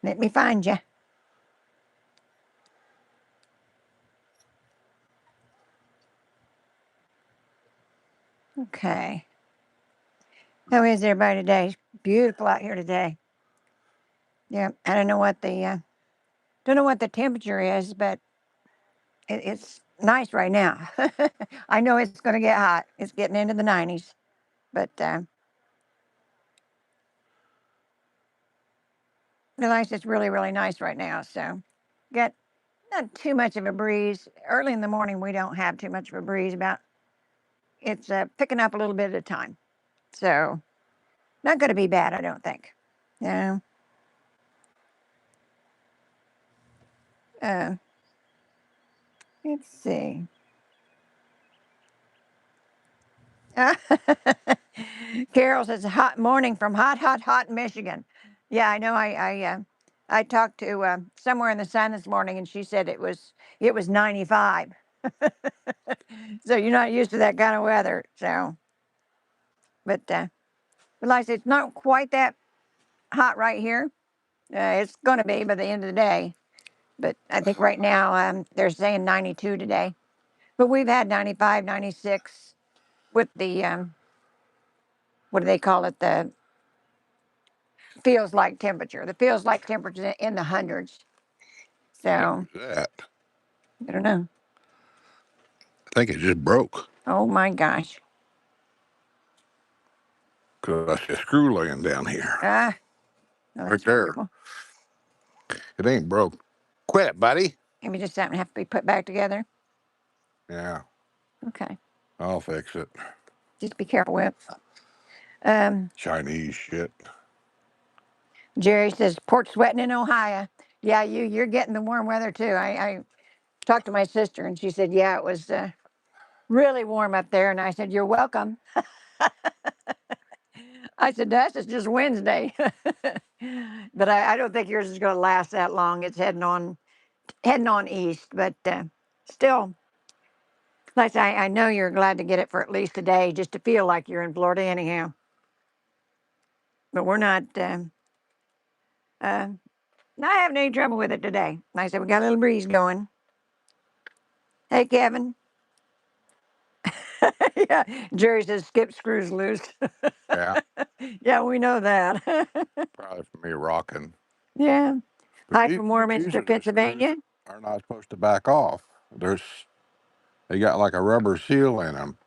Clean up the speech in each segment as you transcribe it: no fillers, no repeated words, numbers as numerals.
Let me find you. Okay. How is everybody today? It's beautiful out here today. Yeah, I don't know what the temperature is, but it's nice right now. I know it's going to get hot. It's getting into the 90s, but nice. It's really, really nice right now. So, got not too much of a breeze. Early in the morning, we don't have too much of a breeze. About it's picking up a little bit at a time. So, not going to be bad, I don't think. Yeah. Uh, let's see. Carol says, "Hot morning from hot, hot, hot Michigan." Yeah, I know. I talked to somewhere in the sun this morning, and she said it was 95. So you're not used to that kind of weather. So, but like I said, it's not quite that hot right here. It's going to be by the end of the day. But I think right now they're saying 92 today. But we've had 95, 96 with the what do they call it? The feels like temperature. The feels like temperature in the hundreds. So That. I don't know. I think it just broke. Oh my gosh. Because I see a screw laying down here. Ah, well, Right that's there. wonderful. It ain't broke. Quit, buddy. Maybe just something have to be put back together. Yeah, Okay. I'll fix it. Just be careful with. Chinese shit. Jerry says Porch Sweatin in Ohio. Yeah, you're getting the warm weather too. I talked to my sister and she said, yeah, it was really warm up there. And I said, you're welcome. I said, that's just Wednesday. But I don't think yours is going to last that long. It's heading on east, but still, like I know you're glad to get it for at least a day, just to feel like you're in Florida anyhow. But we're uh, not having any trouble with it today. Like I said, we got a little breeze going. Hey, Kevin. Yeah, Jerry says skip screws loose. Yeah, Yeah, we know that. probably for me rocking. Yeah. But Hi from Warminster, usually the screws Pennsylvania. are not supposed to back off. They got like a rubber seal in them.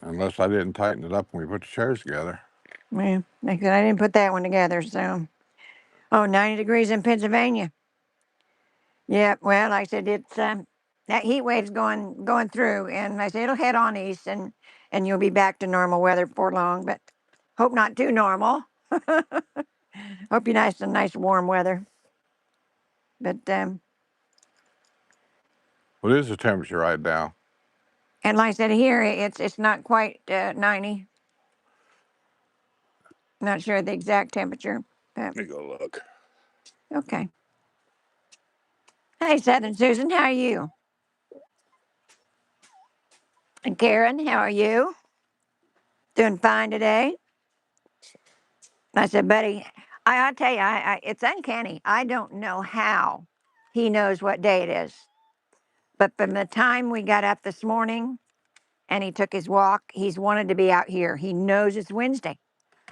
Unless I didn't tighten it up when we put the chairs together. Yeah, like I said, I didn't put that one together, so. Oh, 90 degrees in Pennsylvania. Yeah, well, like I said, it's that heat wave's going through, and like I said it'll head on east, and you'll be back to normal weather before long. But hope not too normal. Hope you're nice warm weather. But What is the temperature right now? and like I said here, it's not quite 90. Not sure the exact temperature. But Let me go look. okay. Hey, Southern Susan, how are you? And Karen, how are you? Doing fine today. I said, buddy, I tell you, it's uncanny. I don't know how he knows what day it is. But from the time we got up this morning and he took his walk, he's wanted to be out here. He knows it's Wednesday.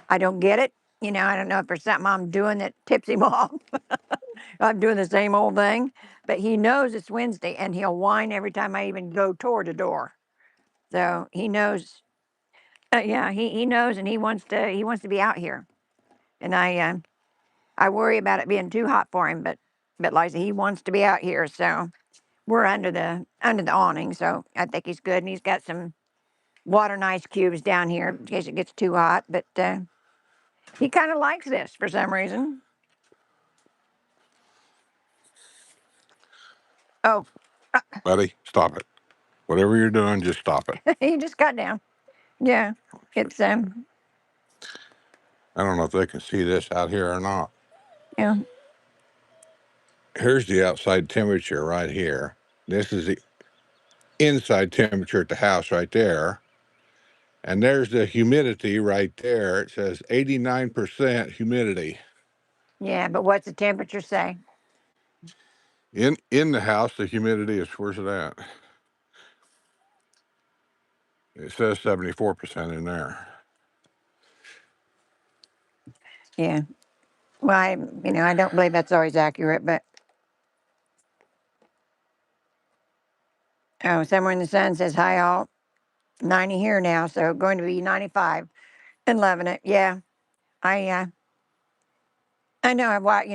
I don't get it. I don't know if there's something I'm doing that tips him off. I'm doing the same old thing, but he knows it's Wednesday and he'll whine every time I even go toward the door. So he knows. Yeah, he knows and he wants to be out here. And I worry about it being too hot for him, but like I said, he wants to be out here, so we're under the awning, so I think he's good, and he's got some water and ice cubes down here in case it gets too hot. But he kind of likes this for some reason. Oh, Buddy, stop it. Whatever you're doing, just stop it. he just got down. Yeah, it's I don't know if they can see this out here or not. yeah, Here's the outside temperature right here. This is the inside temperature at the house right there. And there's the humidity right there. It says 89% humidity. Yeah, but what's the temperature say? In the house, the humidity is, where's it at? It says 74% in there. Yeah. Well, I don't believe that's always accurate, but oh, somewhere in the sun says high all 90 here now, so going to be 95 and loving it. Yeah, I know I watch.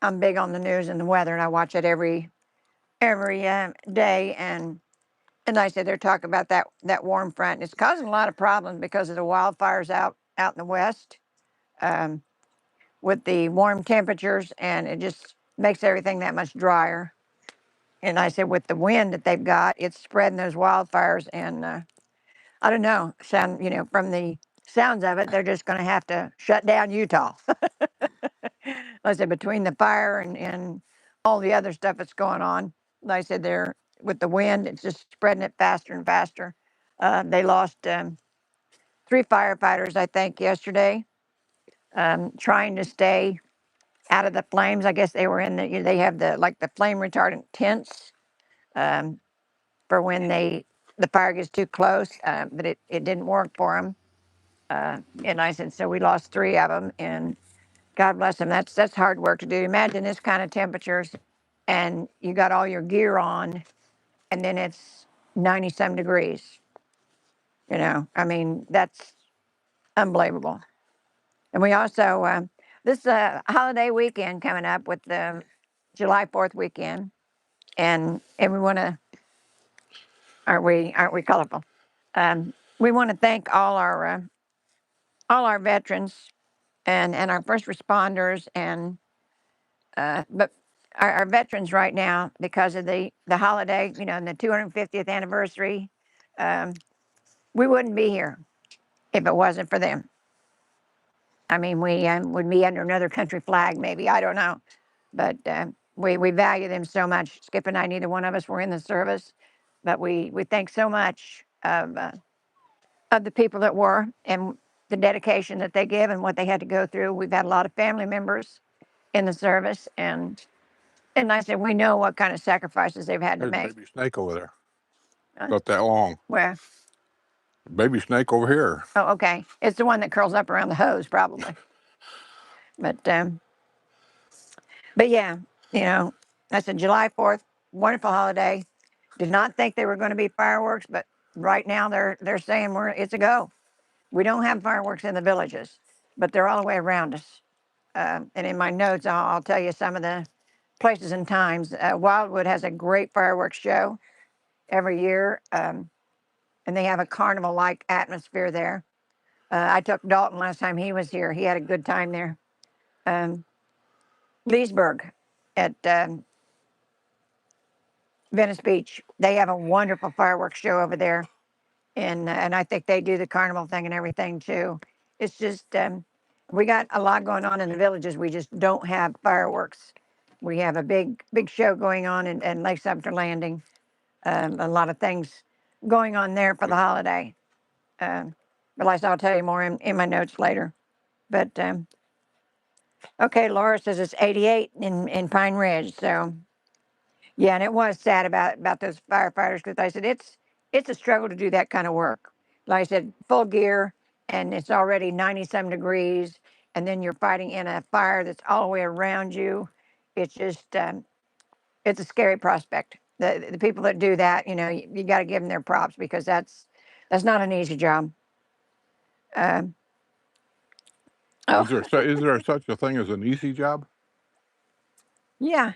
I'm big on the news and the weather, and I watch it every day. And like I said, they're talking about that warm front. And it's causing a lot of problems because of the wildfires out in the west. Um, with the warm temperatures, and it just makes everything that much drier. And I said, with the wind that they've got, it's spreading those wildfires. And I don't know, from the sounds of it, they're just going to have to shut down Utah. Like I said, between the fire and all the other stuff that's going on, like I said, they're with the wind, it's just spreading it faster and faster. They lost 3 firefighters, I think, yesterday, trying to stay out of the flames. I guess they were in they have the flame retardant tents, um, for when the fire gets too close, but it didn't work for them. And I said, so we lost 3 of them, and God bless them. That's hard work to do. Imagine this kind of temperatures, and you got all your gear on, and then it's 90 some degrees. I mean, that's unbelievable. And we also this holiday weekend coming up with the July 4th weekend, and we want to, aren't we colorful? We want to thank all our veterans and our first responders, and but our veterans right now, because of the holiday, and the 250th anniversary. um, we wouldn't be here if it wasn't for them. I mean, we would be under another country flag, maybe, I don't know, but we value them so much. Skip and I, neither one of us were in the service, but we think so much of the people that were, and the dedication that they give and what they had to go through. We've had a lot of family members in the service, and I said, we know what kind of sacrifices they've had to There's a make. baby snake over there. Uh, About that long. Where? Baby snake over here. Oh, okay. It's the one that curls up around the hose, probably. But yeah, that's a July 4th, wonderful holiday. Did not think they were going to be fireworks, but right now they're saying it's a go. We don't have fireworks in the villages, but they're all the way around us. And in my notes, I'll tell you some of the places and times. Wildwood has a great fireworks show every year, and they have a carnival-like atmosphere there. I took Dalton last time he was here. He had a good time there. Um, Leesburg at Venice Beach, they have a wonderful fireworks show over there, and I think they do the carnival thing and everything too. It's just we got a lot going on in the villages. We just don't have fireworks. We have a big show going on in Lake Sumter Landing. A lot of things going on there for the holiday. But like I said, I'll tell you more in my notes later. But okay, Laura says it's 88 in Pine Ridge. So yeah, and it was sad about those firefighters, because I said it's a struggle to do that kind of work. Like I said, full gear, and it's already 90 some degrees, and then you're fighting in a fire that's all the way around you. It's just it's a scary prospect. The people that do that, you got to give them their props, because that's not an easy job. Um, oh, Is there such a thing as an easy job? yeah,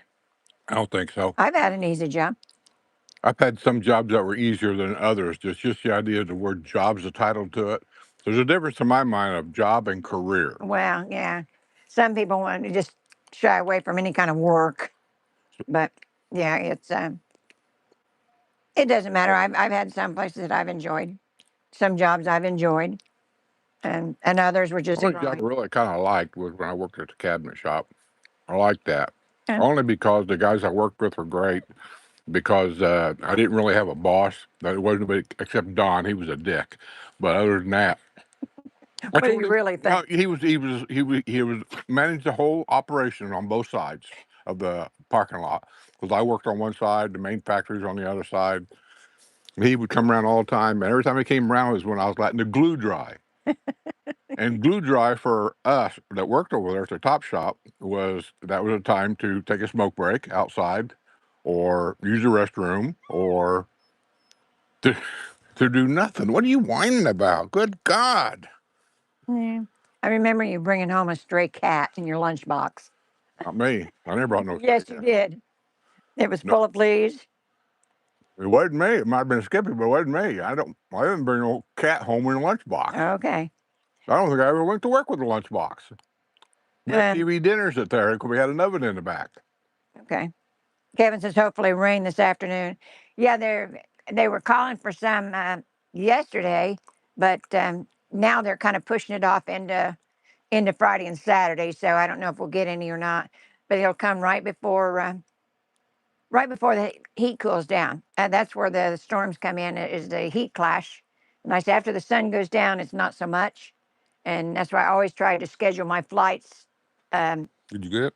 I don't think so. I've had an easy job. I've had some jobs that were easier than others. There's just the idea of the word job's a title to it. There's a difference in my mind of job and career. Well, yeah, some people want to just shy away from any kind of work, but yeah, it doesn't matter. I've had some places that I've enjoyed, some jobs I've enjoyed, and others were The just a only job I grind. really kind of liked was when I worked at the cabinet shop. I liked that. Uh, Only because the guys I worked with were great, because I didn't really have a boss. That wasn't nobody except Don. He was a dick. But other than that, What do you really No, think? he was managed the whole operation on both sides of the parking lot because I worked on one side, the main factory's on the other side. He would come around all the time, and every time he came around was when I was letting the glue dry. And glue dry for us that worked over there at the top shop was a time to take a smoke break outside, or use the restroom, or to to do nothing. What are you whining about? Good God! Yeah. I remember you bringing home a stray cat in your lunchbox. Not me. I never brought no stray Yes, you cat. did. It was No, full of fleas. it wasn't me. It might have been Skippy, but it wasn't me. I didn't bring no cat home in a lunchbox. Okay. I don't think I ever went to work with a lunchbox. We had Um, TV dinners at there because we had an oven in the back. okay. Kevin says hopefully rain this afternoon. Yeah, they were calling for some yesterday, but now they're kind of pushing it off into Friday and Saturday. So I don't know if we'll get any or not, but it'll come right before the heat cools down. That's where the storms come in. Is the heat clash. Nice after the sun goes down, it's not so much, and that's why I always try to schedule my flights. Um, Did you get it?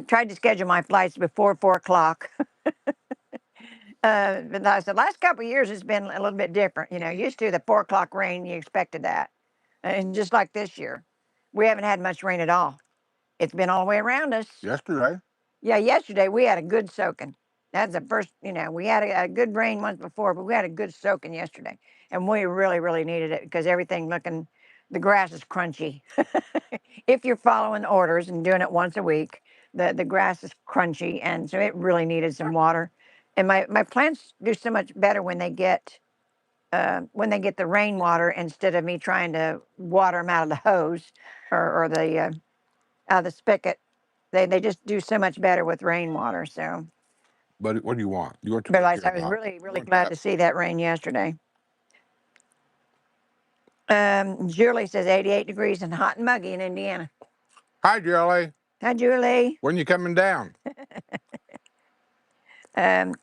tried to schedule my flights before 4 o'clock. But the last couple of years, it's been a little bit different. You know, used to the 4 o'clock rain, you expected that, and just like this year, we haven't had much rain at all. It's been all the way around us. Yesterday. Yeah, yesterday we had a good soaking. That's the first, we had a good rain once before, but we had a good soaking yesterday. And we really, really needed it because the grass is crunchy. If you're following orders and doing it once a week, the grass is crunchy. And so it really needed some water. And my plants do so much better when they get the rainwater instead of me trying to water them out of the hose or out of the spigot. They just do so much better with rainwater. So, But what do you want? You want but turkey like, or I was not? really, You really want glad cat? to see that rain yesterday. Julie says 88 degrees and hot and muggy in Indiana. Hi, Jelly. Hi, Julie. When you coming down? Um,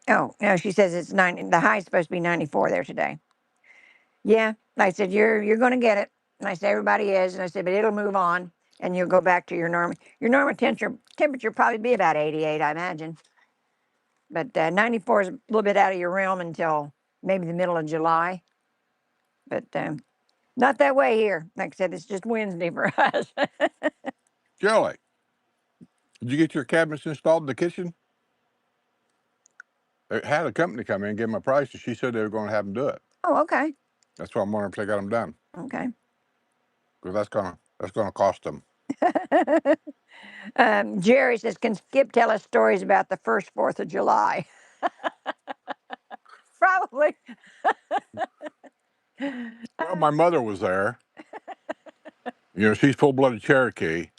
oh, no, she says it's 90. The high is supposed to be 94 there today. Yeah, I said you're going to get it, and I said everybody is, and I said but it'll move on, and you'll go back to your normal temperature probably be about 88, I imagine. But 94 is a little bit out of your realm until maybe the middle of July. But not that way here. Like I said, it's just Wednesday for us. Jelly, did you get your cabinets installed in the kitchen? They had a company come in and give them a price, and she said they were going to have them do it. Oh, okay. That's why I'm wondering if they got them done, Okay. because that's gonna cost them. Jerry says, can Skip tell us stories about the first 4th of July? Probably. Well, my mother was there. You know, she's full-blooded Cherokee.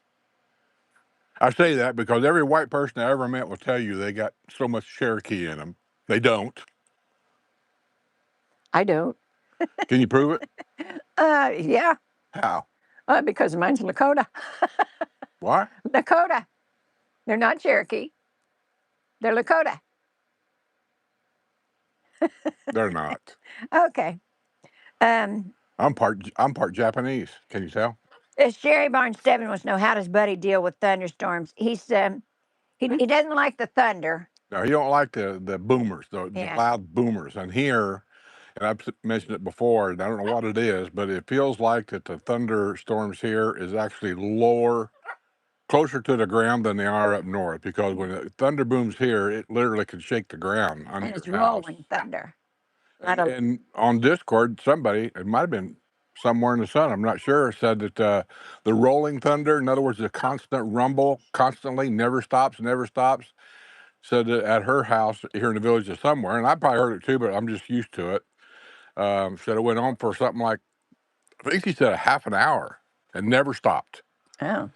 I say that because every white person I ever met will tell you they got so much Cherokee in them. They don't. I don't. Can you prove it? Yeah, How? because mine's Lakota. What? Lakota. They're not Cherokee. They're Lakota. They're not. Okay. Um, I'm part Japanese. Can you tell? Sherry Barnes Stebbin wants to know how does Buddy deal with thunderstorms? He doesn't like the thunder. No, you don't like the boomers, the Yeah. loud boomers. And here, and I've mentioned it before, and I don't know what it is, but it feels like that the thunderstorms here is actually lower, closer to the ground than they are up north. Because when the thunder booms here, it literally can shake the ground under And it's your house. rolling thunder. Not And, a and on Discord, somebody, it might have been somewhere in the sun, I'm not sure, said that the rolling thunder, in other words, the constant rumble, constantly, never stops, said that at her house here in the village or somewhere, and I probably heard it too, but I'm just used to it. Said it went on for something like, I think he said a half an hour and never stopped. oh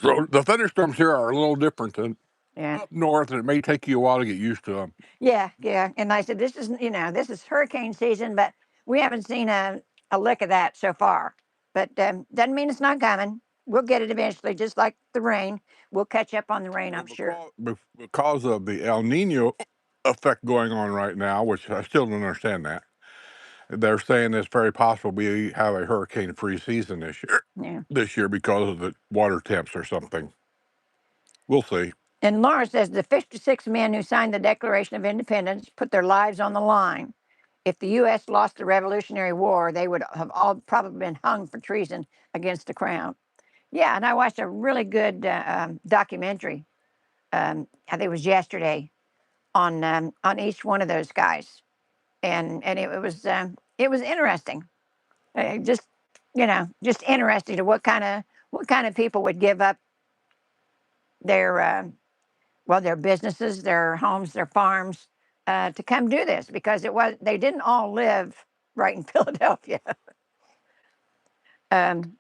So the thunderstorms here are a little different than yeah. up north, and it may take you a while to get used to them. Yeah. And I said, this is hurricane season, but we haven't seen a lick of that so far. But doesn't mean it's not coming. We'll get it eventually, just like the rain. We'll catch up on the rain, Well, I'm sure. because of the El Nino effect going on right now, which I still don't understand that. They're saying it's very possible we have a hurricane-free season this year. Yeah. This year because of the water temps or something. We'll see. And Laura says the 56 men who signed the Declaration of Independence put their lives on the line. If the U.S. lost the Revolutionary War, they would have all probably been hung for treason against the crown. Yeah, and I watched a really good documentary. I think it was yesterday on each one of those guys, and it was interesting. Just just interesting to what kind of people would give up their well, their businesses, their homes, their farms, to come do this because they didn't all live right in Philadelphia. um,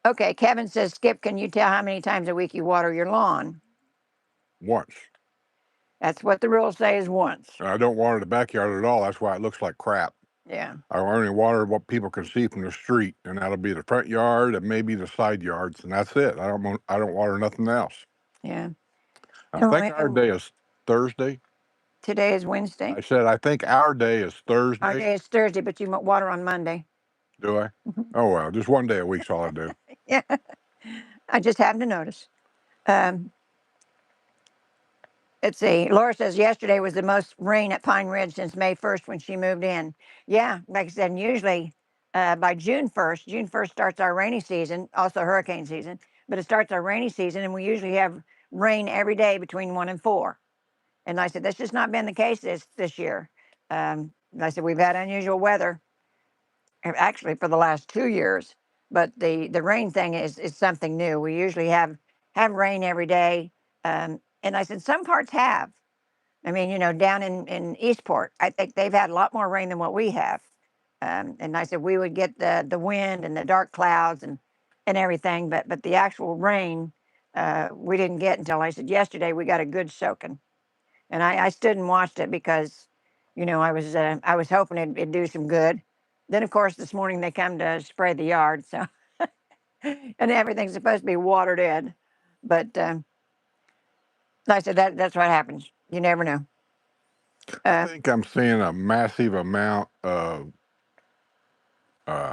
okay, Kevin says, Skip, can you tell how many times a week you water your lawn? Once. That's what the rules say is once. I don't water the backyard at all. That's why it looks like crap. Yeah, I only water what people can see from the street, and that'll be the front yard and maybe the side yards, and that's it. I don't water nothing else. yeah. I And, think our day is Thursday. today is Wednesday. I said I think our day is Our Thursday. day is Thursday, but you water on Monday. Do I? Oh well, just one day a week's all I do. Yeah, I just happened to notice. Um, Let's see. Laura says yesterday was the most rain at Pine Ridge since May 1st when she moved in. Yeah, like I said, and usually by June 1st starts our rainy season, also hurricane season, but it starts our rainy season, and we usually have rain every day between 1 and 4. And I said, that's just not been the case this year. And I said, we've had unusual weather, actually for the last 2 years, but the rain thing is something new. We usually have rain every day. And I said, some parts have. I mean, down in Eastport, I think they've had a lot more rain than what we have. And I said we would get the wind and the dark clouds and everything, but the actual rain we didn't get until I said yesterday we got a good soaking. And I stood and watched it because, I was hoping it'd do some good. Then of course this morning they come to spray the yard, so and everything's supposed to be watered in, but I said that's what happens. You never know. I think I'm seeing a massive amount of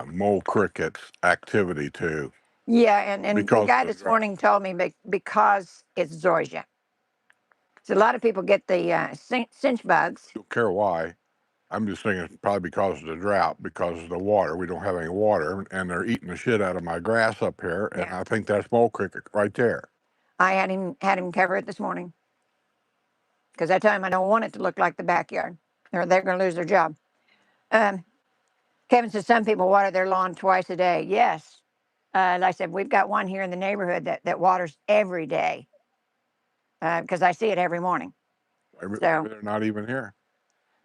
mole crickets activity too. Yeah, and the Because guy of the this drought. morning told me because it's zoysia. So a lot of people get the cinch bugs. Don't care why. I'm just thinking it's probably because of the drought, because of the water. We don't have any water, and they're eating the shit out of my grass up here, and Yeah. I think that's mole cricket right there. I had him cover it this morning because I told him I don't want it to look like the backyard, or they're going to lose their job. Um, Kevin says some people water their lawn twice a day. Yes, like I said, we've got one here in the neighborhood that waters every day because I see it every morning. Maybe So they're not even here.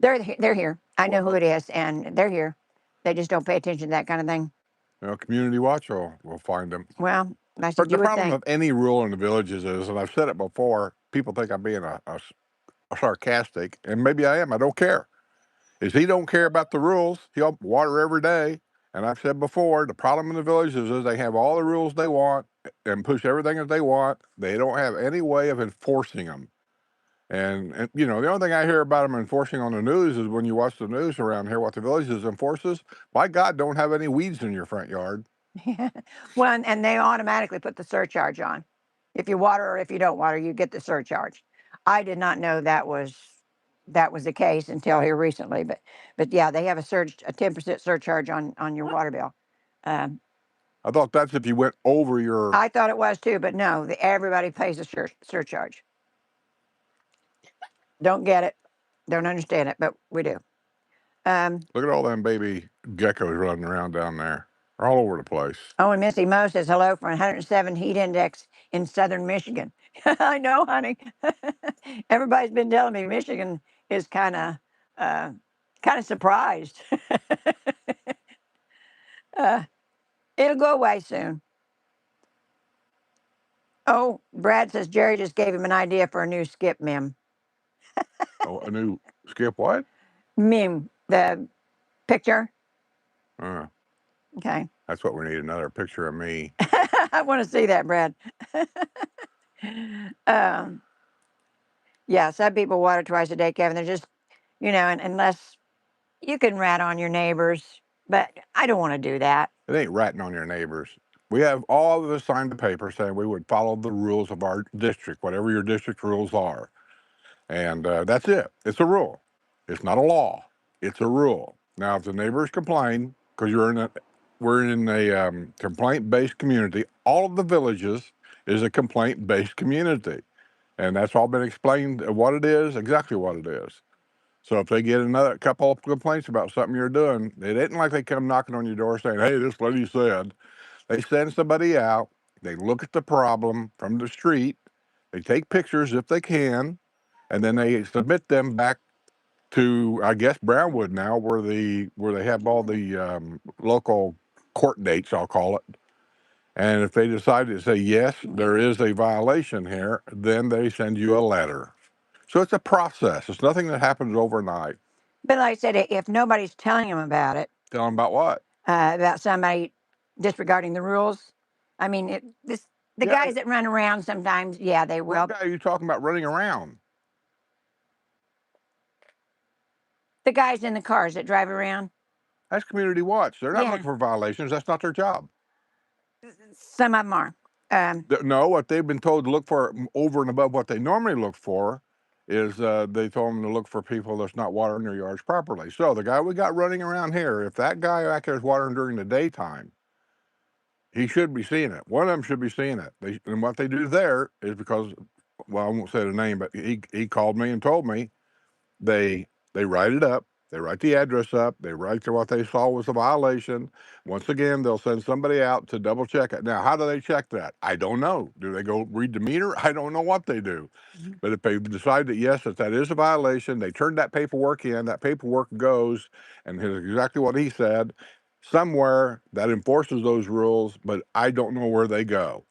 they're here. I know who it is, and they're here. They just don't pay attention to that kind of thing. Community watch will find them. Well, I But said the you would problem think. of any rule in the villages is, and I've said it before, people think I'm being a sarcastic, and maybe I am. I don't care. Is he don't care about the rules? He'll water every day. And I've said before, the problem in the villages is they have all the rules they want and push everything that they want. They don't have any way of enforcing them. And the only thing I hear about them enforcing on the news is when you watch the news around here, what the villages enforces. My God, don't have any weeds in your front yard. Well, and they automatically put the surcharge on. If you water or if you don't water, you get the surcharge. I did not know that was the case until here recently, but yeah, they have a 10% surcharge on your water bill. Um, I thought that's if you went over your. I thought it was too, but no, everybody pays a surcharge. Don't get it, don't understand it, but we do. Look at all them baby geckos running around down there. They're all over the place. Oh, and Missy Mo says hello from 107 heat index in southern Michigan. I know, honey. Everybody's been telling me Michigan is uh, kind of surprised. uh, it'll go away soon. Oh, Brad says Jerry just gave him an idea for a new skip meme. Oh, a new skip what? Meme, the picture. Uh, Okay. that's what we need, another picture of me. I want to see that, Brad. um, yeah, some people water twice a day, Kevin. They're just, and unless You can rat on your neighbors, but I don't want to do that. It ain't ratting on your neighbors. We have all of us signed a paper saying we would follow the rules of our district, whatever your district rules are. And that's it. It's a rule. It's not a law. It's a rule. Now, if the neighbors complain, because we're in a complaint-based community. All of the villages is a complaint-based community, and that's all been explained what it is, exactly what it is. So if they get another couple of complaints about something you're doing, it isn't like they come knocking on your door saying, "Hey, this lady said." They send somebody out. They look at the problem from the street. They take pictures if they can, and then they submit them back to, I guess, Brownwood now, where they have all the local court dates, I'll call it. And if they decide to say yes, there is a violation here, then they send you a letter. So it's a process. It's nothing that happens overnight. But like I said, if nobody's telling them about it, Tell them about what? about somebody disregarding the rules, I mean, the Yeah. guys that run around sometimes, yeah, they will. What guy are you talking about running around? The guys in the cars that drive around, That's community watch. They're not yeah, looking for violations. That's not their job. some of them are. No, what they've been told to look for over and above what they normally look for is they told them to look for people that's not watering their yards properly. So the guy we got running around here, if that guy back there is watering during the daytime, he should be seeing it. One of them should be seeing it. And what they do there is because, well, I won't say the name, but he called me and told me they write it up. They write the address up. They write to what they saw was a violation. Once again, they'll send somebody out to double check it. Now, how do they check that? I don't know. Do they go read the meter? I don't know what they do. But if they decide that yes, that is a violation, they turn that paperwork in. That paperwork goes, and here's exactly what he said, somewhere that enforces those rules. But I don't know where they go.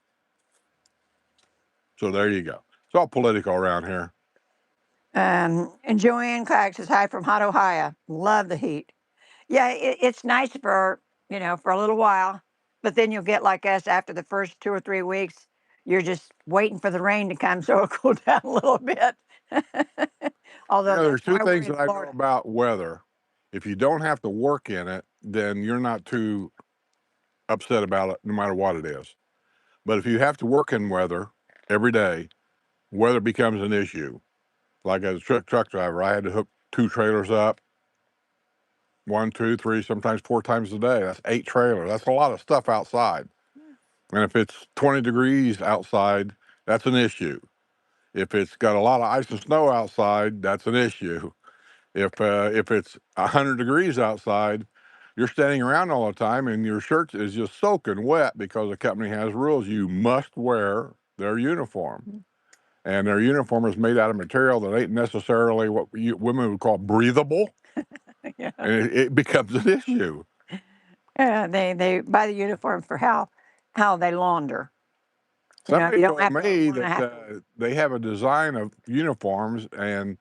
So there you go. It's all political around here. And Joanne Cox says, hi from hot Ohio. Love the heat. Yeah, it's nice for, for a little while, but then you'll get like us after the first 2 or 3 weeks. You're just waiting for the rain to come so it'll cool down a little bit. You Although know, there's that's two why we're things in that I know Florida. about weather. If you don't have to work in it, then you're not too upset about it, no matter what it is. But if you have to work in weather every day, weather becomes an issue. Like as a truck driver, I had to hook 2 trailers up, 1, 2, 3, sometimes 4 times a day. That's 8 trailers. That's a lot of stuff outside. And if it's 20 degrees outside, that's an issue. If it's got a lot of ice and snow outside, that's an issue. If it's 100 degrees outside, you're standing around all the time and your shirt is just soaking wet because the company has rules. You must wear their uniform, and their uniform is made out of material that ain't necessarily what women would call breathable, Yeah. and it becomes an issue. They buy the uniform for how they launder. Somebody You don't told have to me want to that have to. they have a design of uniforms, and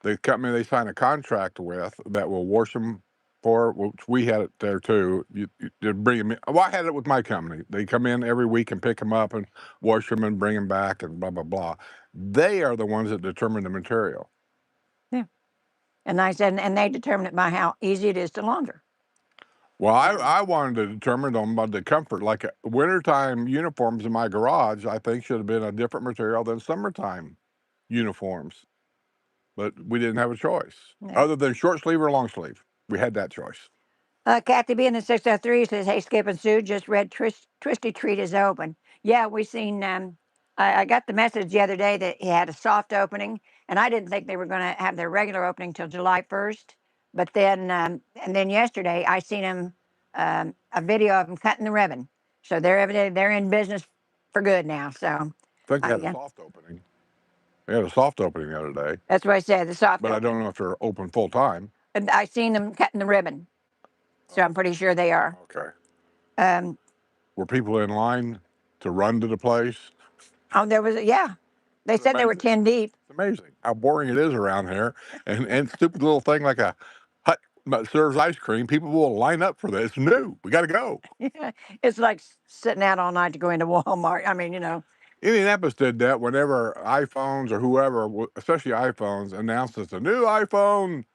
the company they sign a contract with that will wash them for, which we had it there too. You bring them in. Well, I had it with my company. They come in every week and pick them up and wash them and bring them back and blah, blah, blah. They are the ones that determine the material. Yeah. And I said, and they determine it by how easy it is to launder. Well, I wanted to determine them by the comfort. Like wintertime uniforms in my garage, I think should have been a different material than summertime uniforms. But we didn't have a choice Yeah. other than short sleeve or long sleeve. We had that choice. Kathy B in the 603 says, hey, Skip and Sue, just read Twisty Treat is open. Yeah, we seen, I got the message the other day that he had a soft opening, and I didn't think they were going to have their regular opening till July 1st. But then, and then yesterday, I seen him, a video of him cutting the ribbon. So they're evidently, they're in business for good now. So, I think they had a yeah, soft opening. They had a soft opening the other day, that's what I said, the soft but I don't opening. know if they're open full time. And I seen them cutting the ribbon. So I'm pretty sure they are. Okay. Um, Were people in line to run to the place? oh, there was, yeah. They It's said they were amazing. 10 deep. It's amazing how boring it is around here. And stupid little thing like a hut that serves ice cream. People will line up for this. It's new. We got to go. Yeah, it's like sitting out all night to go into Walmart. I mean, Indianapolis did that whenever iPhones or whoever, especially iPhones, announced it's a new iPhone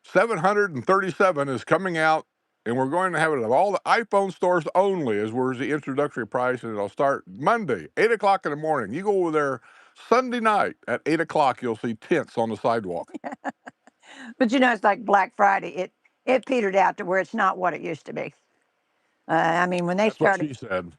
737 is coming out, and we're going to have it at all the iPhone stores only, as where's the introductory price, and it'll start Monday, 8 o'clock in the morning. You go over there Sunday night at 8 o'clock, you'll see tents on the sidewalk. But you know, it's like Black Friday. It petered out to where it's not what it used to be. I mean, That's what she said.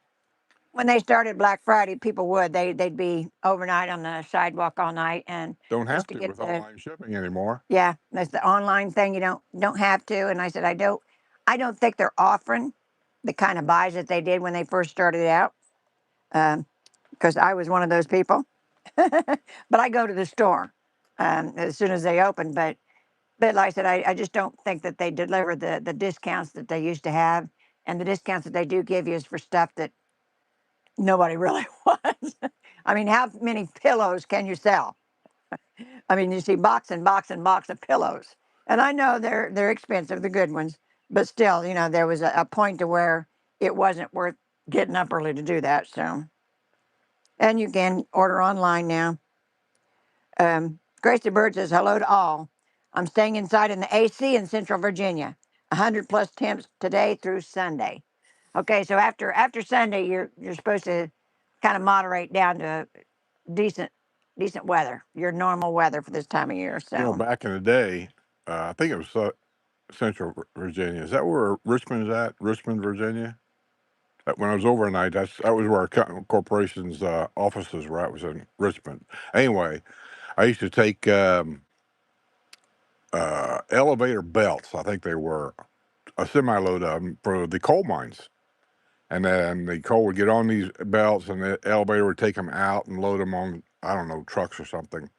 when they started Black Friday, people they'd be overnight on the sidewalk all night, and Don't have just to to get with online shipping anymore. yeah, that's the online thing. You don't have to. And I said I don't think they're offering the kind of buys that they did when they first started out, because I was one of those people. But I go to the store as soon as they open. But like I said, I just don't think that they deliver the discounts that they used to have, and the discounts that they do give you is for stuff that nobody really wants. I mean, how many pillows can you sell? I mean, you see box and box and box of pillows, and I know they're expensive, the good ones, but still, there was a point to where it wasn't worth getting up early to do that. So, and you can order online now. Gracie Bird says hello to all. I'm staying inside in the AC in Central Virginia. 100 plus temps today through Sunday. Okay, so after Sunday, you're supposed to kind of moderate down to decent decent weather, your normal weather for this time of year. So Back in the day, I think it was Central Virginia. Is that where Richmond is at? Richmond, Virginia. When I was overnight, that was where our corporation's offices were at. Was in Richmond. Anyway, I used to take elevator belts. I think they were a semi load of them for the coal mines. And then the coal would get on these belts, and the elevator would take them out and load them on, I don't know, trucks or something.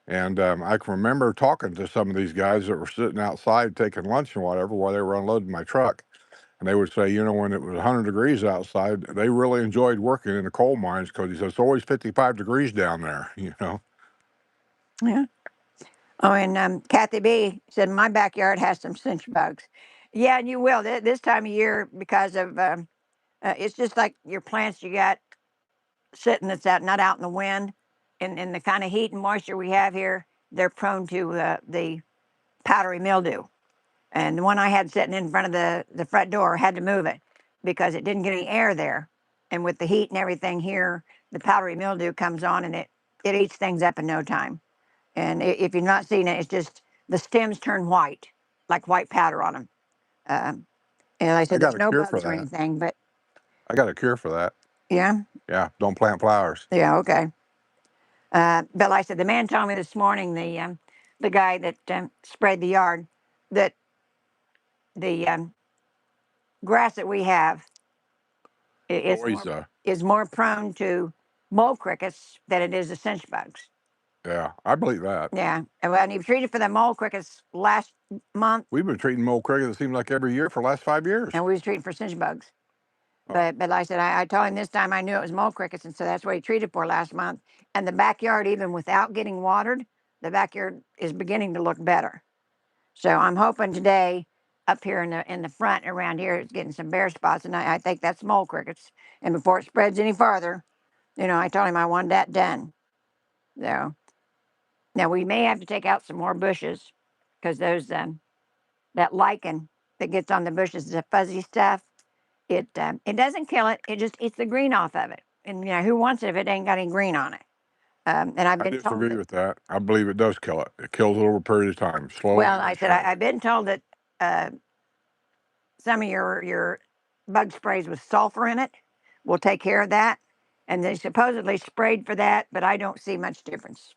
And I can remember talking to some of these guys that were sitting outside taking lunch and whatever while they were unloading my truck. And they would say, when it was 100 degrees outside, they really enjoyed working in the coal mines because he says it's always 55 degrees down there, yeah. Oh, and Kathy B said my backyard has some cinch bugs. Yeah, and you will this time of year because of it's just like your plants you got sitting that's out not out in the wind, and the kind of heat and moisture we have here, they're prone to the powdery mildew. And the one I had sitting in front of the front door had to move it because it didn't get any air there. And with the heat and everything here, the powdery mildew comes on and it eats things up in no time. And if you're not seeing it, it's just the stems turn white, like white powder on them. And like I I said, got there's a no cure for bugs or that. anything, but I got a cure for that. yeah, Yeah, don't plant flowers. yeah, okay. But like I said, the man told me this morning, the guy that sprayed the yard, that the grass that we have is Always, is more prone to mole crickets than it is to cinch bugs. yeah, I believe that. Yeah, and when he treated for the mole crickets last month, We've been treating mole crickets, it seems like every year for the last 5 years. and we was treating for cinch bugs. Oh. But like I said, I told him this time I knew it was mole crickets, and so that's what he treated for last month. And the backyard, even without getting watered, the backyard is beginning to look better. So I'm hoping today, up here in the front around here, it's getting some bare spots, and I think that's mole crickets. And before it spreads any farther, I told him I wanted that done. So now we may have to take out some more bushes because those that lichen that gets on the bushes, the fuzzy stuff, it doesn't kill it. It just eats the green off of it. And who wants it if it ain't got any green on it? And I've I been told disagree with that. I believe it does kill it. It kills it over a period of time, slowly. well, I said I've been told that uh, some of your bug sprays with sulfur in it will take care of that. And they supposedly sprayed for that, but I don't see much difference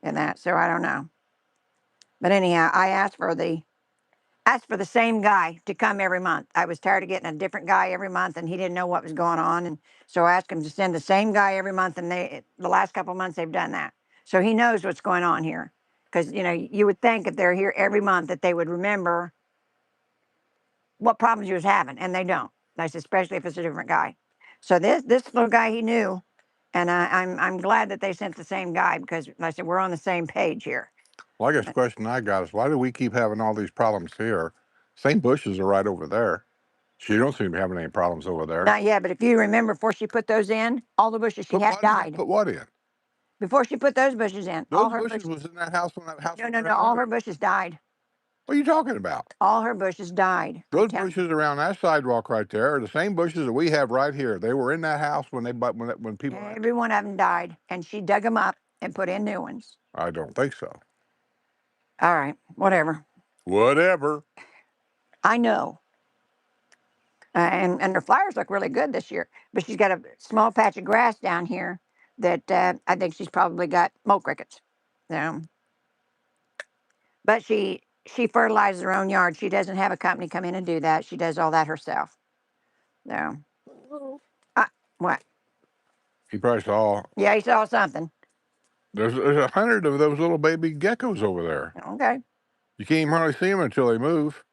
in that. So I don't know. But anyhow, I asked for the same guy to come every month. I was tired of getting a different guy every month, and he didn't know what was going on. And so I asked him to send the same guy every month. And the last couple of months, they've done that. So he knows what's going on here. Because, you would think if they're here every month that they would remember what problems you was having, and they don't. That's especially if it's a different guy. So this little guy, he knew. And I'm glad that they sent the same guy because, like I said, we're on the same page here. Well, I guess the question I got is why do we keep having all these problems here? Same bushes are right over there. She don't seem to be having any problems over there. Not yet, but if you remember, before she put those in, all the bushes she had died. Put what in? Before she put those bushes in, Those bushes was in that house when that house. no, all her bushes died. What are you talking about? All her bushes died. Those bushes around that sidewalk right there are the same bushes that we have right here. They were in that house when when people. Every one of them died, and she dug them up and put in new ones. I don't think so. All right, whatever. Whatever. I know. And her flowers look really good this year. But she's got a small patch of grass down here that I think she's probably got mole crickets. But she fertilizes her own yard. She doesn't have a company come in and do that. She does all that herself. So, what? He probably saw. Yeah, he saw something. There's 100 of those little baby geckos over there. Okay, You can't even hardly see them until they move.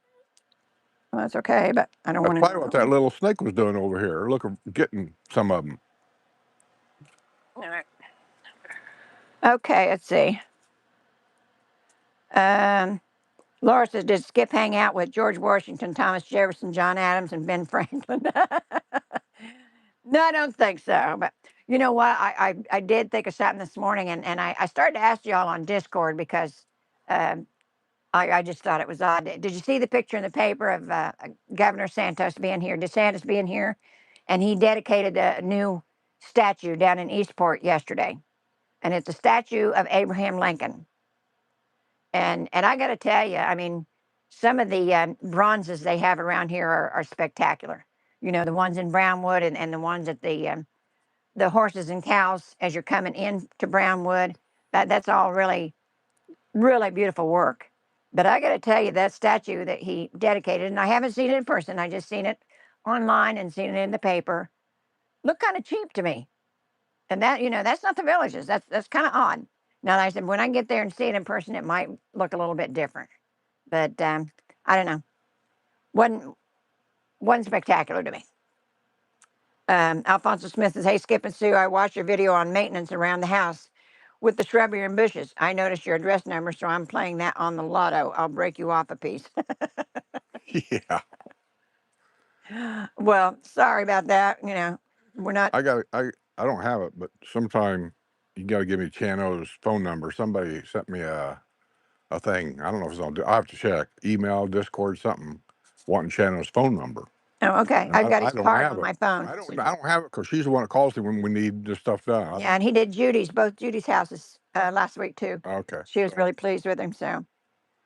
well, that's okay. But I don't That's want probably what that to. little snake was doing over here. Look, getting some of them. All right. Okay, let's see. Laura says, did Skip hang out with George Washington, Thomas Jefferson, John Adams, and Ben Franklin? No, I don't think so. But you know what? I did think of something this morning, and I started to ask y'all on Discord because um, I just thought it was odd. Did you see the picture in the paper of Governor Santos being here, DeSantis being here? And he dedicated a new statue down in Eastport yesterday. And it's a statue of Abraham Lincoln. And I got to tell you, I mean, some of the bronzes they have around here are spectacular. You know, the ones in Brownwood and the ones at the horses and cows as you're coming in to Brownwood. That's all really, really beautiful work. But I got to tell you, that statue that he dedicated, and I haven't seen it in person, I just seen it online and seen it in the paper, looked kind of cheap to me. And that, that's not the villages. That's kind of odd. Now, like I said, when I get there and see it in person, it might look a little bit different. But I don't know. Wasn't spectacular to me. Alfonso Smith says, "Hey, Skip and Sue, I watched your video on maintenance around the house with the shrubbery and bushes. I noticed your address number, so I'm playing that on the lotto. I'll break you off a piece." Yeah. Well, sorry about that. We're not. I don't have it, but sometime you got to give me Chano's phone number. Somebody sent me a thing. I don't know if it's on. I have to check email, Discord, something. Wanting Chano's phone number. Oh, okay. And I've got I his don't card have on it. my phone. I don't have it because she's the one that calls me when we need this stuff done. Yeah, and he did both Judy's houses last week too. Okay. She was really pleased with him. So,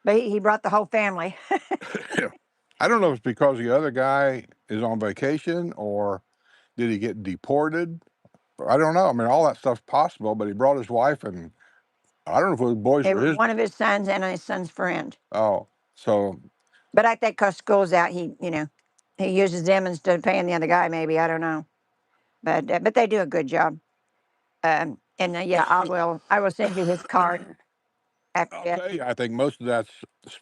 but he brought the whole family. Yeah. I don't know if it's because the other guy is on vacation or did he get deported? I don't know. I mean, all that stuff's possible, but he brought his wife and I don't know if it was boys It for was his. one of his sons and his son's friend. Oh, so. But I think because school's out, he uses them instead of paying the other guy. Maybe I don't know. But they do a good job. And yeah, I will send you his card after I'll that. tell you, I think most of that's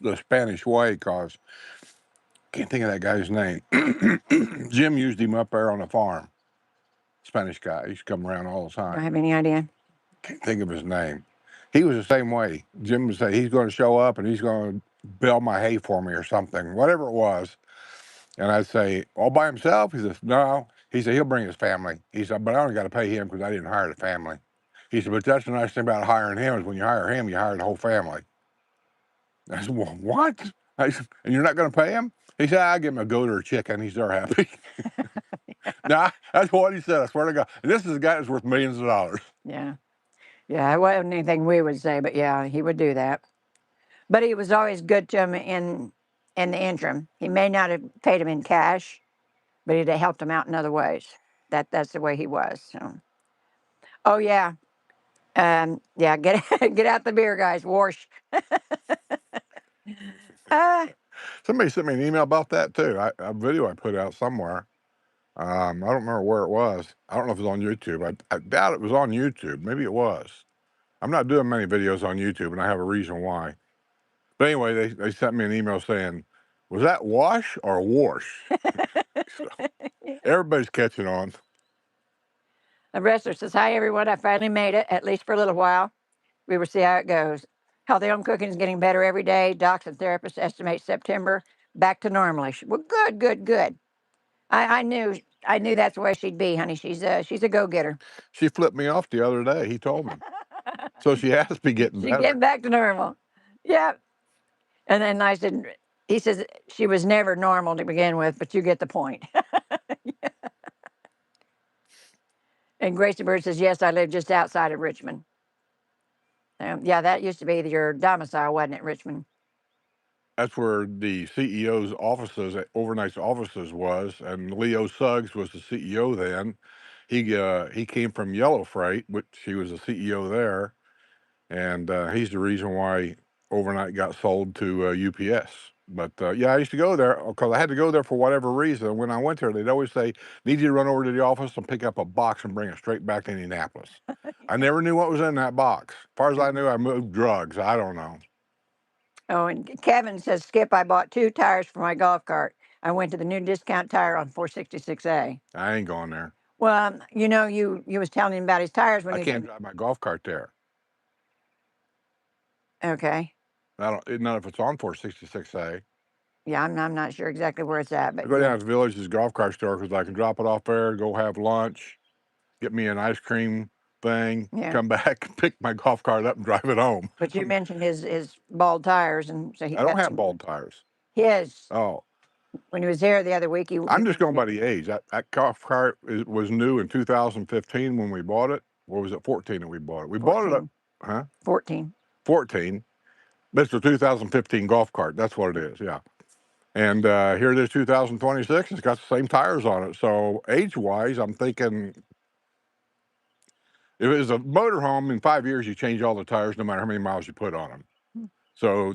the Spanish way because can't think of that guy's name. Jim used him up there on the farm. Spanish guy. He used to come around all the Don't time. have any idea. Can't think of his name. He was the same way. Jim would say he's going to show up and he's going to bale my hay for me or something, whatever it was. And I'd say, all by himself? He says, no. He said, he'll bring his family. He said, but I only got to pay him because I didn't hire the family. He said, but that's the nice thing about hiring him is when you hire him, you hire the whole family. I said, well, what? I said, and you're not going to pay him? He said, I'll give him a goat or a chicken. He's there happy. Nah, that's what he said. I swear to God. And this is a guy that's worth millions of dollars. Yeah, yeah. It wasn't anything we would say, but yeah, he would do that. But he was always good to him in the interim. He may not have paid him in cash, but he'd have helped him out in other ways. That's the way he was. So. Oh yeah, yeah. Get out the beer, guys. Wash. Somebody sent me an email about that too. A video I put out somewhere. I don't remember where it was. I don't know if it was on YouTube. I doubt it was on YouTube. Maybe it was. I'm not doing many videos on YouTube, and I have a reason why. But anyway, they sent me an email saying, "Was that wash or wash?" So, everybody's catching on. The wrestler says, "Hi everyone, I finally made it, at least for a little while. We will see how it goes. Healthy home cooking is getting better every day. Docs and therapists estimate September back to normalish." Well, good, good, good. I knew that's the way she'd be, honey. She's a go-getter. She flipped me off the other day. He told me. So she has to be getting She's better. getting back to normal. Yeah. And then I said, he says she was never normal to begin with, but you get the point. And Gracie Bird says, yes, I live just outside of Richmond. Yeah, that used to be your domicile, wasn't it, Richmond? That's where the CEO's offices, overnight offices was, and Leo Suggs was the CEO then. He came from Yellow Freight, which he was the CEO there, and he's the reason why overnight got sold to UPS. But yeah, I used to go there because I had to go there for whatever reason. When I went there, they'd always say, "Need you to run over to the office and pick up a box and bring it straight back to Indianapolis." I never knew what was in that box. As far as I knew, I moved drugs. I don't know. Oh, and Kevin says, Skip, I bought 2 tires for my golf cart. I went to the new discount tire on 466A. I ain't going there. Well, you was telling him about his tires when I he was can't drive my golf cart there. okay. Not if it's on 466A. Yeah, I'm not sure exactly where it's at, I but go yeah, down to the Village's golf cart store because I can drop it off there, go have lunch, get me an ice cream thing, yeah. come back, pick my golf cart up, and drive it home. But you mentioned his bald tires, and so he I don't got have some. bald tires. His Oh, when he was here the other week, he I'm just going mentioned by it. the age. That golf cart was new in 2015 when we bought it. Or was it 14 that we bought it? We bought it up, 14, huh? 14. 14. But it's a 2015 golf cart. That's what it is. Yeah. And here it is, 2026. It's got the same tires on it. So age-wise, I'm thinking if it was a motorhome, in 5 years you change all the tires, no matter how many miles you put on them. Hmm. So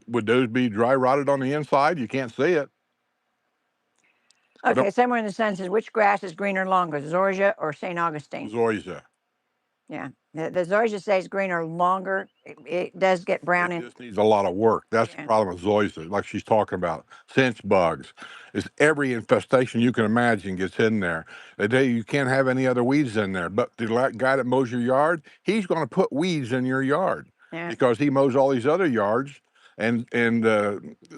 would those be dry rotted on the inside? You can't see it. I Okay, don't. somewhere in the sun says, which grass is greener longer, Zoysia or St. Augustine? Zoysia. Yeah, the Zoysia stays greener longer. It does get brown It in. just needs a lot of work. That's the Yeah, problem with zoysia, like she's talking about. Cinch bugs. Is every infestation you can imagine gets in there. They tell you can't have any other weeds in there. But the guy that mows your yard, he's going to put weeds in your yard yeah, because he mows all these other yards. And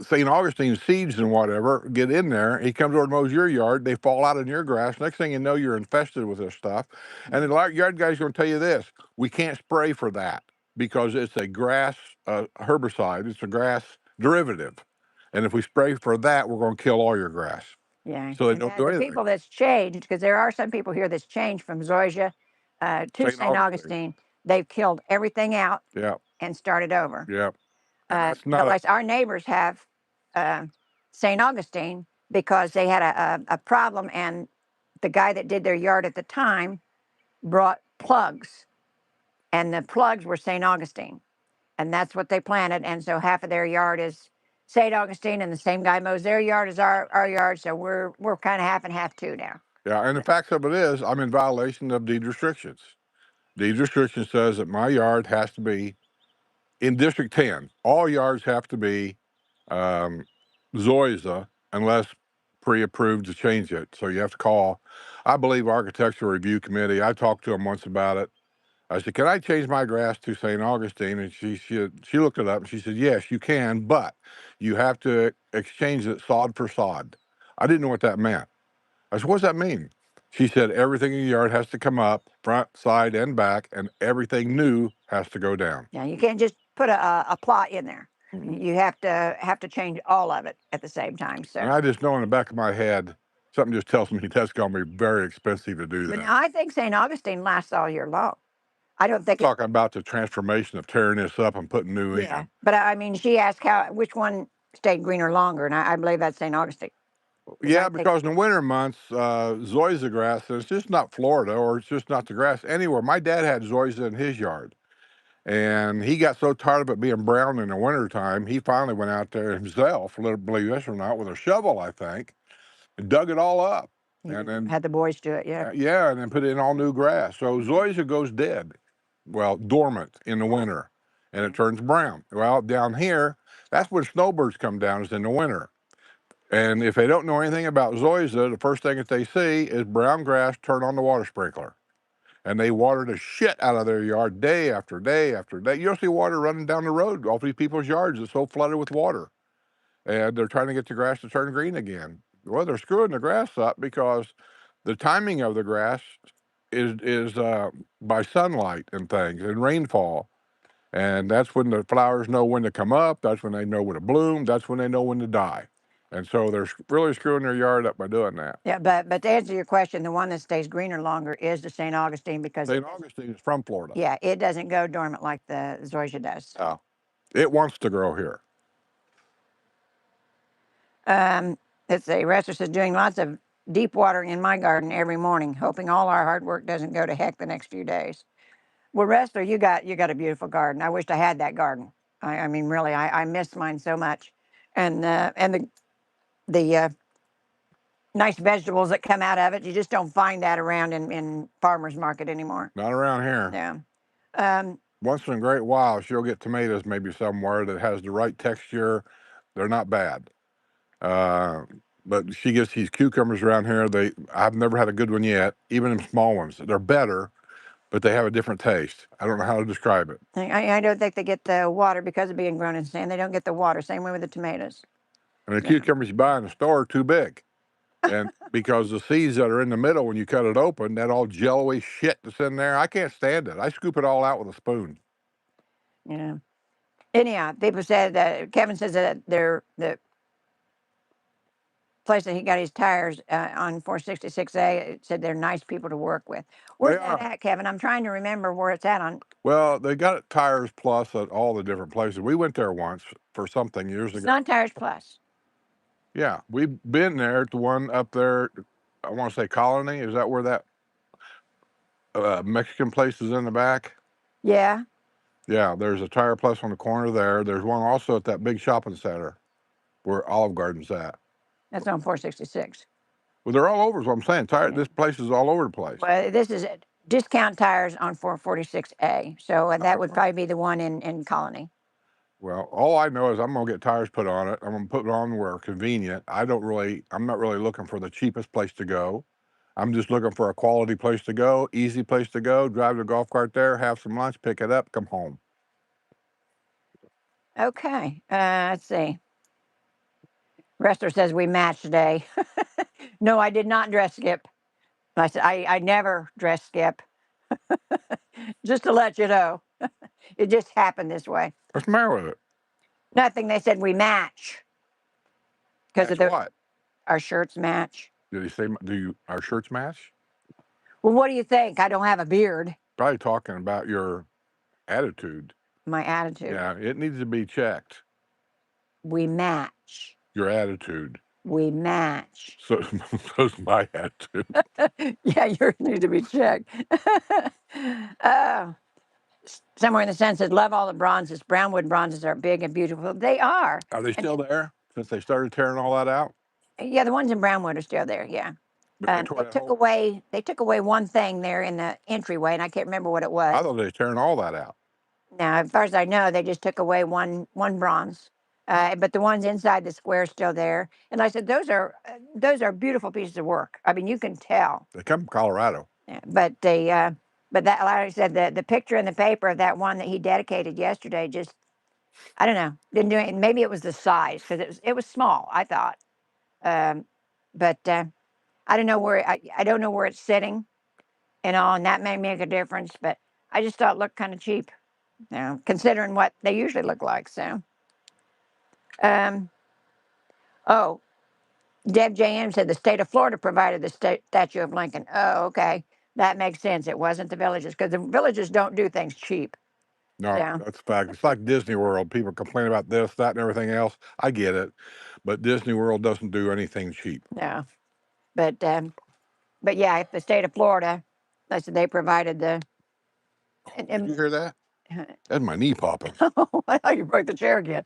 St. Augustine seeds and whatever get in there. He comes over and mows your yard. They fall out in your grass. Next thing you know, you're infested with this stuff. And the yard guy's going to tell you this: we can't spray for that because it's a grass herbicide. It's a grass derivative, and if we spray for that, we're going to kill all your grass. yeah. So they And don't do the anything. people that's changed, because there are some people here that's changed from Zoysia to St. St. Augustine. Augustine. They've killed everything out Yeah, and started over. yeah, and that's But not a. like our neighbors have uh, St. Augustine because they had a problem, and the guy that did their yard at the time brought plugs, and the plugs were St. Augustine, and that's what they planted. And so half of their yard is St. Augustine, and the same guy mows their yard as our yard. So we're kind of half and half too now. Yeah, and the fact of it is, I'm in violation of deed restrictions. Deed restriction says that my yard has to be in District 10. All yards have to be um, Zoysia unless pre-approved to change it. So you have to call, I believe, Architectural Review Committee. I talked to them once about it. I said, "Can I change my grass to St. Augustine?" And she looked it up and she said, "Yes, you can, but you have to exchange it sod for sod." I didn't know what that meant. I said, "What does that mean?" She said, "Everything in your yard has to come up, front, side, and back, and everything new has to go down." Yeah, you can't just put a plot in there. Mhm. You have to change all of it at the same time. And So, I just know in the back of my head, something just tells me that's going to be very expensive to do but that. now I think St. Augustine lasts all year long. I don't I'm think it. talking about the transformation of tearing this up and putting new Yeah, in. but I mean, she asked which one stayed greener longer, and I believe that's St. Augustine because I Yeah, think. because in the winter months, zoysia grass, and it's just not Florida or it's just not the grass anywhere. My dad had zoysia in his yard, and he got so tired of it being brown in the wintertime, he finally went out there himself, believe this or not, with a shovel, I think, and dug it all up. He And then, had the boys do it. Yeah. yeah, and then put in all new grass. So zoysia goes dead, well, dormant in the winter, and it turns brown. Well, down here, that's when snowbirds come down, is in the winter. And if they don't know anything about zoysia, the first thing that they see is brown grass turn on the water sprinkler. And they water the shit out of their yard day after day after day. You'll see water running down the road off these people's yards. It's so flooded with water. And they're trying to get the grass to turn green again. Well, they're screwing the grass up because the timing of the grass is by sunlight and things and rainfall. And that's when the flowers know when to come up. That's when they know when to bloom. That's when they know when to die. And so they're really screwing their yard up by doing that. Yeah, but to answer your question, the one that stays greener longer is the St. Augustine because St. Augustine is from Florida. yeah, it doesn't go dormant like the zoysia does. Oh, it wants to grow here. Let's see. Rester says doing lots of deep watering in my garden every morning, hoping all our hard work doesn't go to heck the next few days. Well, Rester, you got a beautiful garden. I wished I had that garden. I mean, really, I miss mine so much, and the nice vegetables that come out of it. You just don't find that around in farmers market anymore. Not around here. Yeah. Once in a great while, she'll get tomatoes maybe somewhere that has the right texture. They're not bad. But she gets these cucumbers around here. I've never had a good one yet. Even them small ones, they're better, but they have a different taste. I don't know how to describe it. I don't think they get the water because of being grown in sand. They don't get the water. Same way with the tomatoes. And the Yeah. cucumbers you buy in the store are too big. And because the seeds that are in the middle, when you cut it open, that all jello-y shit that's in there, I can't stand it. I scoop it all out with a spoon. Yeah. Anyhow, people said that Kevin says that the place that he got his tires on 466A, it said they're nice people to work with. Where's They that are. at, Kevin? I'm trying to remember where it's at on. Well, they got Tires Plus at all the different places. We went there once for something years It's ago. not Tires Plus. Yeah, we've been there. The one up there, I want to say Colony. Is that where that Mexican place is in the back? Yeah, Yeah, there's a Tire Plus on the corner there. There's one also at that big shopping center where Olive Garden's at. that's on 466. Well, they're all over. Is what I'm saying. Yeah. This place is all over the place. Well, this is Discount Tires on 446A. So that would probably be the one in Colony. Well, all I know is I'm gonna get tires put on it. I'm gonna put it on where convenient. I'm not really looking for the cheapest place to go. I'm just looking for a quality place to go, easy place to go, drive the golf cart there, have some lunch, pick it up, come home. Okay, let's see. Rester says we matched today. No, I did not dress skip. I said I never dress skip. Just to let you know, it just happened this way. What's the matter with it? Nothing. They said we match because of That's what? our shirts match. Did he say, our shirts match? Well, what do you think? I don't have a beard. Probably talking about your attitude. My attitude. Yeah, it needs to be checked. We match. Your attitude. We match. So, so's my attitude. Yeah, yours needs to be checked. uh, Somewhere in the sense that love all the bronzes. Brownwood bronzes are big and beautiful. They are. Are they still there since they started tearing all that out? Yeah, the ones in Brownwood are still there. Yeah. They took away one thing there in the entryway, and I can't remember what it was. I thought they were tearing all that out. Now, as far as I know, they just took away one bronze, but the ones inside the square are still there. And like I said, those are beautiful pieces of work. I mean, you can tell. They come from Colorado. Yeah, but that, like I said, the picture in the paper of that one that he dedicated yesterday, just I don't know, didn't do it. Maybe it was the size because it was small. I thought, but I don't know where I don't know where it's sitting, and all, and that may make a difference. But I just thought it looked kind of cheap. Considering what they usually look like. So, oh, Deb JM said the state of Florida provided the statue of Lincoln. Oh, okay. That makes sense. It wasn't the villages because the villages don't do things cheap. No, Yeah. that's a fact. It's like Disney World. People complain about this, that, and everything else. I get it. But Disney World doesn't do anything cheap. No. But yeah, if the state of Florida, I said they provided the. Did you hear that? That's my knee popping. Oh, I thought you broke the chair again.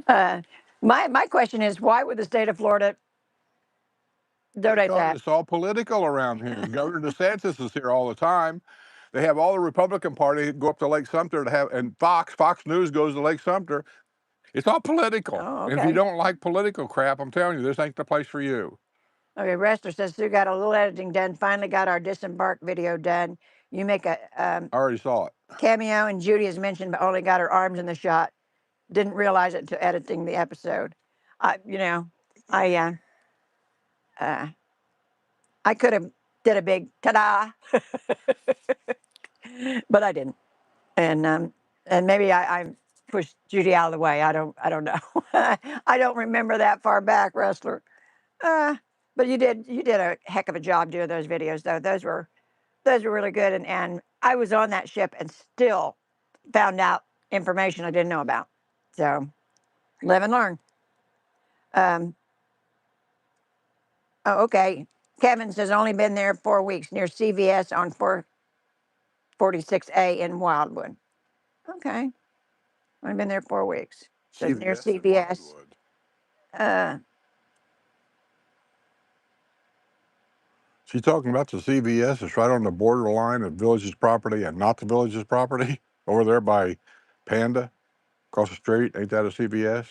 My question is, why would the state of Florida donate that? It's all political around here. Governor DeSantis is here all the time. They have all the Republican Party go up to Lake Sumter to have, and Fox News goes to Lake Sumter. It's all political. Oh, And if you okay. don't like political crap, I'm telling you, this ain't the place for you. Okay, Rester says Sue got a little editing done. Finally got our disembark video done. You make a I already saw it. cameo, and Judy has mentioned, but only got her arms in the shot. Didn't realize it until editing the episode. I could have did a big ta-da. but I didn't. And maybe I pushed Judy out of the way. I don't know. I don't remember that far back, wrestler. Uh, but you did a heck of a job doing those videos, though. Those were really good, and I was on that ship and still found out information I didn't know about. So live and learn. Um, oh, okay. Kevin says only been there 4 weeks near CVS on 446A in Wildwood. Okay, only been there 4 weeks. So near CVS in CVS. Wildwood. Uh, She's talking about the CVS. It's right on the borderline of Village's property and not the Village's property over there by Panda across the street. Ain't that a CVS?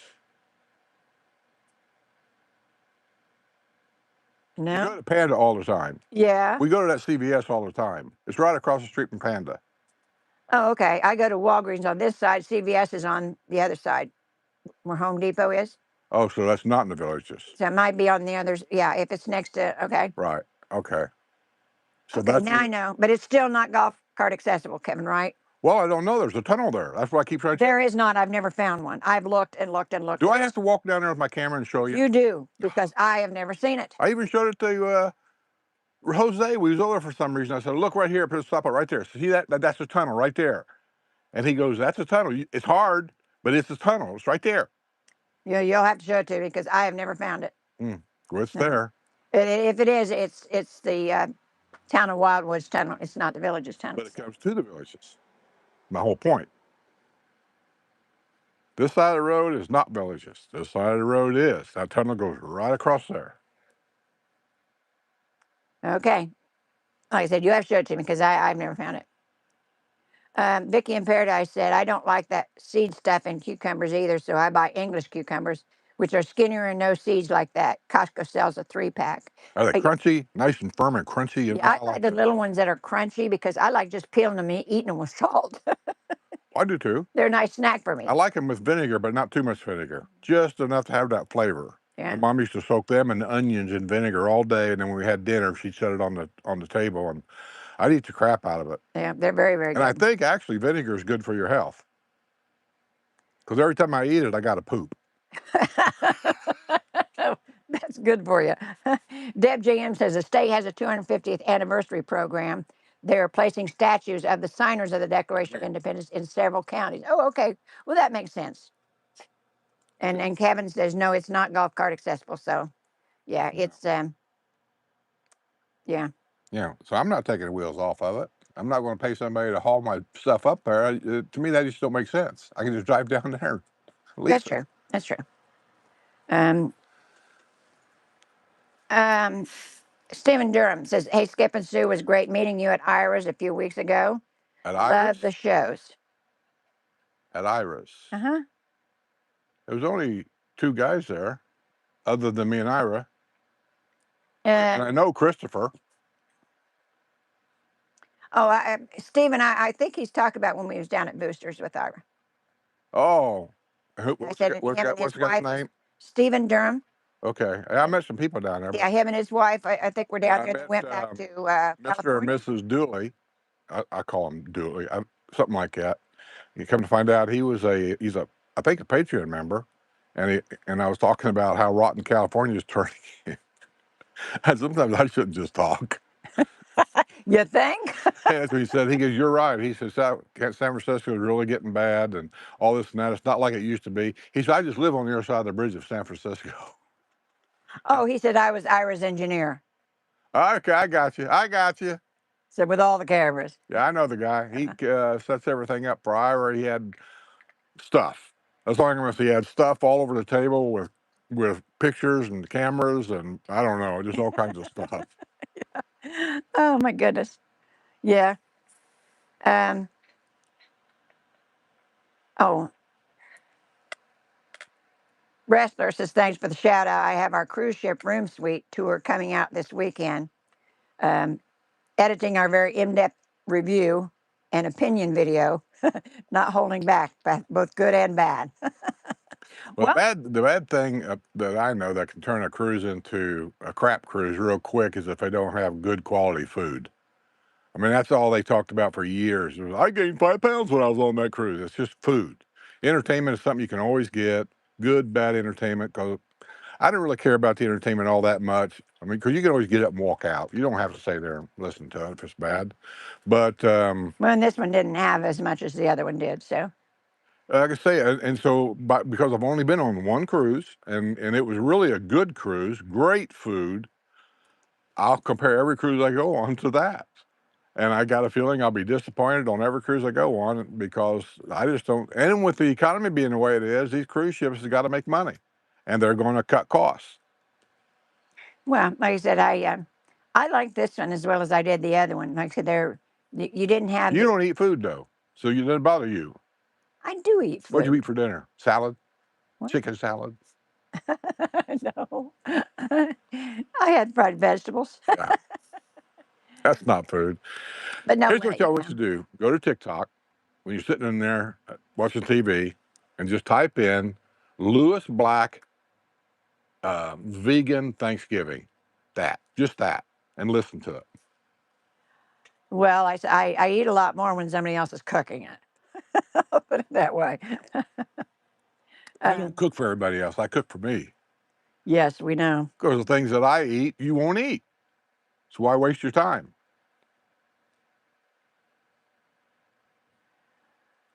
We go no. to Panda all the time. Yeah. We go to that CVS all the time. It's right across the street from Panda. Oh, okay. I go to Walgreens on this side. CVS is on the other side, where Home Depot is. Oh, so that's not in the Villages. So it might be on the others. Yeah, if it's next to. Okay. Right. Okay. So Okay. that's Now I know, but it's still not golf cart accessible, Kevin. Right? well, I don't know. There's a tunnel there. That's why I keep trying to. There is not. I've never found one. I've looked and looked and looked. Do I have to walk down there with my camera and show you? You do, because I have never seen it. I even showed it to Jose. We was over there for some reason. I said, "Look right here. Put a stop it right there. See that? That's a tunnel right there." And he goes, "That's a tunnel. It's hard, but it's a tunnel. It's right there." You'll have to show it to me because I have never found it. Well, it's No. there. If it is, it's the town of Wildwood's tunnel. It's not the Village's tunnel. But it comes to the Villages. My whole point. This side of the road is not Villages. This side of the road is. That tunnel goes right across there. Okay. Like I said, you have to show it to me because I've never found it. Vicky in Paradise said, I don't like that seed stuff in cucumbers either, so I buy English cucumbers, which are skinnier and no seeds like that. Costco sells a 3-pack. Are they crunchy, nice and firm and crunchy? You know, Yeah, I like the little ones that are crunchy because I like just peeling them and eating them with salt. I do too. They're a nice snack for me. I like them with vinegar, but not too much vinegar. Just enough to have that flavor. Yeah. My mom used to soak them in onions and vinegar all day, and then when we had dinner, she'd set it on the table, and I'd eat the crap out of it. Yeah, they're very, very And I good. think actually vinegar is good for your health. Because every time I eat it, I got to poop. That's good for you. Deb JM says the state has a 250th anniversary program. They're placing statues of the signers of the Declaration of Independence in several counties. Oh, okay. Well, that makes sense. And Kevin says no, it's not golf cart accessible. So, yeah, it's yeah. Yeah, so I'm not taking the wheels off of it. I'm not going to pay somebody to haul my stuff up there. To me, that just don't make sense. I can just drive down there. That's true. That's true. Um, Stephen Durham says, "Hey, Skip and Sue, was great meeting you at Ira's a few weeks ago. At Love Iris? the shows." At Iris. Uh-huh. There was only 2 guys there, other than me and Ira. And I Uh, know Christopher. oh, Stephen, I think he's talking about when we was down at Boosters with Ira. Oh, I said what's him and what's his the guy's wife, name? Stephen Durham. Okay, I met some people down there. Yeah, him and his wife. I think we're down I there. They met went back to Mr. and California. Mrs. Dooley. I call him Dooley, something like that. You come to find out he's a I think a Patreon member, and I was talking about how rotten California is turning. And sometimes I shouldn't just talk. You think? And that's what he said. He goes, "You're right." He says, San Francisco is really getting bad and all this and that. It's not like it used to be." He said, "I just live on the other side of the bridge of San Francisco." Oh, he said I was Ira's engineer. Okay, I got you. I got you. So with all the cameras. Yeah, I know the guy. He sets everything up for Ira. He had stuff. That's all I'm going to say. He had stuff all over the table with pictures and cameras and I don't know, just all kinds of stuff. Oh my goodness. Yeah. Um. Oh, Wrestler says thanks for the shout out. I have our cruise ship room suite tour coming out this weekend. Um, editing our very in-depth review and opinion video. Not holding back, both good and bad. Well, Well, the bad thing that I know that can turn a cruise into a crap cruise real quick is if they don't have good quality food. I mean, that's all they talked about for years. It was, I gained 5 pounds when I was on that cruise. It's just food. Entertainment is something you can always get. Good, bad entertainment. Because I didn't really care about the entertainment all that much. I mean, because you can always get up and walk out. You don't have to stay there and listen to it if it's bad. But Well, and this one didn't have as much as the other one did. So, like I say, and so because I've only been on one cruise, and it was really a good cruise, great food. I'll compare every cruise I go on to that. And I got a feeling I'll be disappointed on every cruise I go on because I just don't. And with the economy being the way it is, these cruise ships have got to make money, and they're going to cut costs. well, like I said, I like this one as well as I did the other one. Like I said, you didn't have You the. don't eat food though, so you doesn't bother you. I do eat What'd you food. eat for dinner? Salad, What? chicken salad. No, I had fried vegetables, Yeah, that's not food. but no, Here's what y'all want to do: go to TikTok when you're sitting in there watching TV, and just type in Lewis Black vegan Thanksgiving. Just that, and listen to it. well, I eat a lot more when somebody else is cooking it. I'll put it that way. I don't cook for everybody else. I cook for me. Yes, we know. Because the things that I eat, you won't eat. So why waste your time?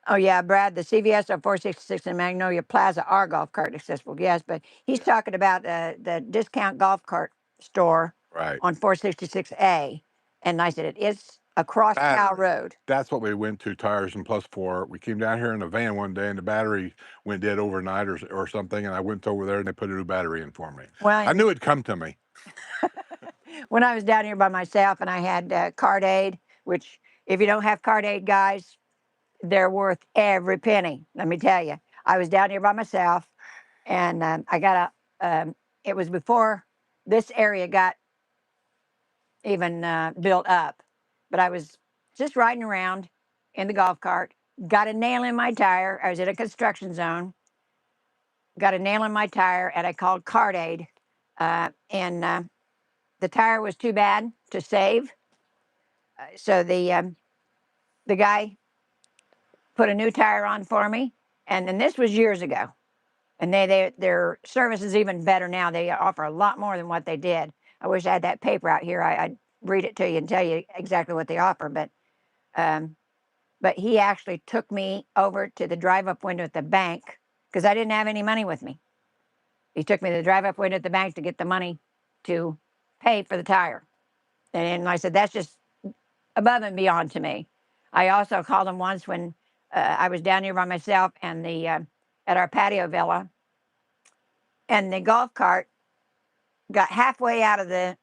Oh yeah, Brad, the CVS on 466 in Magnolia Plaza are golf cart accessible. Yes, but he's talking about the discount golf cart store Right. on 466A, and I said it is across Cal Battery. Road. That's what we went to, Tires and Plus 4. We came down here in a van one day and the battery went dead overnight or something. And I went over there and they put a new battery in for me. Well, I knew it'd come to me. when I was down here by myself and I had Card Aid, which if you don't have Card Aid, guys, they're worth every penny. Let me tell you, I was down here by myself, and I got a. It was before this area got even built up, but I was just riding around in the golf cart. Got a nail in my tire. I was in a construction zone. Got a nail in my tire, and I called Card Aid, and the tire was too bad to save. So the guy put a new tire on for me, and then this was years ago. And their service is even better now. They offer a lot more than what they did. I wish I had that paper out here. I'd read it to you and tell you exactly what they offer. Um, but he actually took me over to the drive-up window at the bank because I didn't have any money with me. He took me to the drive-up window at the bank to get the money to pay for the tire. And I said, that's just above and beyond to me. I also called him once when I was down here by myself and the at our patio villa, and the golf cart got halfway out of the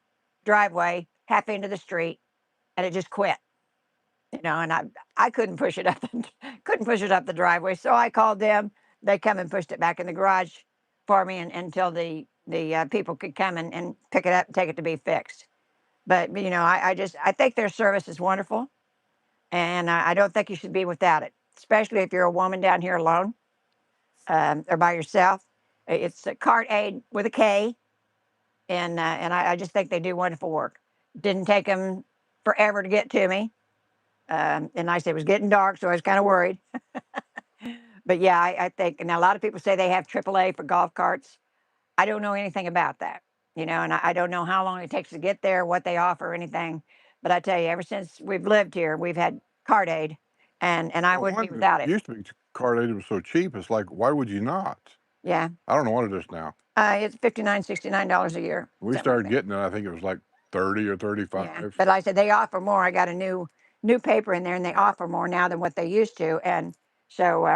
driveway, half into the street, and it just quit. You know, and I couldn't push it up couldn't push it up the driveway, so I called them. They come and pushed it back in the garage for me until the people could come and pick it up and take it to be fixed. But you know, I think their service is wonderful, and I don't think you should be without it, especially if you're a woman down here alone or by yourself. It's a Cart Aid with a K, and I just think they do wonderful work. Didn't take them forever to get to me, and I said it was getting dark, so I was kind of worried. But yeah, I think now a lot of people say they have AAA for golf carts. I don't know anything about that, you know, and I don't know how long it takes to get there, what they offer, or anything. But I tell you, ever since we've lived here, we've had Card Aid, and I Well, wouldn't be one without it. used to be Card Aid was so cheap. It's like, why would you not? Yeah, I don't know what it is now. it's $59, $69 a year, We something like started that. getting it. I think it was like 30 or Yeah, 35. but like I said they offer more. I got a new paper in there, and they offer more now than what they used to, and so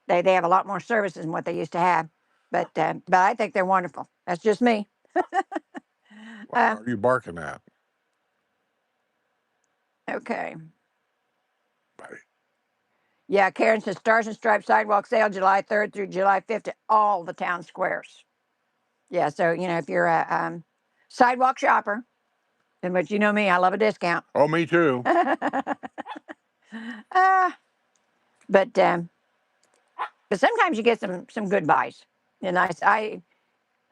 they have a lot more services than what they used to have. But I think they're wonderful. That's just me. What Uh, are you barking at? okay. Buddy? Yeah, Karen says Stars and Stripes sidewalk sale July 3rd through July 5th at all the town squares. Yeah, so you know if you're a sidewalk shopper, and but you know me, I love a discount. Oh, me too. uh, but sometimes you get some good buys. And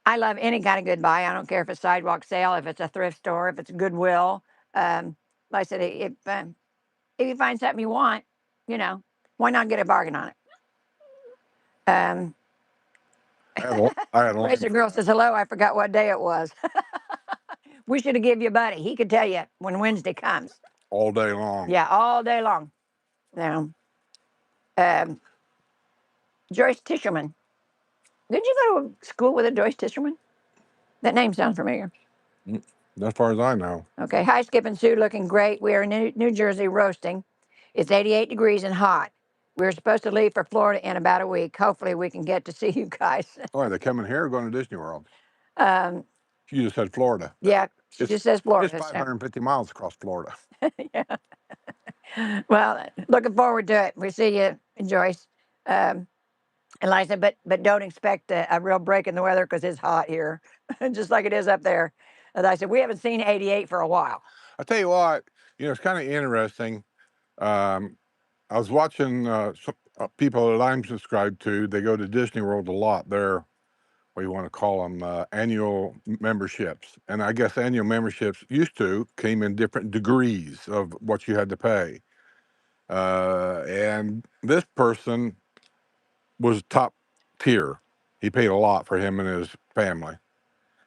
I love any kind of good buy. I don't care if it's sidewalk sale, if it's a thrift store, if it's Goodwill. Um, Like I said, if you find something you want, why not get a bargain on it? I had a Racer line girl says hello. I forgot what day it was. We should have give you a buddy. He could tell you when Wednesday comes. all day long. Yeah, all day long. Now, um, Joyce Tischerman. Did you go to school with a Joyce Tischerman? That name sounds familiar. As far as I know. Okay. Hi, Skip and Sue. Looking great. We are in New Jersey roasting. It's 88 degrees and hot. We're supposed to leave for Florida in about a week. Hopefully, we can get to see you guys. Oh, are they coming here or going to Disney World? um, She just said Florida. yeah, she just says Florida. It's 550 miles across Florida. Yeah. Well, looking forward to it. We see you, Joyce. And like I said, but don't expect a real break in the weather because it's hot here, just like it is up there. As I said, we haven't seen 88 for a while. I tell you what, it's kind of interesting. Um, I was watching some, people that I'm subscribed to. They go to Disney World a lot. They're, what do you want to call them, annual memberships. And I guess annual memberships used to came in different degrees of what you had to pay. And this person was top tier. He paid a lot for him and his family.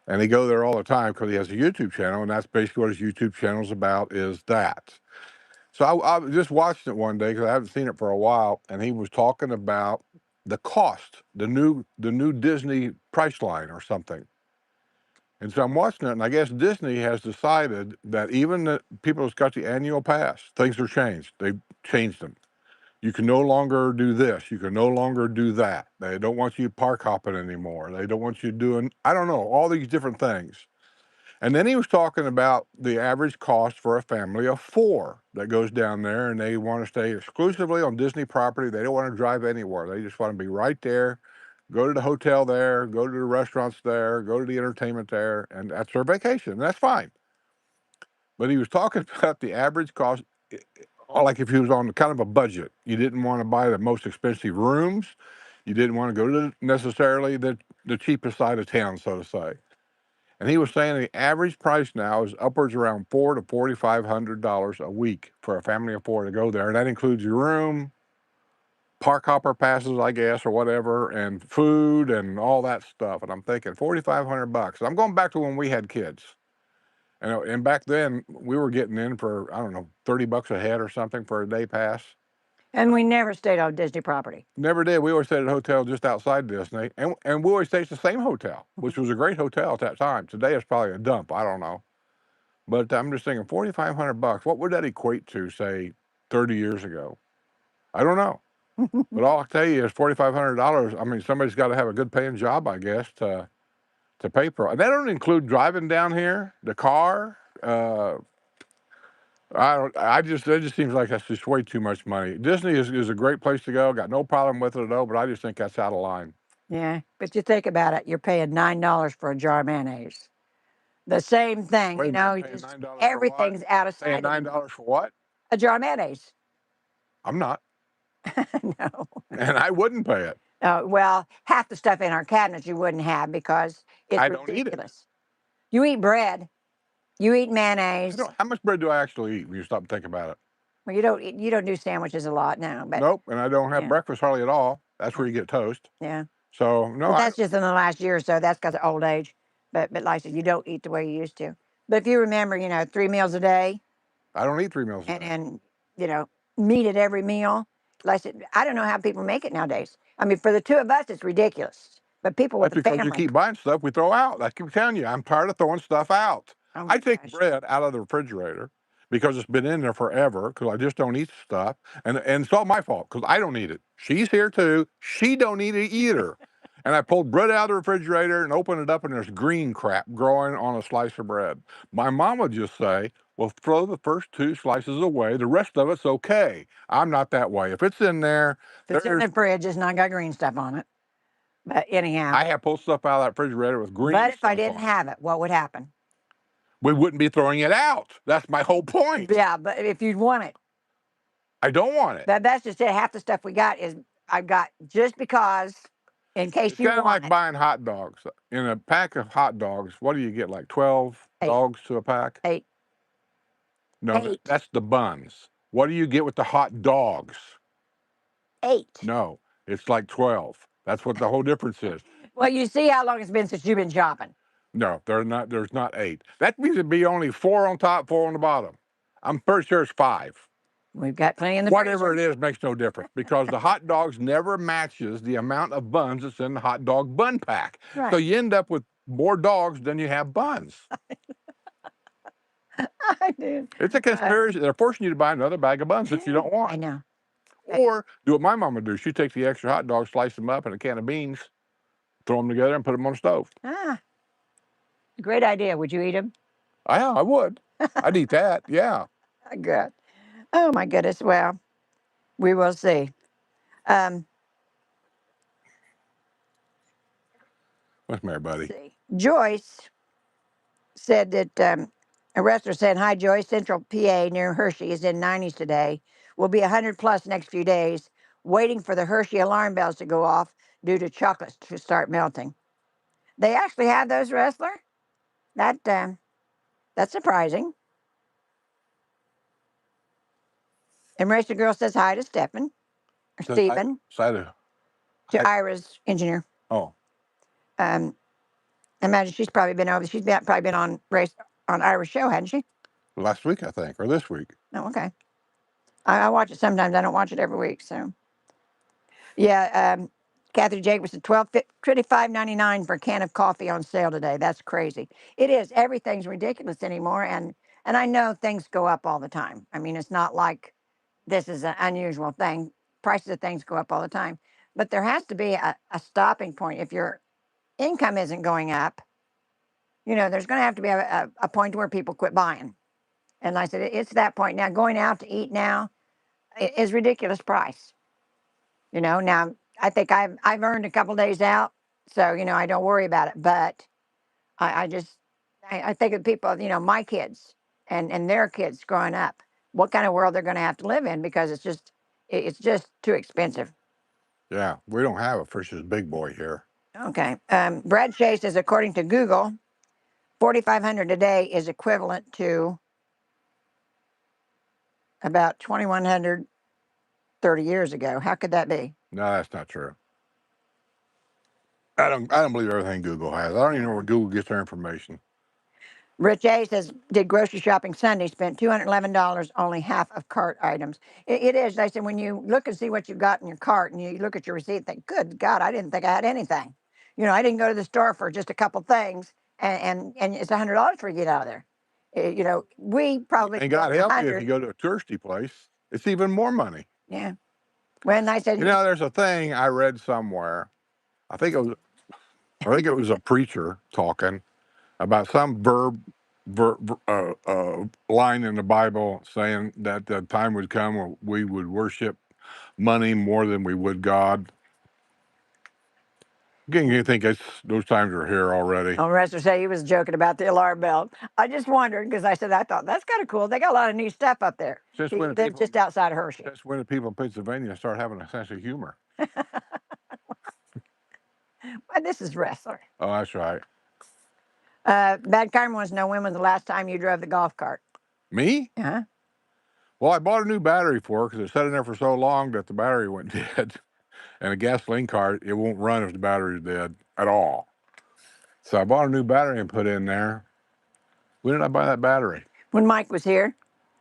And he go there all the time because he has a YouTube channel, and that's basically what his YouTube channel is about, is that. So I was just watching it one day because I haven't seen it for a while, and he was talking about the cost, the new Disney price line or something. And so I'm watching it, and I guess Disney has decided that even the people that's got the annual pass, things are changed. They've changed them. You can no longer do this. You can no longer do that. They don't want you park hopping anymore. They don't want you doing, I don't know, all these different things. And then he was talking about the average cost for a family of 4 that goes down there, and they want to stay exclusively on Disney property. They don't want to drive anywhere. They just want to be right there, go to the hotel there, go to the restaurants there, go to the entertainment there, and that's their vacation. And that's fine. But he was talking about the average cost, like if he was on kind of a budget. You didn't want to buy the most expensive rooms. You didn't want to go to necessarily the cheapest side of town, so to say. And he was saying the average price now is upwards around $400 to $4,500 a week for a family of 4 to go there, and that includes your room, park hopper passes, I guess, or whatever, and food and all that stuff. And I'm thinking $4,500. I'm going back to when we had kids, and back then we were getting in for, I don't know, $30 a head or something for a day pass. And we never stayed on Disney property. Never did. We always stayed at a hotel just outside Disney, and we always stayed at the same hotel, which was a great hotel at that time. Today it's probably a dump. I don't know. But I'm just thinking, $4,500. What would that equate to, say, 30 years ago? I don't know. But all I can tell you is $4,500. I mean, somebody's got to have a good paying job, I guess, to pay for it. That don't include driving down here, the car. I don't. It just seems like that's just way too much money. Disney is a great place to go. Got no problem with it at all. But I just think that's out of line. Yeah, but you think about it, you're paying $9 for a jar of mayonnaise. The same thing, Wait a minute, paying just $9 for what? everything's out of Paying sight. $9 for what? A jar of mayonnaise. I'm not, No. and I wouldn't pay it. Well, half the stuff in our cabinets you wouldn't have because it's I don't eat it. ridiculous. You eat bread, you eat mayonnaise. How much bread do I actually eat when you stop and think about it? Well, you don't do sandwiches a lot now, but Nope, and I don't have yeah. breakfast hardly at all. That's where you get toast. Yeah. So no, But that's just in the last year or so. That's because of old age. But like I said, you don't eat the way you used to. But if you remember, 3 meals a day, I don't eat 3 meals a day. and meat at every meal. Like I said, I don't know how people make it nowadays. I mean, for the two of us, it's ridiculous. But people with That's a because you family, keep buying stuff we throw out. I keep telling you, I'm tired of throwing stuff out. oh I my take gosh. bread out of the refrigerator because it's been in there forever because I just don't eat stuff. And it's all my fault because I don't eat it. She's here too. She don't eat it either. And I pulled bread out of the refrigerator and opened it up, and there's green crap growing on a slice of bread. My mom would just say, well, throw the first 2 slices away. The rest of it's okay. I'm not that way. If it's in there, If it's in the fridge, it's not got green stuff on it. But anyhow. I have pulled stuff out of that refrigerator with green But if I stuff didn't on it. have it, what would happen? We wouldn't be throwing it out. That's my whole point. Yeah, but if you'd want it. I don't want it. That's just it. Half the stuff we got is I've got just because, in case It's you kind of want like it. buying hot dogs. In a pack of hot dogs, what do you get, like 12 8. dogs to a pack? 8. No, 8. that's the buns. What do you get with the hot dogs? 8. No, it's like 12. That's what the whole difference is. Well, you see how long it's been since you've been shopping. No, there's not 8. That means it'd be only 4 on top, 4 on the bottom. I'm pretty sure it's 5. We've got plenty in the Whatever freezer. it is makes no difference because the hot dogs never matches the amount of buns that's in the hot dog bun pack. Right. So you end up with more dogs than you have buns. I do. It's a conspiracy. They're forcing you to buy another bag of buns that you don't want. I know. Or do what my mom would do. She'd take the extra hot dogs, slice them up in a can of beans, throw them together, and put them on the stove. Ah, great idea. Would you eat them? Yeah, I would. I'd eat that. Yeah. Good. Oh my goodness. Well, we will see. Um, What's the matter, buddy? see. Joyce said that a wrestler said, "Hi, Joyce. Central PA near Hershey is in 90s today. Will be 100 plus next few days. Waiting for the Hershey alarm bells to go off due to chocolates to start melting." They actually have those, wrestler. That's surprising. And Racer Girl says hi to Stephen or Stephen, to Ira's engineer. Oh, I imagine she's probably been over. She's probably been on Ira's show, hadn't she? last week, I think, or this week. Oh, okay. I watch it sometimes. I don't watch it every week. So, yeah. Kathy Jacobs said $25.99 for a can of coffee on sale today. That's crazy. It is. Everything's ridiculous anymore, and I know things go up all the time. I mean, it's not like this is an unusual thing. Prices of things go up all the time, but there has to be a stopping point. If your income isn't going up, there's going to have to be a point where people quit buying. And like I said, it's that point now. Going out to eat now is ridiculous price. Now I think I've earned a couple days out, so I don't worry about it. But I just I think of people, my kids and their kids growing up, what kind of world they're going to have to live in because it's just too expensive. Yeah, we don't have a Frisch's Big Boy here. Okay. Brad Chase says, according to Google, 4,500 a day is equivalent to about 2,100 30 years ago. How could that be? No, that's not true. I don't believe everything Google has. I don't even know where Google gets their information. Rich A says, did grocery shopping Sunday, spent $211, only half of cart items. It is. They said, when you look and see what you've got in your cart and you look at your receipt, think, good God, I didn't think I had anything. I didn't go to the store for just a couple things, and it's $100 for you to get out of there. We probably And God help you if 100. you go to a touristy place, it's even more money. Yeah. When I said, There's a thing I read somewhere. I think it was a preacher talking about some line in the Bible saying that the time would come where we would worship money more than we would God. Again, you think those times are here already? Rester said he was joking about the alarm bell. I just wondered because I thought that's kind of cool. They got a lot of neat stuff up there. Since He when lives just outside of Hershey. Since when did people in Pennsylvania start having a sense of humor? Well, this is wrestler. Oh, that's right. Bad Carmen wants to know, when was the last time you drove the golf cart? Me? Uh-huh. Well, I bought a new battery for it because it sat in there for so long that the battery went dead. And a gasoline cart, it won't run if the battery's dead at all. So I bought a new battery and put in there. When did I buy that battery? When Mike was here.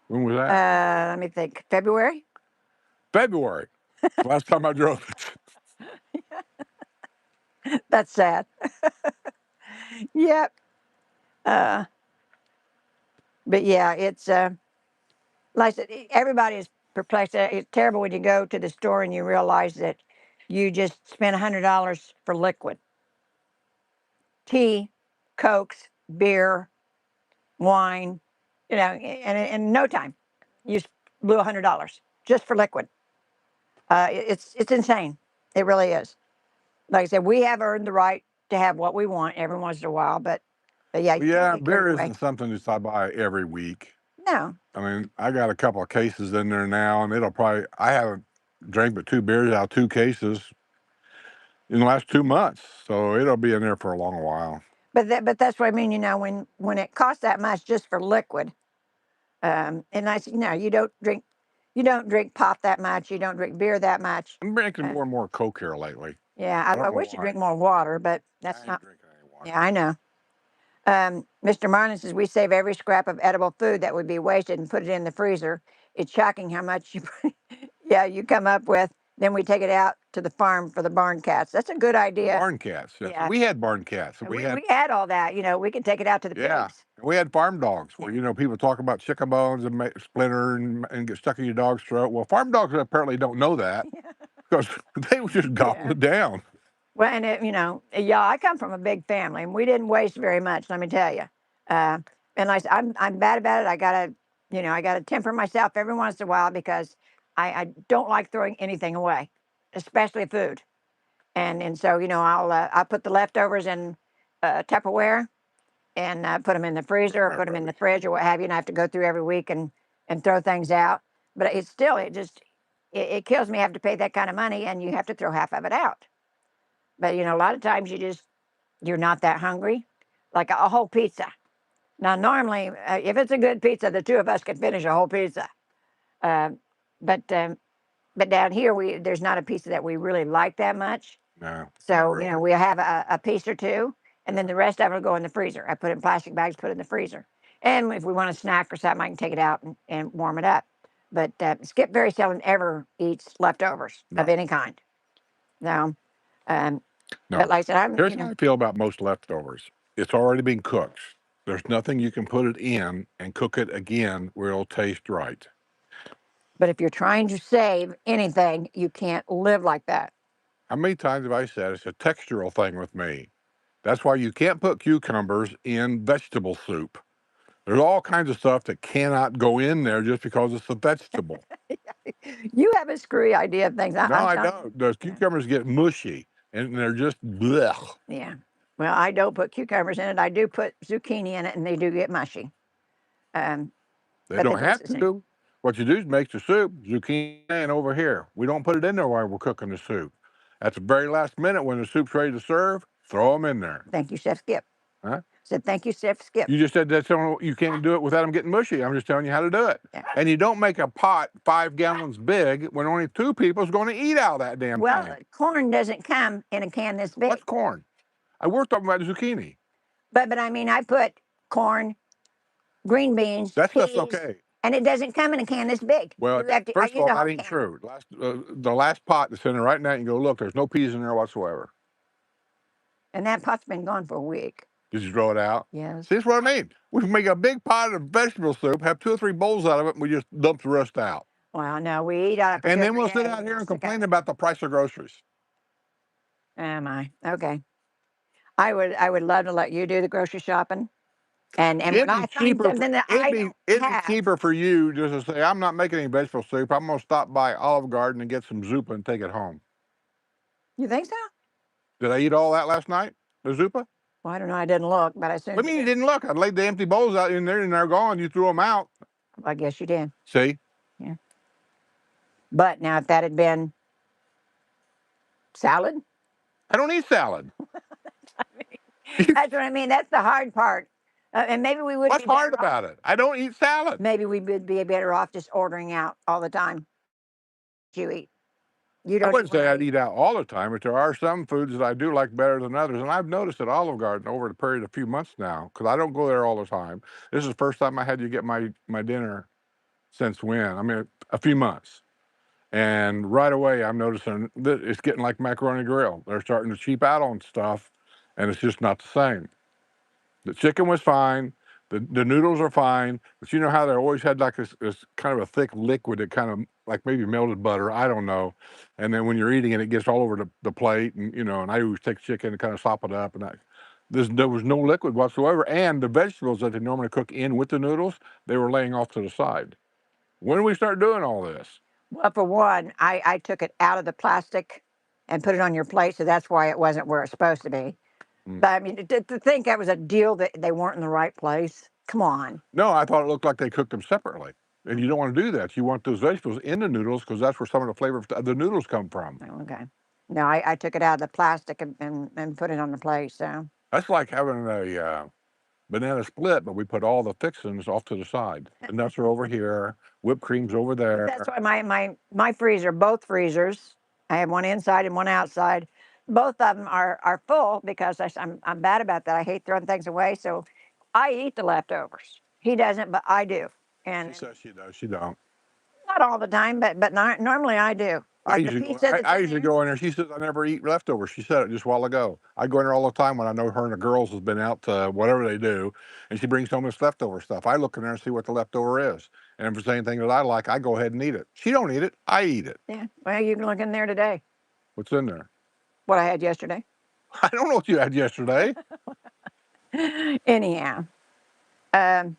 When was that? Let me think. February? February. Last time I drove it. That's sad. Yep. But yeah, it's like I said, everybody is perplexed. It's terrible when you go to the store and you realize that you just spent $100 for liquid, tea, cokes, beer, wine, and in no time, you blew $100 just for liquid. It's insane. It really is. Like I said, we have earned the right to have what we want every once in a while, but yeah, you can't get beer carried away. isn't something that I buy every week. No. I mean, I got a couple of cases in there now, and I haven't drank but 2 beers out of 2 cases in the last 2 months, so it'll be in there for a long while. But that's what I mean. When it costs that much just for liquid, And I said, no, you don't drink pop that much. You don't drink beer that much. I'm drinking more and more Coke here lately. Yeah, I I don't know wish you why. drink more water, but that's I ain't not. drinking any water. Yeah, I know. Mr. Marlin says we save every scrap of edible food that would be wasted and put it in the freezer. It's shocking how much yeah, you come up with. Then we take it out to the farm for the barn cats. That's a good The idea. barn cats. Yeah, We had barn cats. And we had all that. We can take it out to the yeah, pigs. and we had farm dogs where Yeah. people talk about chicken bones and splinter and get stuck in your dog's throat. Well, farm dogs apparently don't know that because they would just gobble Yeah. it down. Well, and yeah, I come from a big family, and we didn't waste very much. Let me tell you. Uh, and I'm bad about it. I gotta temper myself every once in a while because I don't like throwing anything away, especially food. And so I'll put the leftovers in Tupperware and put them in the freezer or Right, put them in the right. fridge or what have you. And I have to go through every week and throw things out. But it's still it kills me. I have to pay that kind of money, and you have to throw half of it out. But a lot of times you're not that hungry, like a whole pizza. Now, normally, if it's a good pizza, the two of us could finish a whole pizza. Uh, but but down here, there's not a pizza that we really like that much. No, not So really. we'll have a piece or two, and then the rest of it will go in the freezer. I put it in plastic bags, put it in the freezer. And if we want a snack or something, I can take it out and warm it up. But Skip very seldom ever eats leftovers of No, any kind. No. Um, but no. like I said, I'm, Here's how I feel about most leftovers. It's already been cooked. There's nothing you can put it in and cook it again where it'll taste right. but if you're trying to save anything, you can't live like that. How many times have I said it's a textural thing with me? That's why you can't put cucumbers in vegetable soup. There's all kinds of stuff that cannot go in there just because it's a vegetable. You have a screwy idea of things. No, I'm I telling don't. you. Those Yeah. cucumbers get mushy and they're just blech. Yeah. Well, I don't put cucumbers in it. I do put zucchini in it, and they do get mushy. Um, They but they don't taste have the same. to. What you do is make the soup, zucchini and over here. We don't put it in there while we're cooking the soup. At the very last minute when the soup's ready to serve, throw them in there. Thank you, Chef Skip. Huh? Said thank you, Chef Skip. You just said that's you can't do it without them getting mushy. I'm just telling you how to do it. Yeah. And you don't make a pot 5 gallons big when only 2 people's going to eat out of that damn Well, thing. corn doesn't come in a can this What's big. corn? We're talking about zucchini. But I mean, I put corn, green beans, That stuff's peas, okay. and it doesn't come in a can this big. Well, You have to. I first of use all, a that whole ain't can. true. The last pot that's in there right now, you can go look. There's no peas in there whatsoever. And that pot's been gone for a week. Did you throw it out? Yes. See, that's what I mean. We can make a big pot of vegetable soup, have 2 or 3 bowls out of it, and we just dump the rest out. Well, no, we eat out for And two or then three we'll sit days out and here we're and sick of complain it. about the price of groceries. Am I? Okay. I would love to let you do the grocery shopping. And when It'd be I find cheaper. something that It'd I be don't it'd be have, cheaper for you just to say, I'm not making any vegetable soup. I'm gonna stop by Olive Garden and get some Zupa and take it home. you think so? Did I eat all that last night? The Zupa? Well, I don't know. I didn't look, but I What assumed do you you mean you did. didn't look? I laid the empty bowls out in there and they're gone. You threw them out. I guess you did. See? Yeah. But now, if that had been salad, I don't eat salad. I mean, that's what I mean. That's the hard part. And maybe we would What's be hard better off. about it? I don't eat salad. Maybe we would be better off just ordering out all the time. You eat. You I don't eat wouldn't when say I I'd eat. eat out all the time, but there are some foods that I do like better than others. And I've noticed at Olive Garden over the period of a few months now, because I don't go there all the time. This is the first time I had to get my dinner since when? I mean, a few months. And right away, I'm noticing that it's getting like macaroni grill. They're starting to cheap out on stuff, and it's just not the same. The chicken was fine. The noodles are fine, but you know how they always had like this kind of a thick liquid that kind of like maybe melted butter. I don't know. And then when you're eating it, it gets all over the plate, and and I always take chicken and kind of sop it up, and there was no liquid whatsoever. And the vegetables that they normally cook in with the noodles, they were laying off to the side. When do we start doing all this? Well, for one, I took it out of the plastic and put it on your plate, so that's why it wasn't where it's supposed to be. Mm. But I mean, to think that was a deal that they weren't in the right place. Come on. No, I thought it looked like they cooked them separately. And you don't want to do that. You want those vegetables in the noodles because that's where some of the flavor of the noodles come from. Oh, okay. No, I took it out of the plastic and put it on the plate. So That's like having banana split, but we put all the fixings off to the side. The nuts are over here, whipped cream's over there. That's why my freezer, both freezers, I have one inside and one outside. Both of them are full because I'm bad about that. I hate throwing things away, so I eat the leftovers. He doesn't, but I do. She And says she does. She don't. not all the time, but normally I do. I Like the usually go. pizza that's I in usually there. go in there. She says I never eat leftovers. She said it just a while ago. I go in there all the time when I know her and the girls has been out to whatever they do, and she brings home this leftover stuff. I look in there and see what the leftover is, and if there's anything that I like, I go ahead and eat it. She don't eat it. I eat it. Yeah. Well, you can look in there today. What's in there? What I had yesterday. I don't know what you had yesterday. Anyhow, um,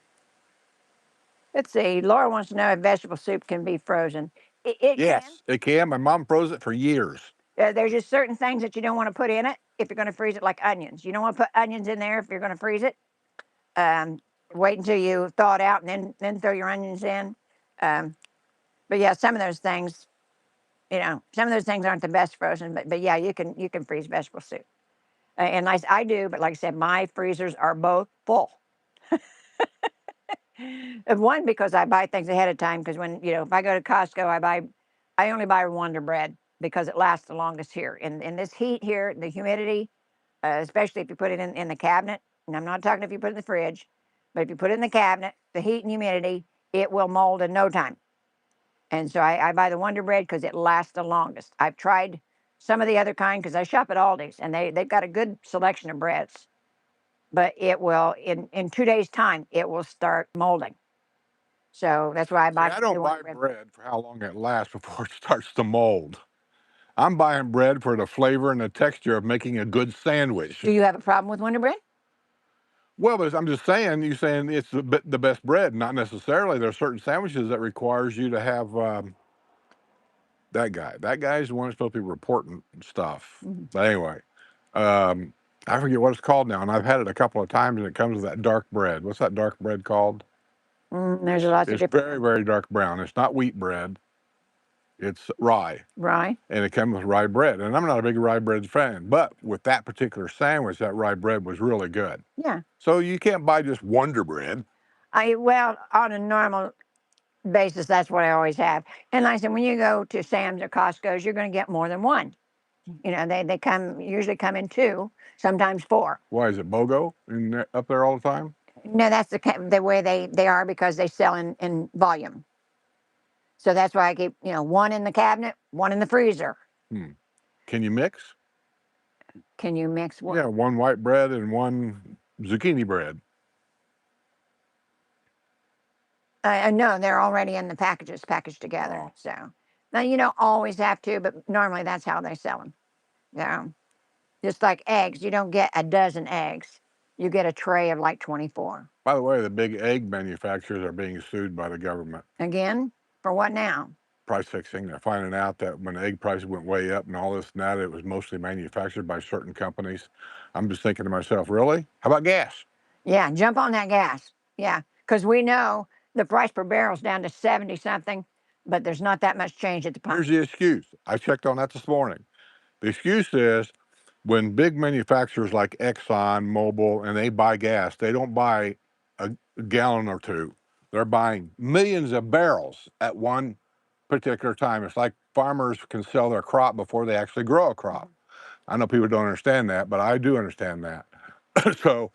let's see. Laura wants to know if vegetable soup can be frozen. It can. Yes, it can. My mom froze it for years. There's just certain things that you don't want to put in it if you're going to freeze it, like onions. You don't want to put onions in there if you're going to freeze it. Um, Wait until you thaw it out and then throw your onions in. Um, but yeah, some of those things, some of those things aren't the best frozen. But yeah, you can freeze vegetable soup. And I do, but like I said, my freezers are both full. Of one, because I buy things ahead of time. Because when if I go to Costco, I only buy Wonder Bread because it lasts the longest here. In this heat here, the humidity, especially if you put it in the cabinet. And I'm not talking if you put it in the fridge, but if you put it in the cabinet, the heat and humidity, it will mold in no time. And so I buy the Wonder Bread because it lasts the longest. I've tried some of the other kind because I shop at Aldi's and they've got a good selection of breads. But it will in 2 days' time it will start molding. So that's why I See, buy I the don't Wonder buy Bread. bread for how long it lasts before it starts to mold. I'm buying bread for the flavor and the texture of making a good sandwich. Do you have a problem with Wonder Bread? Well, but I'm just saying, you're saying it's the best bread. Not necessarily. There are certain sandwiches that requires you to have that guy. That guy's the one that's supposed to be reporting stuff. Mhm. But anyway, um, I forget what it's called now, and I've had it a couple of times, and it comes with that dark bread. What's that dark bread called? There's lots of It's different very, ones. very dark brown. It's not wheat bread. It's rye, Rye. and it comes with rye bread. And I'm not a big rye bread fan, but with that particular sandwich, that rye bread was really good. Yeah. So you can't buy just Wonder Bread. Well, on a normal basis, that's what I always have. And like I said, when you go to Sam's or Costco's, you're going to get more than one. They usually come in two, sometimes four. Why is it BOGO up there all the time? No, that's the way they are because they sell in volume. So that's why I keep one in the cabinet, one in the freezer. Hmm. Can you mix? Can you mix what? Yeah, one white bread and one zucchini bread. No, they're already in the packages packaged together. Oh, So now you don't always have to, but normally that's how they sell them. Yeah, just like eggs, you don't get a dozen eggs; you get a tray of like 24. by the way, the big egg manufacturers are being sued by the government. Again, for what now? Price fixing. They're finding out that when egg prices went way up and all this and that, it was mostly manufactured by certain companies. I'm just thinking to myself, really? How about gas? Yeah, jump on that gas. Yeah, because we know the price per barrel's down to 70 something, but there's not that much change at the pump. Here's the excuse. I checked on that this morning. The excuse is when big manufacturers like Exxon, Mobil, and they buy gas, they don't buy a gallon or two. They're buying millions of barrels at one particular time. It's like farmers can sell their crop before they actually grow a crop. I know people don't understand that, but I do understand that. So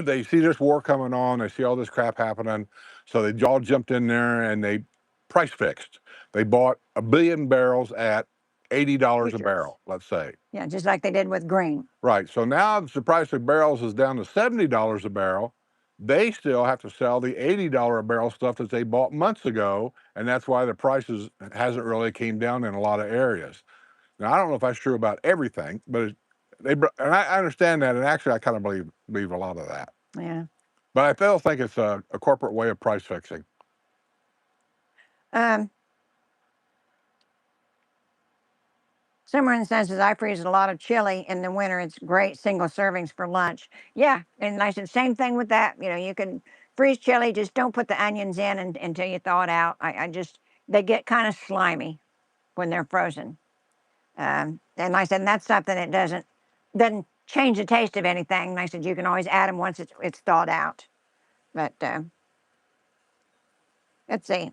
they see this war coming on, they see all this crap happening, so they all jumped in there and they price fixed. They bought a billion barrels at $80 a Futures. barrel, let's say. Yeah, just like they did with green. Right. So now the price of barrels is down to $70 a barrel. They still have to sell the $80 a barrel stuff that they bought months ago, and that's why the prices hasn't really came down in a lot of areas. Now I don't know if that's true about everything, but and I understand that, and actually I kind of believe a lot of that. Yeah. But I still think it's a corporate way of price fixing. Um, Somewhere in the senses, I freeze a lot of chili in the winter. It's great single servings for lunch. Yeah, and I said same thing with that. You can freeze chili, just don't put the onions in until you thaw it out. I just they get kind of slimy when they're frozen. And like I said, that's something that doesn't change the taste of anything. And I said, you can always add them once it's thawed out. But let's see.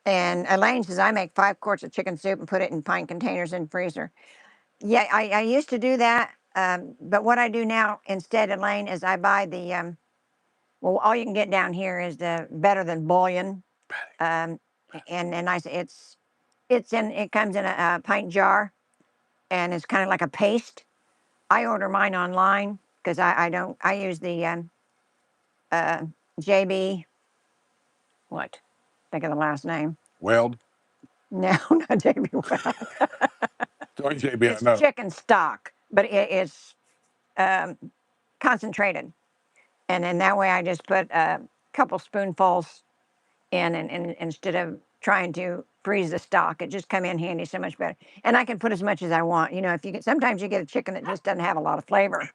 And Elaine says, I make 5 quarts of chicken soup and put it in pint containers in the freezer. Yeah, I used to do that. But what I do now instead, Elaine, is I buy the, well, all you can get down here is the Better Than bouillon. Um, and I say it comes in a pint jar, and it's kind of like a paste. I order mine online because I use the uh, JB, what? Think of the last name. Weld. No, not JB Weld. The only JB I It's know. chicken stock, but it's um, concentrated. And then that way I just put a couple spoonfuls in, and instead of trying to freeze the stock, it just come in handy so much better. And I can put as much as I want. You know, if you get, sometimes you get a chicken that just doesn't have a lot of flavor.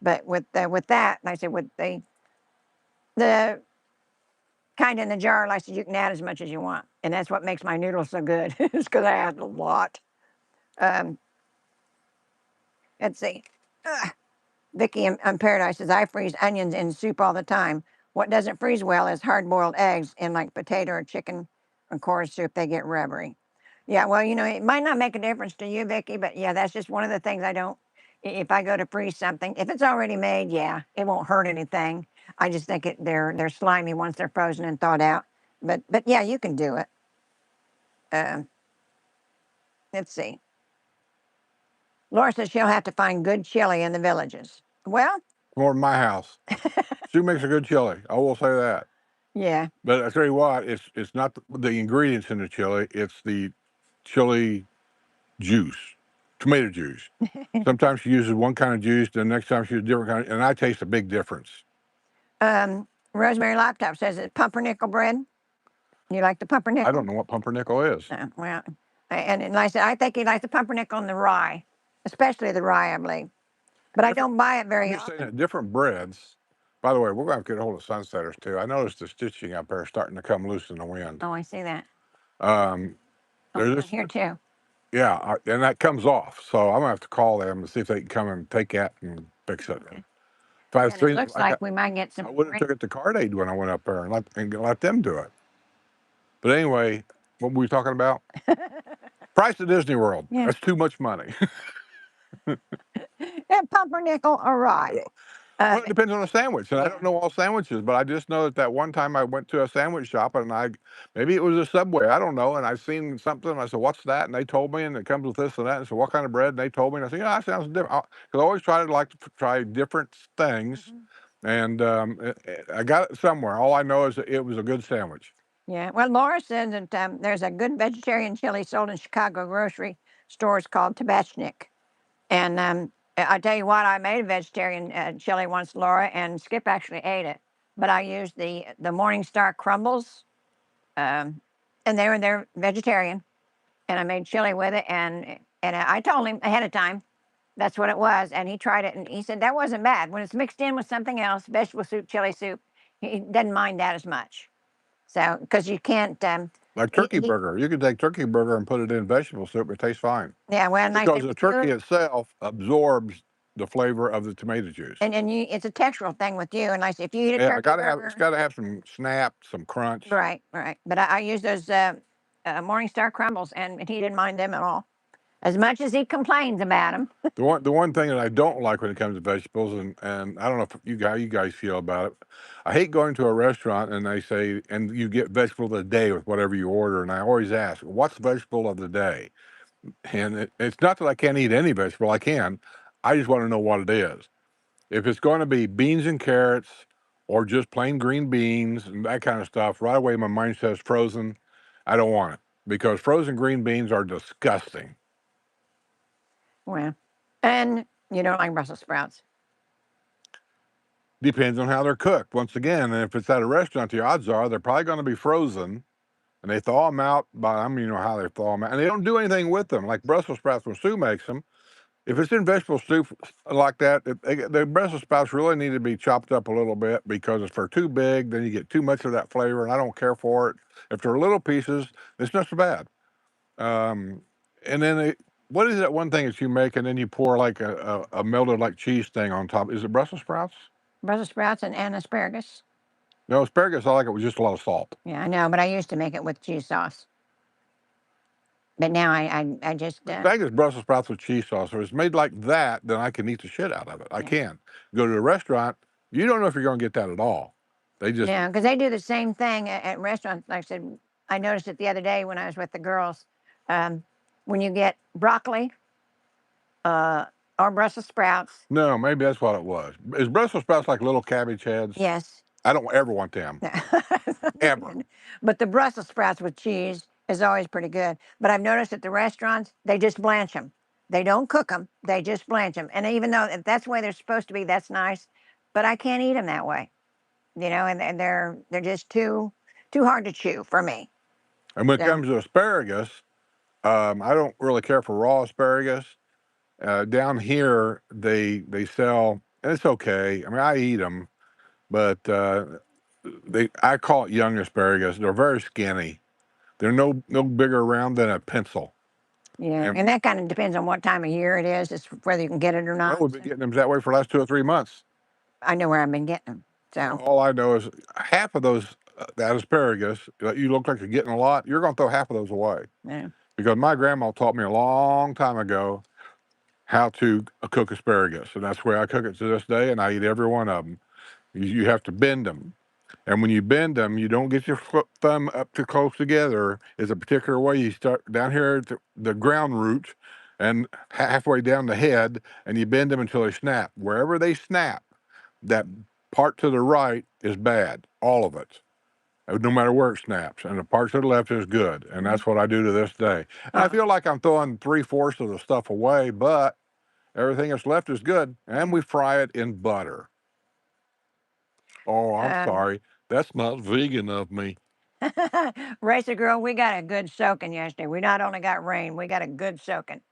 But with that, like I said, with the kind in the jar, like I said, you can add as much as you want, and that's what makes my noodles so good. It's because I add a lot. Um, let's see. Vicky in Paradise says, I freeze onions in soup all the time. What doesn't freeze well is hard-boiled eggs in like potato or chicken or corn soup. They get rubbery. Yeah, well, you know, it might not make a difference to you, Vicky, but yeah, that's just one of the things I don't. If I go to freeze something, if it's already made, yeah, it won't hurt anything. I just think they're slimy once they're frozen and thawed out. But yeah, you can do it. Um, let's see. Laura says she'll have to find good chili in the villages. Well, More than my house. Sue makes a good chili. I will say that. yeah. But I tell you what, it's not the ingredients in the chili. It's the chili juice, tomato juice. Sometimes she uses one kind of juice, the next time she uses a different kind, and I taste a big difference. Rosemary Laptop says it's pumpernickel bread. You like the pumpernickel? I don't know what pumpernickel is. Well, and like I said, I think he likes the pumpernickel and the rye, especially the rye, I believe. But I don't buy it very I'm just saying often. that different breads. By the way, we're going to get a hold of sunsetters too. I noticed the stitching up there starting to come loose in the wind. Oh, I see that. Um, Oh, there's down this, here too. yeah, and that comes off. So I'm gonna have to call them and see if they can come and take that and fix it. Okay. If I And it seen it looks like like we might get I some would have rain. took it to Card Aid when I went up there and let them do it. But anyway, what were we talking about? Price of Disney World. Yeah. That's too much money. And pumpernickel or rye. Well, it depends on the sandwich, and I Yeah. don't know all sandwiches, but I just know that one time I went to a sandwich shop and maybe it was a Subway, I don't know, and I seen something. And I said, "What's that?" And they told me, and it comes with this and that. And I said, "What kind of bread?" And they told me, and I said, "Yeah, that sounds different." Because I always try different things, and I got it somewhere. All I know is that it was a good sandwich. Yeah. Well, Laura said that there's a good vegetarian chili sold in Chicago grocery stores called Tabachnik. And I tell you what, I made a vegetarian chili once, Laura, and Skip actually ate it. But I used the Morningstar crumbles, um, and they're vegetarian. And I made chili with it, and I told him ahead of time that's what it was, and he tried it, and he said that wasn't bad when it's mixed in with something else, vegetable soup, chili soup. He doesn't mind that as much. So because you can't, Like turkey burger, you can take turkey burger and put it in vegetable soup; it tastes fine. yeah, well, nice Because the turkey itself absorbs the flavor of the tomato juice. and it's a textural thing with you. And like I said, if you eat a Yeah, turkey burger, it's got to have some snap, some crunch. right, right. But I use those Morningstar crumbles, and he didn't mind them at all, as much as he complains about them. The one thing that I don't like when it comes to vegetables, and I don't know if you guys feel about it. I hate going to a restaurant and they say, and you get vegetable of the day with whatever you order, and I always ask, what's the vegetable of the day? And it's not that I can't eat any vegetable, I can. I just want to know what it is. If it's going to be beans and carrots or just plain green beans and that kind of stuff, right away my mind says frozen. I don't want it because frozen green beans are disgusting. Well, and you don't like Brussels sprouts. Depends on how they're cooked. Once again, and if it's at a restaurant, the odds are they're probably going to be frozen, and they thaw them out. But I mean, you know how they thaw them out, and they don't do anything with them. Like Brussels sprouts, when Sue makes them, if it's in vegetable soup like that, the Brussels sprouts really need to be chopped up a little bit because if they're too big, then you get too much of that flavor, and I don't care for it. If they're little pieces, it's not so bad. And then What is that one thing that you make and then you pour like a melted like cheese thing on top? Is it Brussels sprouts? Brussels sprouts and asparagus. No, asparagus. I like it with just a lot of salt. Yeah, I know, but I used to make it with cheese sauce. But now I just The thing is Brussels sprouts with cheese sauce. If it's made like that, then I can eat the shit out of it. I yeah. can. Go to a restaurant, you don't know if you're going to get that at all. They just Yeah, because they do the same thing at restaurants. Like I said, I noticed it the other day when I was with the girls. Um, when you get broccoli uh, or Brussels sprouts, no, maybe that's what it was. Is Brussels sprouts like little cabbage heads? yes. I don't ever want them ever. But the Brussels sprouts with cheese is always pretty good. But I've noticed at the restaurants, they just blanch them. They don't cook them, they just blanch them. And even though if that's the way they're supposed to be, that's nice. But I can't eat them that way, and they're just too hard to chew for me. And when it So, comes to asparagus, I don't really care for raw asparagus. Down here, they sell, and it's okay. I mean, I eat them, but I call it young asparagus. They're very skinny. They're no bigger around than a pencil. yeah, And and that kind of depends on what time of year it is, as whether you can get it or well, not. we've been getting them that way for the last 2 or 3 months. I know where I've been getting them. So, All I know is half of those that asparagus that you look like you're getting a lot, you're going to throw half of those away yeah. because my grandma taught me a long time ago how to cook asparagus, and that's the way I cook it to this day, and I eat every one of them. You have to bend them, and when you bend them, you don't get your thumb up too close together. It's a particular way. You start down here at the ground root, and halfway down the head, and you bend them until they snap. Wherever they snap, that part to the right is bad, all of it, no matter where it snaps, and the part to the left is good, and Mhm. that's what I do to this day. And I Oh, feel like I'm throwing 3/4 of the stuff away, but everything that's left is good, and we fry it in butter. Oh, I'm um, sorry. That's not vegan of me. Racer girl, we got a good soaking yesterday. We not only got rain, we got a good soaking.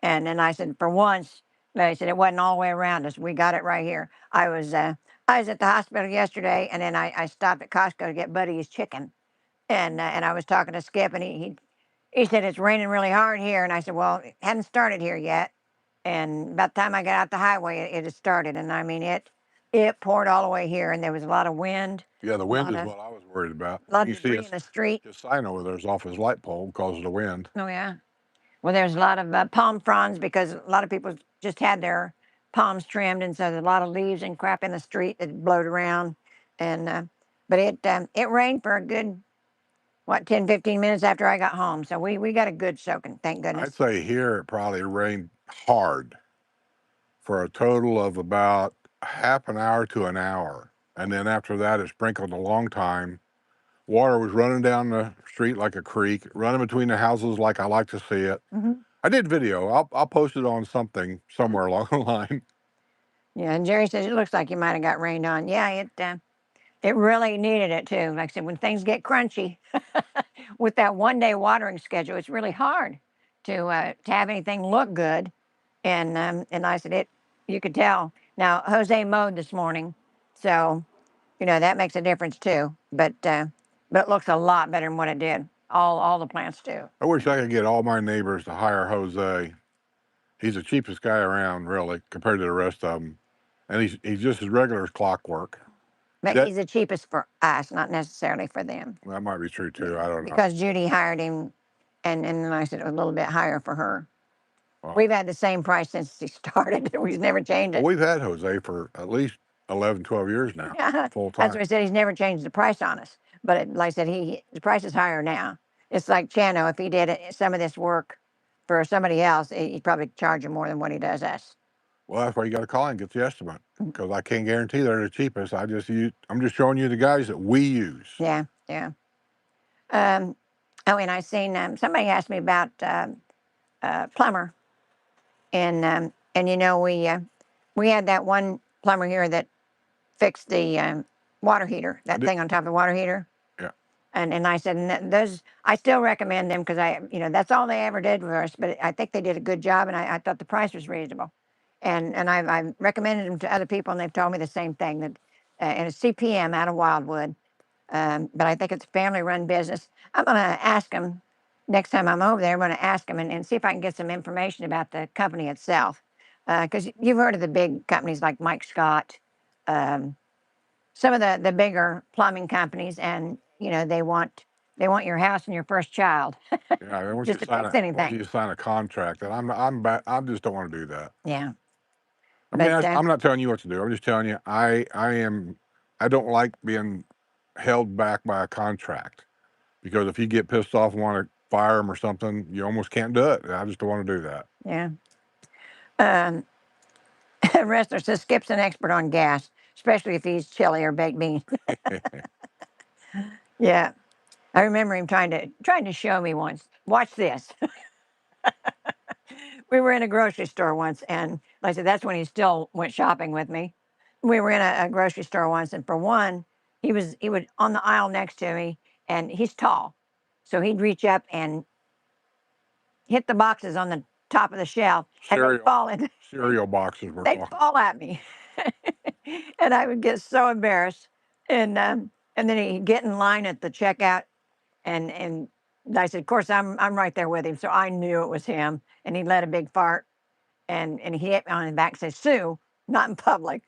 And then I said, for once, they said it wasn't all the way around us. We got it right here. I was at the hospital yesterday, and then I stopped at Costco to get Buddy his chicken, and I was talking to Skip, and he said it's raining really hard here, and I said, well, it hadn't started here yet. And about the time I got out the highway, it had started, and I mean it poured all the way here, and there was a lot of wind, Yeah, the a wind lot is of what I was worried about. a lot You of see debris in the street. his sign over there's off his light pole because of the wind. Oh yeah. Well, there's a lot of palm fronds because a lot of people just had their palms trimmed, and so there's a lot of leaves and crap in the street that blowed around. And but it rained for a good 10, 15 minutes after I got home, so we got a good soaking, thank I'd goodness. say here it probably rained hard for a total of about half an hour to an hour. And then after that, it sprinkled a long time. Water was running down the street like a creek, running between the houses like I like to see it. Hmm. I did video. I'll post it on something somewhere along the line. Yeah, and Jerry says it looks like you might have got rained on. Yeah, it really needed it too. Like I said, when things get crunchy with that 1 day watering schedule, it's really hard to have anything look good. And I said it. You could tell. Now Jose mowed this morning, so that makes a difference too. But it looks a lot better than what it did. All the plants do. I wish I could get all my neighbors to hire Jose. He's the cheapest guy around, really, compared to the rest of them. And he's just as regular as clockwork. But That he's the cheapest for us, not necessarily for them. that might be true Yeah, too. I don't know. because Judy hired him, and then I said it was a little bit higher for her. Well, We've had the same price since he started. We've never changed well, it. we've had Jose for at least 11, 12 years now, Yeah, full that's time. what he said. He's never changed the price on us. But like I said, the price is higher now. It's like Chano. If he did some of this work for somebody else, he'd probably charge him more than what he does us. Well, that's why you got to call and get the estimate Mm. because I can't guarantee they're the cheapest. I'm just showing you the guys that we use. Yeah, yeah. Um, oh, and I seen somebody asked me about plumber, and we had that one plumber here that fixed the water heater, I that did, thing on top of the water heater. yeah. And I said, and those, I still recommend them because that's all they ever did for us. But I think they did a good job, and I thought the price was reasonable. And I recommended them to other people, and they've told me the same thing that, and it's CPM out of Wildwood. But I think it's a family run business. I'm going to ask them next time I'm over there, I'm going to ask him and see if I can get some information about the company itself. Because you've heard of the big companies like Mike Scott, um, some of the bigger plumbing companies, and they want your house and your first child Yeah, they want you just to to fix anything. sign a contract, and I just don't want to do that. Yeah, I mean, but I'm not telling you what to do. I'm just telling you I don't like being held back by a contract because if you get pissed off and want to fire them or something, you almost can't do it. I just don't want to do that. yeah. Um, Wrestler says Skip's an expert on gas, especially if he's chili or baked beans. Yeah, I remember him trying to show me once. Watch this. We were in a grocery store once, and like I said, that's when he still went shopping with me. We were in a grocery store once, and for one, he would on the aisle next to me, and he's tall, so he'd reach up and hit the boxes on the top of the shelf, and they'd fall in. Cereal boxes we're They'd talking. fall at me, and I would get so embarrassed. And then he'd get in line at the checkout, and I said, of course, I'm right there with him, so I knew it was him. And he let a big fart, and he hit me on the back and said, "Sue, not in public."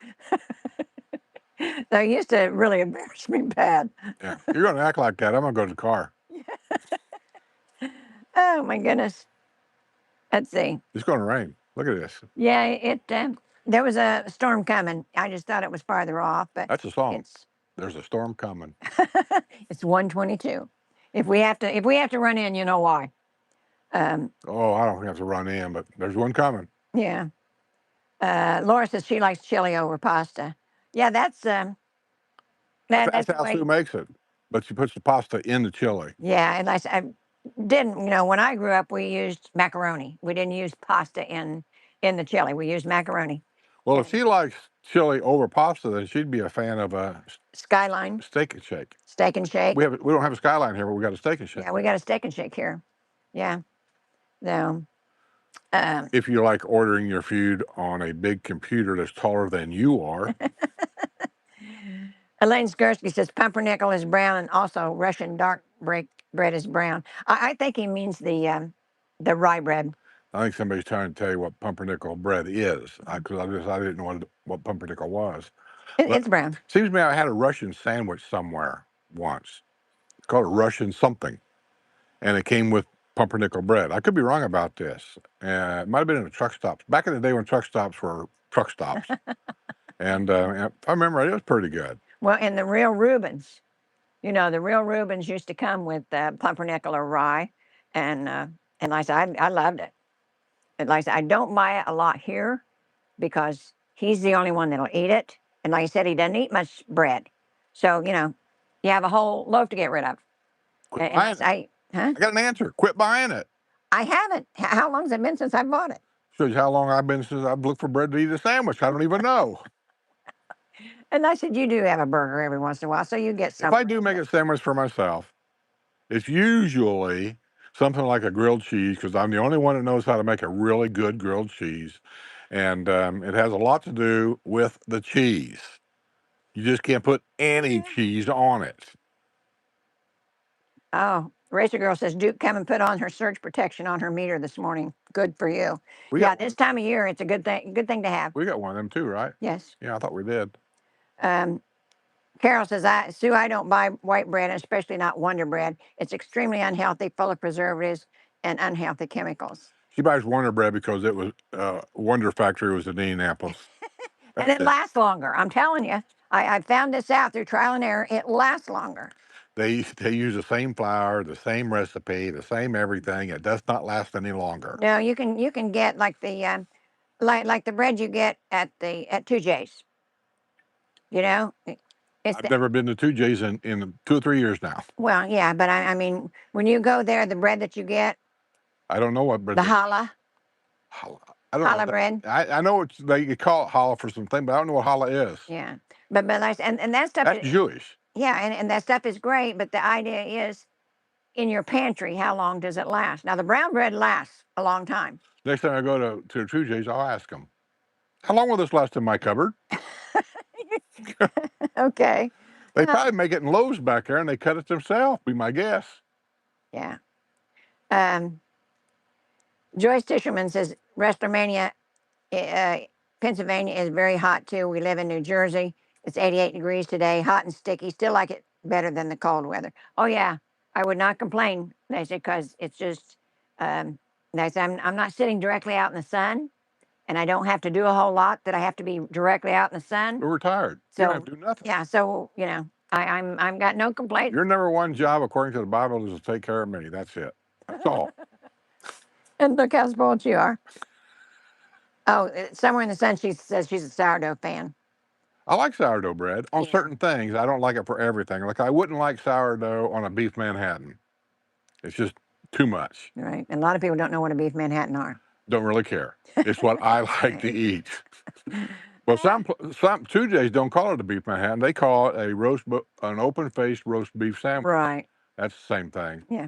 So he used to really embarrass me bad. Yeah, if you're going to act like that, I'm going to go to the car. Oh my goodness. Let's see. It's going to rain. Look at this. Yeah, there was a storm coming. I just thought it was farther off, but That's a song. it's There's a storm coming. it's 1:22. If we have to run in, you know why. Oh, I don't have to run in, but there's one coming. Yeah. Laura says she likes chili over pasta. Yeah, that's That's the how way. Sue makes it. But she puts the pasta in the chili. Yeah, and I didn't. When I grew up, we used macaroni. We didn't use pasta in the chili. We used macaroni. Well, if And she likes chili over pasta, then she'd be a fan of a Skyline steak and shake. steak and shake. We don't have a skyline here, but we got a steak and shake. Yeah, we got a steak and shake here. Yeah. So, um, If you like ordering your food on a big computer that's taller than you are, Elaine Skursky says pumpernickel is brown, and also Russian dark bread is brown. I think he means the rye bread. I think somebody's trying to tell you what pumpernickel bread is. Because I didn't know what pumpernickel was. But It's brown. seems to me I had a Russian sandwich somewhere once. It's called a Russian something, and it came with pumpernickel bread. I could be wrong about this. It might have been in a truck stops back in the day when truck stops were truck stops. And if I remember right, it was pretty good. Well, and the real Reubens, the real Reubens used to come with pumpernickel or rye, and like I said, I loved it. And like I said, I don't buy it a lot here because he's the only one that'll eat it. And like I said, he doesn't eat much bread, so you have a whole loaf to get rid of. Quit buying it. I got an answer. Quit buying it. I haven't. How long has it been since I bought it? Shows you how long I've been since I've looked for bread to eat a sandwich. I don't even know. And I said, you do have a burger every once in a while, so you get some. If I do make a sandwich for myself, it's usually something like a grilled cheese because I'm the only one that knows how to make a really good grilled cheese. And it has a lot to do with the cheese. You just can't put any cheese on it. Oh, Racer Girl says Duke come and put on her surge protection on her meter this morning. Good for you. This time of year, it's a good thing. Good thing to have. We got one of them too, right? Yes. Yeah, I thought we did. Carol says, Sue, I don't buy white bread, especially not Wonder Bread. It's extremely unhealthy, full of preservatives and unhealthy chemicals. She buys Wonder Bread because it was Wonder Factory was in Indianapolis. And it lasts longer. I'm telling you. I found this out through trial and error. It lasts longer. They use the same flour, the same recipe, the same everything. It does not last any longer. No, you can get like the like the bread you get at 2J's. I've never been to 2J's in 2 or 3 years now. Well, yeah, but I mean, when you go there, the bread that you get, I don't know what bread. The challah. I don't Challah know. bread. I know they call it challah for something, but I don't know what challah is. Yeah, but and that stuff. That's Jewish. Yeah, and that stuff is great, but the idea is, in your pantry, how long does it last? Now, the brown bread lasts a long time. Next time I go to 2J's, I'll ask them, how long will this last in my cupboard? Okay. They probably make it in loaves back there, and they cut it themselves, be my guess. Yeah. Joyce Tisherman says WrestleMania, uh, Pennsylvania is very hot too. We live in New Jersey. It's 88 degrees today, hot and sticky. Still like it better than the cold weather. Oh yeah, I would not complain, they say, because it's just, they say I'm not sitting directly out in the sun, and I don't have to do a whole lot that I have to be directly out in the sun. We're retired. You don't have So to do nothing. yeah, so I'm got no complaints. Your number one job, according to the Bible, is to take care of me. That's it. That's all. And look how spoiled you are. Oh, somewhere in the sun, she says she's a sourdough fan. I like sourdough bread on Yeah. certain things. I don't like it for everything. Like I wouldn't like sourdough on a beef Manhattan. It's just too much. Right. And a lot of people don't know what a beef Manhattan are. Don't really care. It's what I like to eat. Well, some Tuesdays don't call it a beef Manhattan. They call it an open-faced roast beef sandwich. Right. That's the same thing. Yeah.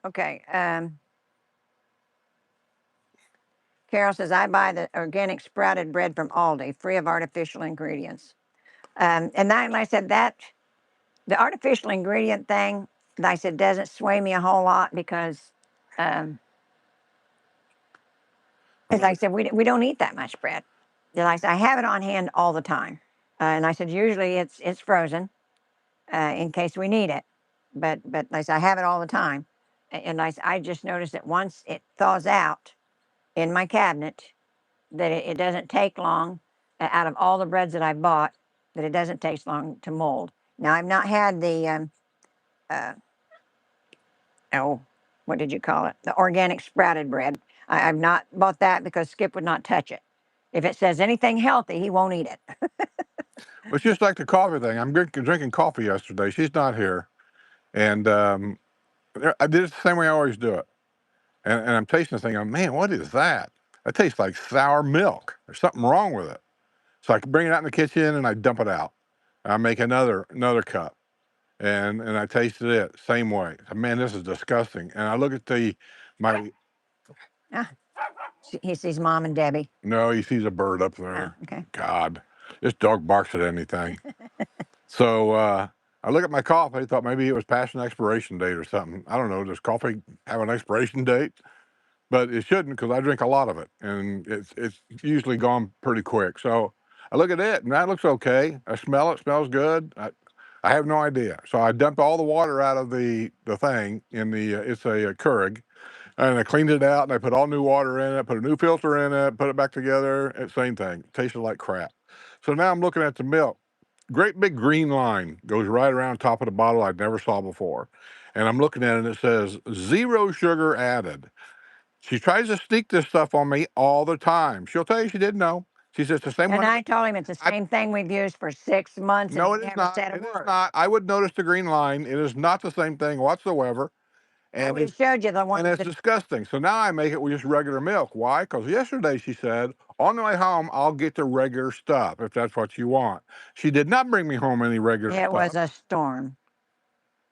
Okay. Carol says, I buy the organic sprouted bread from Aldi, free of artificial ingredients. And like I said, that the artificial ingredient thing, like I said, doesn't sway me a whole lot because, as I said, we don't eat that much bread. Like I said, I have it on hand all the time. And I said, usually it's frozen in case we need it. But like I said, I have it all the time. And I just noticed that once it thaws out in my cabinet, that it doesn't take long out of all the breads that I bought, that it doesn't take long to mold. Now, I've not had the, oh, what did you call it? The organic sprouted bread. I've not bought that because Skip would not touch it. If it says anything healthy, he won't eat it. It's just like the coffee thing. I'm drinking coffee yesterday. She's not here. And I did it the same way I always do it. And I'm tasting this thing, going, man, what is that? That tastes like sour milk. There's something wrong with it. So I bring it out in the kitchen and I dump it out. I make another cup. And I tasted it same way. Man, this is disgusting. And I look at my Ah, he sees Mom and Debbie. no, he sees a bird up there. Oh, okay. God, this dog barks at anything. So I look at my coffee. Thought maybe it was past an expiration date or something. I don't know. Does coffee have an expiration date? But it shouldn't because I drink a lot of it, and it's usually gone pretty quick. So I look at it, and that looks okay. I smell it. Smells good. I have no idea. So I dumped all the water out of the thing in the it's a Keurig, and I cleaned it out, and I put all new water in it, put a new filter in it, put it back together. Same thing. Tasted like crap. So now I'm looking at the milk. Great big green line goes right around top of the bottle I'd never saw before. And I'm looking at it and it says 0 sugar added. She tries to sneak this stuff on me all the time. She'll tell you she didn't know. She says the same And one. I told him it's the same thing we've used for 6 months, No, and it he is never not. said a It is word. not. I would notice the green line. It is not the same thing whatsoever. And And we showed you the one. it's disgusting. So now I make it with just regular milk. Why? Because yesterday she said, on the way home, I'll get the regular stuff if that's what you want. She did not bring me home any regular It stuff. was a storm.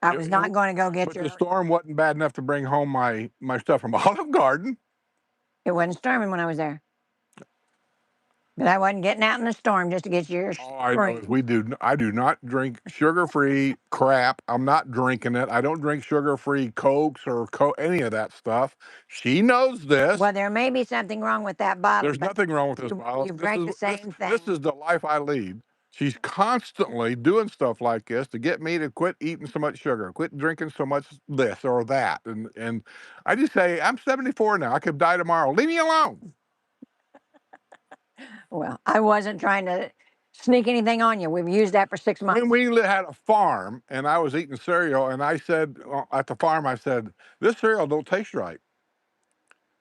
I was not going to go get But your. the storm wasn't bad enough to bring home my stuff from Olive Garden. It wasn't storming when I was there. But I wasn't getting out in the storm just to get yours. All I know is I do not drink sugar-free crap. I'm not drinking it. I don't drink sugar-free Cokes or any of that stuff. She knows this. Well, there may be something wrong with that bottle. There's nothing wrong with this bottle. You drank the same thing. This is the life I lead. She's constantly doing stuff like this to get me to quit eating so much sugar, quit drinking so much this or that. And I just say, I'm 74 now. I could die tomorrow. Leave me alone. Well, I wasn't trying to sneak anything on you. We've used that for 6 months. When we had a farm and I was eating cereal and I said at the farm, I said, this cereal don't taste right.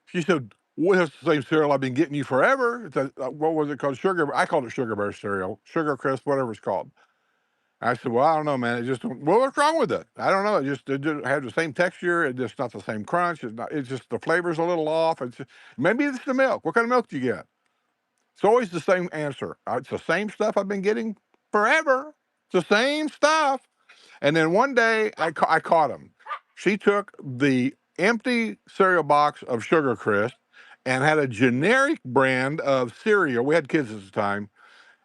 She said, well, it's the same cereal I've been getting you forever. It's what was it called? Sugar. I called it Sugar Bear cereal, Sugar Crisp, whatever it's called. I said, well, I don't know, man. It just, well, what's wrong with it? I don't know. It just had the same texture. It's just not the same crunch. It's just the flavor's a little off. Maybe it's the milk. What kind of milk do you get? It's always the same answer. It's the same stuff I've been getting forever. It's the same stuff. And then one day I caught him. She took the empty cereal box of Sugar Crisp and had a generic brand of cereal. We had kids at the time.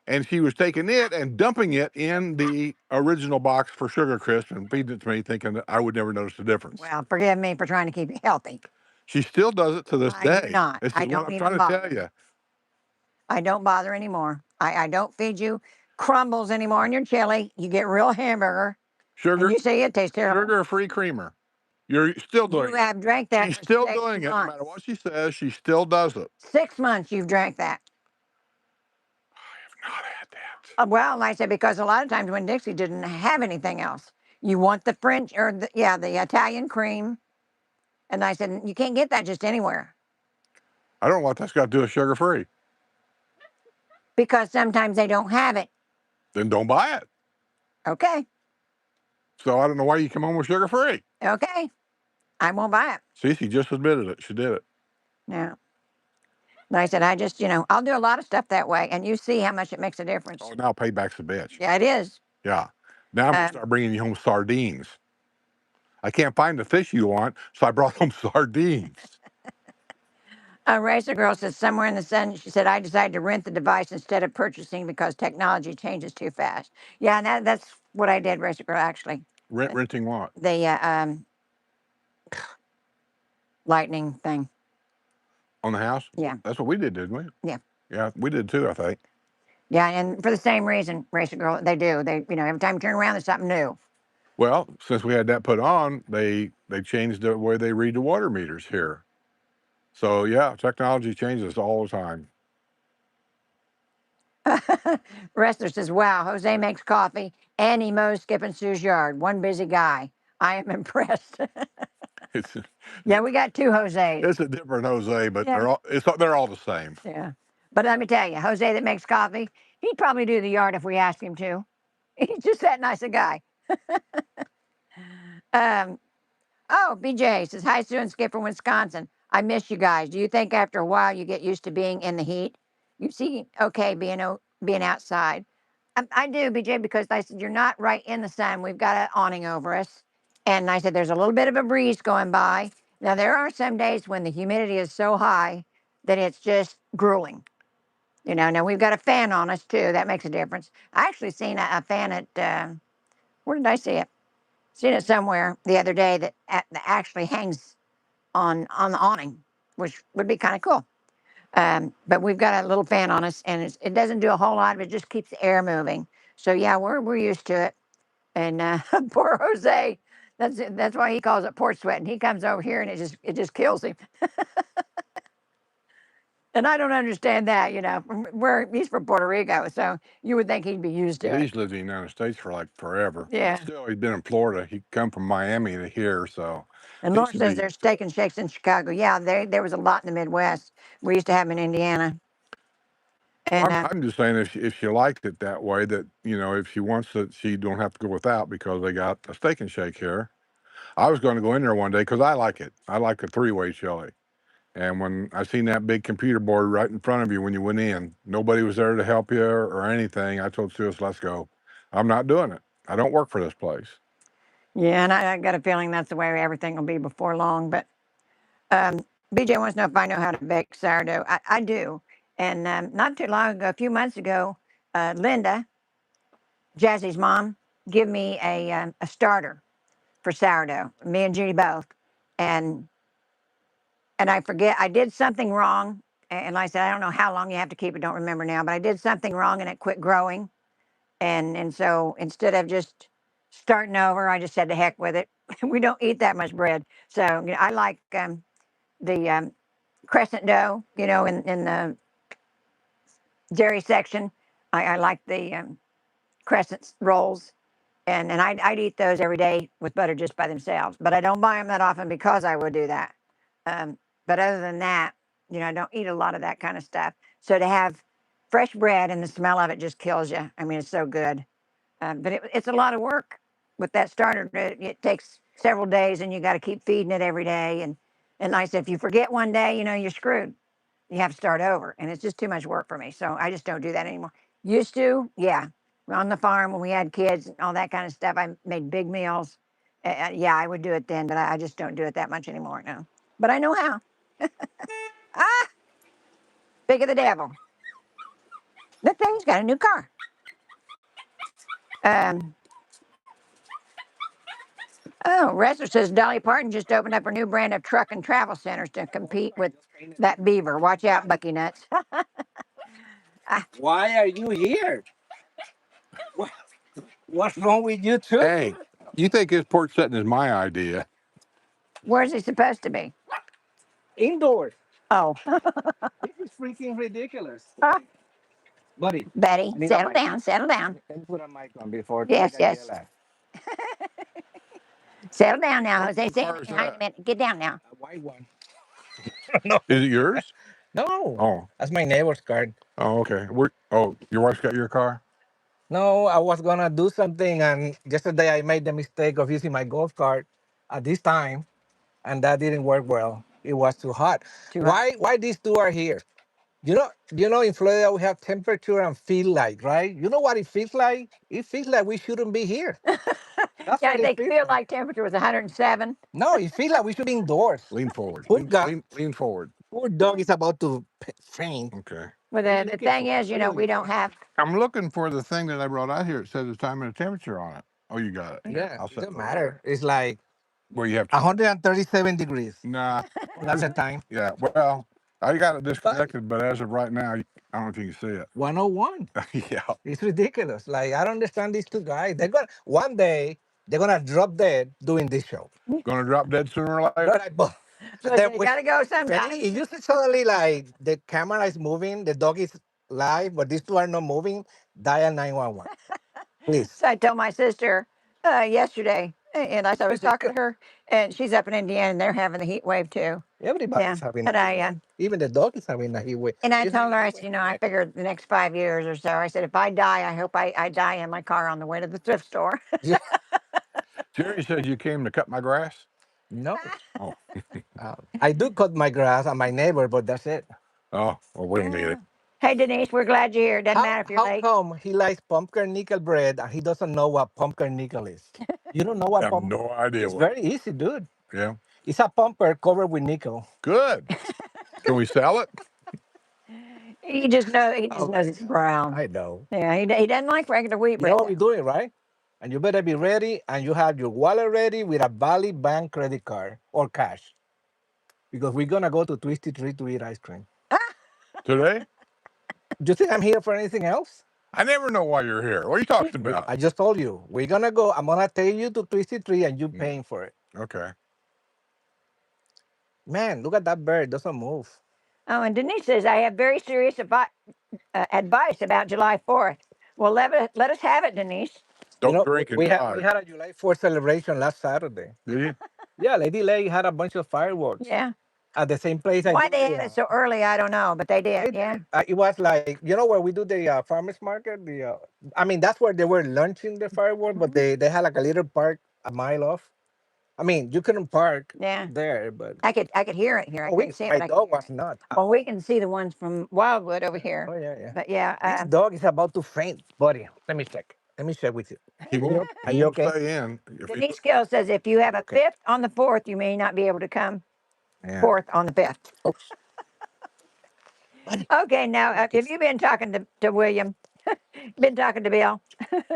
and she was taking it and dumping it in the original box for Sugar Crisp and feeding it to me, thinking that I would never notice the difference. Well, forgive me for trying to keep you healthy. She still does it to this I do day. not. This I is what don't I'm even trying to tell bother. you. I don't bother anymore. I don't feed you crumbles anymore in your chili. You get real hamburger, and Sugar, you say it tastes terrible. sugar-free creamer. You're still You doing it. have drank that She's for still 6 doing it, no matter months. what she says. She still does it. 6 months you've drank that. Not had that. Well, like I said, because a lot of times when Dixie didn't have anything else, you want the French or the Italian cream, and I said you can't get that just anywhere I don't know what that's got to do with sugar-free. because sometimes they don't have it. Then don't buy it. Okay, So I don't know why you come home with sugar-free. okay, I won't buy it. See, she just admitted it. She did it. No. Like I said, I just, I'll do a lot of stuff that way, and you see how much it makes a difference. Oh, now payback's a bitch. Yeah, it is. Yeah. Now I'm going to Um, start bringing you home sardines. I can't find the fish you want, so I brought home sardines. a racer girl says somewhere in the sun, she said, I decided to rent the device instead of purchasing because technology changes too fast. Yeah, and that's what I did, racer girl, actually. Renting what? The lightning thing. On the house? Yeah. That's what we did, didn't we? Yeah. Yeah, we did too, I think. Yeah, and for the same reason, racer girl, they do. They, every time you turn around, there's something new. Well, since we had that put on, they changed the way they read the water meters here. So yeah, technology changes all the time. Wrestler says, wow, Jose makes coffee and he mows Skip and Sue's yard. One busy guy. I am impressed. It's Yeah, we got two Jose's. it's a different Jose, but Yeah. they're all the same. Yeah. But let me tell you, Jose that makes coffee, he'd probably do the yard if we asked him to. He's just that nice a guy. um, oh, BJ says, hi, Sue and Skip from Wisconsin. I miss you guys. Do you think after a while you get used to being in the heat? You see, okay, being outside. I do, BJ, because I said, you're not right in the sun. We've got an awning over us. And I said, there's a little bit of a breeze going by. Now, there are some days when the humidity is so high that it's just grueling. Now we've got a fan on us too. That makes a difference. I actually seen a fan at, where did I see it? Seen it somewhere the other day that actually hangs on the awning, which would be kind of cool. But we've got a little fan on us, and it doesn't do a whole lot, but it just keeps the air moving. So yeah, we're used to it. And poor Jose, that's why he calls it porch sweating. He comes over here and it just kills him. And I don't understand that, where he's from Puerto Rico, so you would think he'd be used to it. He's lived in the United States for like forever. Yeah. But still, he's been in Florida. He come from Miami to here, so And he Laura should says be. there's steak and shakes in Chicago. Yeah, there was a lot in the Midwest. We used to have them in Indiana. And I'm just saying if she liked it that way, that if she wants it, she don't have to go without because they got a steak and shake here. I was going to go in there one day because I like it. I like a three-way chili. And when I seen that big computer board right in front of you when you went in, nobody was there to help you or anything. I told Suez, let's go. I'm not doing it. I don't work for this place. yeah, and I got a feeling that's the way everything will be before long. But BJ wants to know if I know how to bake sourdough. I do. And not too long ago, a few months ago, Linda, Jazzy's mom, give me a starter for sourdough. Me and Judy both. And I forget, I did something wrong. And like I said, I don't know how long you have to keep it, don't remember now, but I did something wrong and it quit growing. And so instead of just starting over, I just said to heck with it. We don't eat that much bread. So I like the crescent dough, in the dairy section. I like the crescent rolls. And I'd eat those every day with butter just by themselves. But I don't buy them that often because I would do that. But other than that, I don't eat a lot of that kind of stuff. So to have fresh bread and the smell of it just kills you. I mean, it's so good. But it's a lot of work with that starter. It takes several days, and you got to keep feeding it every day. And like I said, if you forget one day, you're screwed. You have to start over, and it's just too much work for me. So I just don't do that anymore. Used to, yeah, on the farm when we had kids and all that kind of stuff. I made big meals. Yeah, I would do it then, but I just don't do it that much anymore now. But I know how. Ah, big of the devil. Look there, he's got a new car. Oh, Rester says Dolly Parton just opened up her new brand of truck and travel centers to compete with that beaver. Watch out, Bucky Nuts. Why are you here? What's wrong with you too? Hey, you think his porch setting is my idea? Where's he supposed to be? Indoors. Oh, This is freaking ridiculous. ah, Buddy, Betty, I need a settle mic. down, settle down. Let me put a mic on before I Yes, get yes. yelled at. Settle down now, What Jose. Say car is behind a that? minute. Get down now. A white one. No. Is it yours? No. Oh, That's my neighbor's card. oh, okay. Your wife's got your car? No, I was gonna do something, and yesterday I made the mistake of using my golf cart at this time, and that didn't work well. It was too hot. Too hot. Why these two are here? In Florida we have temperature and feel like, right? You know what it feels like? It feels like we shouldn't be here. That's Yeah, what it they feels feel like. like temperature was 107. No, it feels like we should be indoors. Lean forward. Poor God, Lean forward. poor dog is about to faint. Okay. Well, What are you the looking thing for? is, What are you we looking don't for? have. I'm looking for the thing that I brought out here. It says the time and the temperature on it. Oh, you got it. Yeah, I'll it set doesn't those. matter. It's like Where you have to. 137 degrees. Nah. That's the time. Yeah. Well, I got it But disconnected, but as of right now, I don't know if you can see it. 101. Yeah. It's ridiculous. Like, I don't understand these two guys. One day they're gonna drop dead doing this show. Gonna drop dead sooner or They're later. like, but So then they got to go sometime. Fanny, if you see suddenly like the camera is moving, the dog is live, but these two are not moving, dial 911. Please. So I told my sister yesterday, and I was talking to her, and she's up in Indiana, and they're having the heat wave too. Yeah, Everybody's having and a I heat wave. Even the dog is having a heat wave. and I It's told not her, I heat said, wave I yet. figured the next 5 years or so, I said, if I die, I hope I die in my car on the way to the thrift store. Yeah. Jerry says you came to cut my grass. No. Oh. I do cut my grass on my neighbor, but that's it. Oh. Well, we don't need it. Hey, Denise, we're glad you're here. Doesn't matter if you're How late. come he likes pumpernickel bread and he doesn't know what pumpernickel is? You don't know I what have pump? no idea It's what. very easy, dude. Yeah. It's a pumper covered with nickel. Good. Can we sell it? He just knows Oh, it's brown. I know. Yeah, he doesn't like regular wheat You bread. know what we're doing, right? And you better be ready, and you have your wallet ready with a Valley Bank credit card or cash, because we're gonna go to Twisty Tree to eat ice cream. Today? Do you think I'm here for anything else? I never know why you're here. What are you talking about? I just told you we're gonna go. I'm gonna take you to Twisty Tree, and you paying for it. Okay. Man, look at that bird. Doesn't move. Oh, and Denise says, I have very serious advice about July 4th. Well, let us have it, Denise. Don't drink and we drive. had a July 4th celebration last Saturday. Did you? Yeah, Lady Lay had a bunch of fireworks. Yeah. At the same place. Why they had it so early, I don't know, but they did. Yeah. It was like, where we do the farmers market. I mean, that's where they were launching the fireworks, but they had like a little park a mile off. I mean, you couldn't park there, but I could hear it here. I couldn't see it. my But dog was not. well, we can see the ones from Wildwood over here. Oh yeah, yeah. But yeah, This dog is about to faint, buddy. Let me check. Let me check with you. He won't. Are He you won't okay? stay in. Denise Gill says if you have a Okay. 5th on the 4th, you may not be able to come Yeah. 4th on the 5th. Oops. Okay, now have you been talking to William? Been talking to Bill?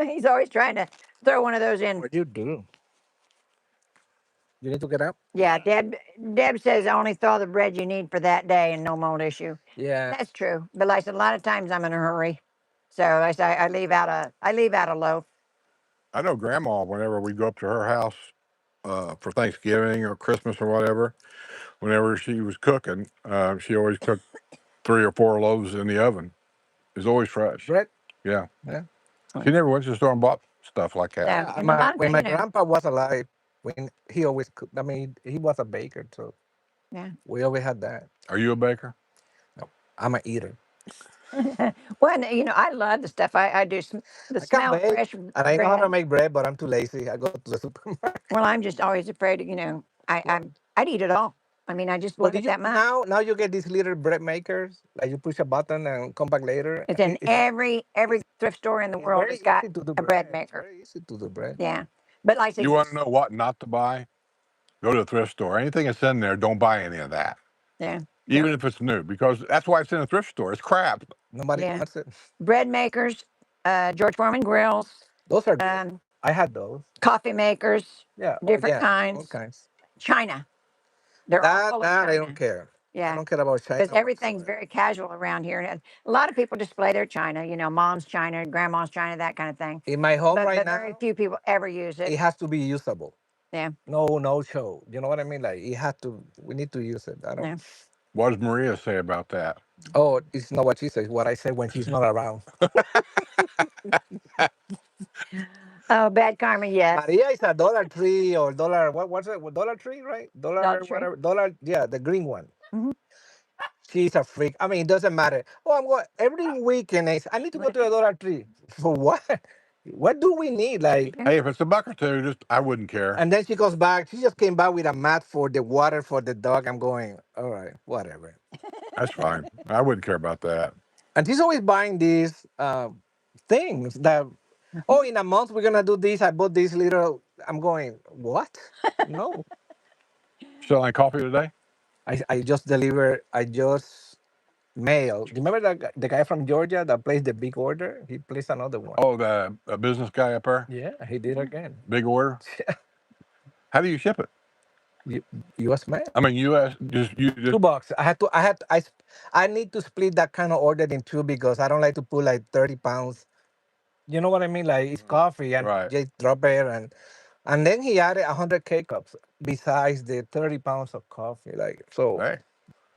He's always trying to throw one of those in. What you do? You need to get up. Yeah, Deb says only thaw the bread you need for that day and no mold issue. Yeah. That's true. But like I said, a lot of times I'm in a hurry. So I leave out a loaf. I know Grandma, whenever we go up to her house for Thanksgiving or Christmas or whatever, whenever she was cooking, she always cooked 3 or 4 loaves in the oven. It's always fresh. Bread. Yeah. Yeah. She never went to the store and bought stuff like that. Yeah, and When my grandpa was alive, when he always cooked, I mean, he was a baker, so yeah. we always had that. Are you a baker? No, I'm an eater. Well, I love the stuff I do. The I can smell of bake, fresh and I know how to bread. make bread, but I'm too lazy. I go to the supermarket. Well, I'm just always afraid of, I'd eat it all. I mean, I just love it that much. Now you get these little bread makers, like you push a button and come back later. It's in every thrift store in the world has got a bread maker. Very easy to do bread. Yeah, but like I said, You want to know what not to buy? Go to the thrift store. Anything that's in there, don't buy any of that. Yeah. Even if it's new, because that's why it's in a thrift store. It's crap. Nobody Yeah. wants it. Bread makers, George Foreman grills, Those are good. um, I had those. coffee makers, Yeah. Oh, different yeah. All kinds. kinds. China. They're all That full of that I don't China. care. I Yeah. don't care about Because China everything's whatsoever. very casual around here. And a lot of people display their China, mom's China, grandma's China, that kind of thing. In my home But right very now, few people ever use it. it has to be usable. Yeah. No show. You know what I mean? Like it has to. We need to use it. I don't. Yeah. What does Maria say about that? Oh, it's not what she says. What I say when she's not around. Oh, bad karma, yes. Maria is a Dollar Tree or dollar. What's it? Dollar Tree, right? Dollar Dollar Tree. whatever. Dollar. Yeah, the green one. Hmm. She's a freak. I mean, it doesn't matter. Oh, I'm going every weekend. I need to go to the Dollar Tree for what? What do we need? Like, Yeah. Hey, if it's a buck or two, just I wouldn't care. and then she goes back. She just came back with a mat for the water for the dog. I'm going, all right, whatever. That's fine. I wouldn't care about that. And she's always buying these things that, oh, in a month we're gonna do this. I bought this little. I'm going, what? No, Still like coffee today? I just deliver. I just mail. Do you remember the guy from Georgia that placed the big order? He placed another one. Oh, the business guy up there? Yeah, he did again. Big order? How do you ship it? U- U.S. mail. I mean, U.S. Just you just 2 bucks. I need to split that kind of order in two because I don't like to put like 30 pounds. You know what I mean? Like it's coffee and right. just drop it and then he added 100 K cups besides the 30 pounds of coffee. Like so, Hey,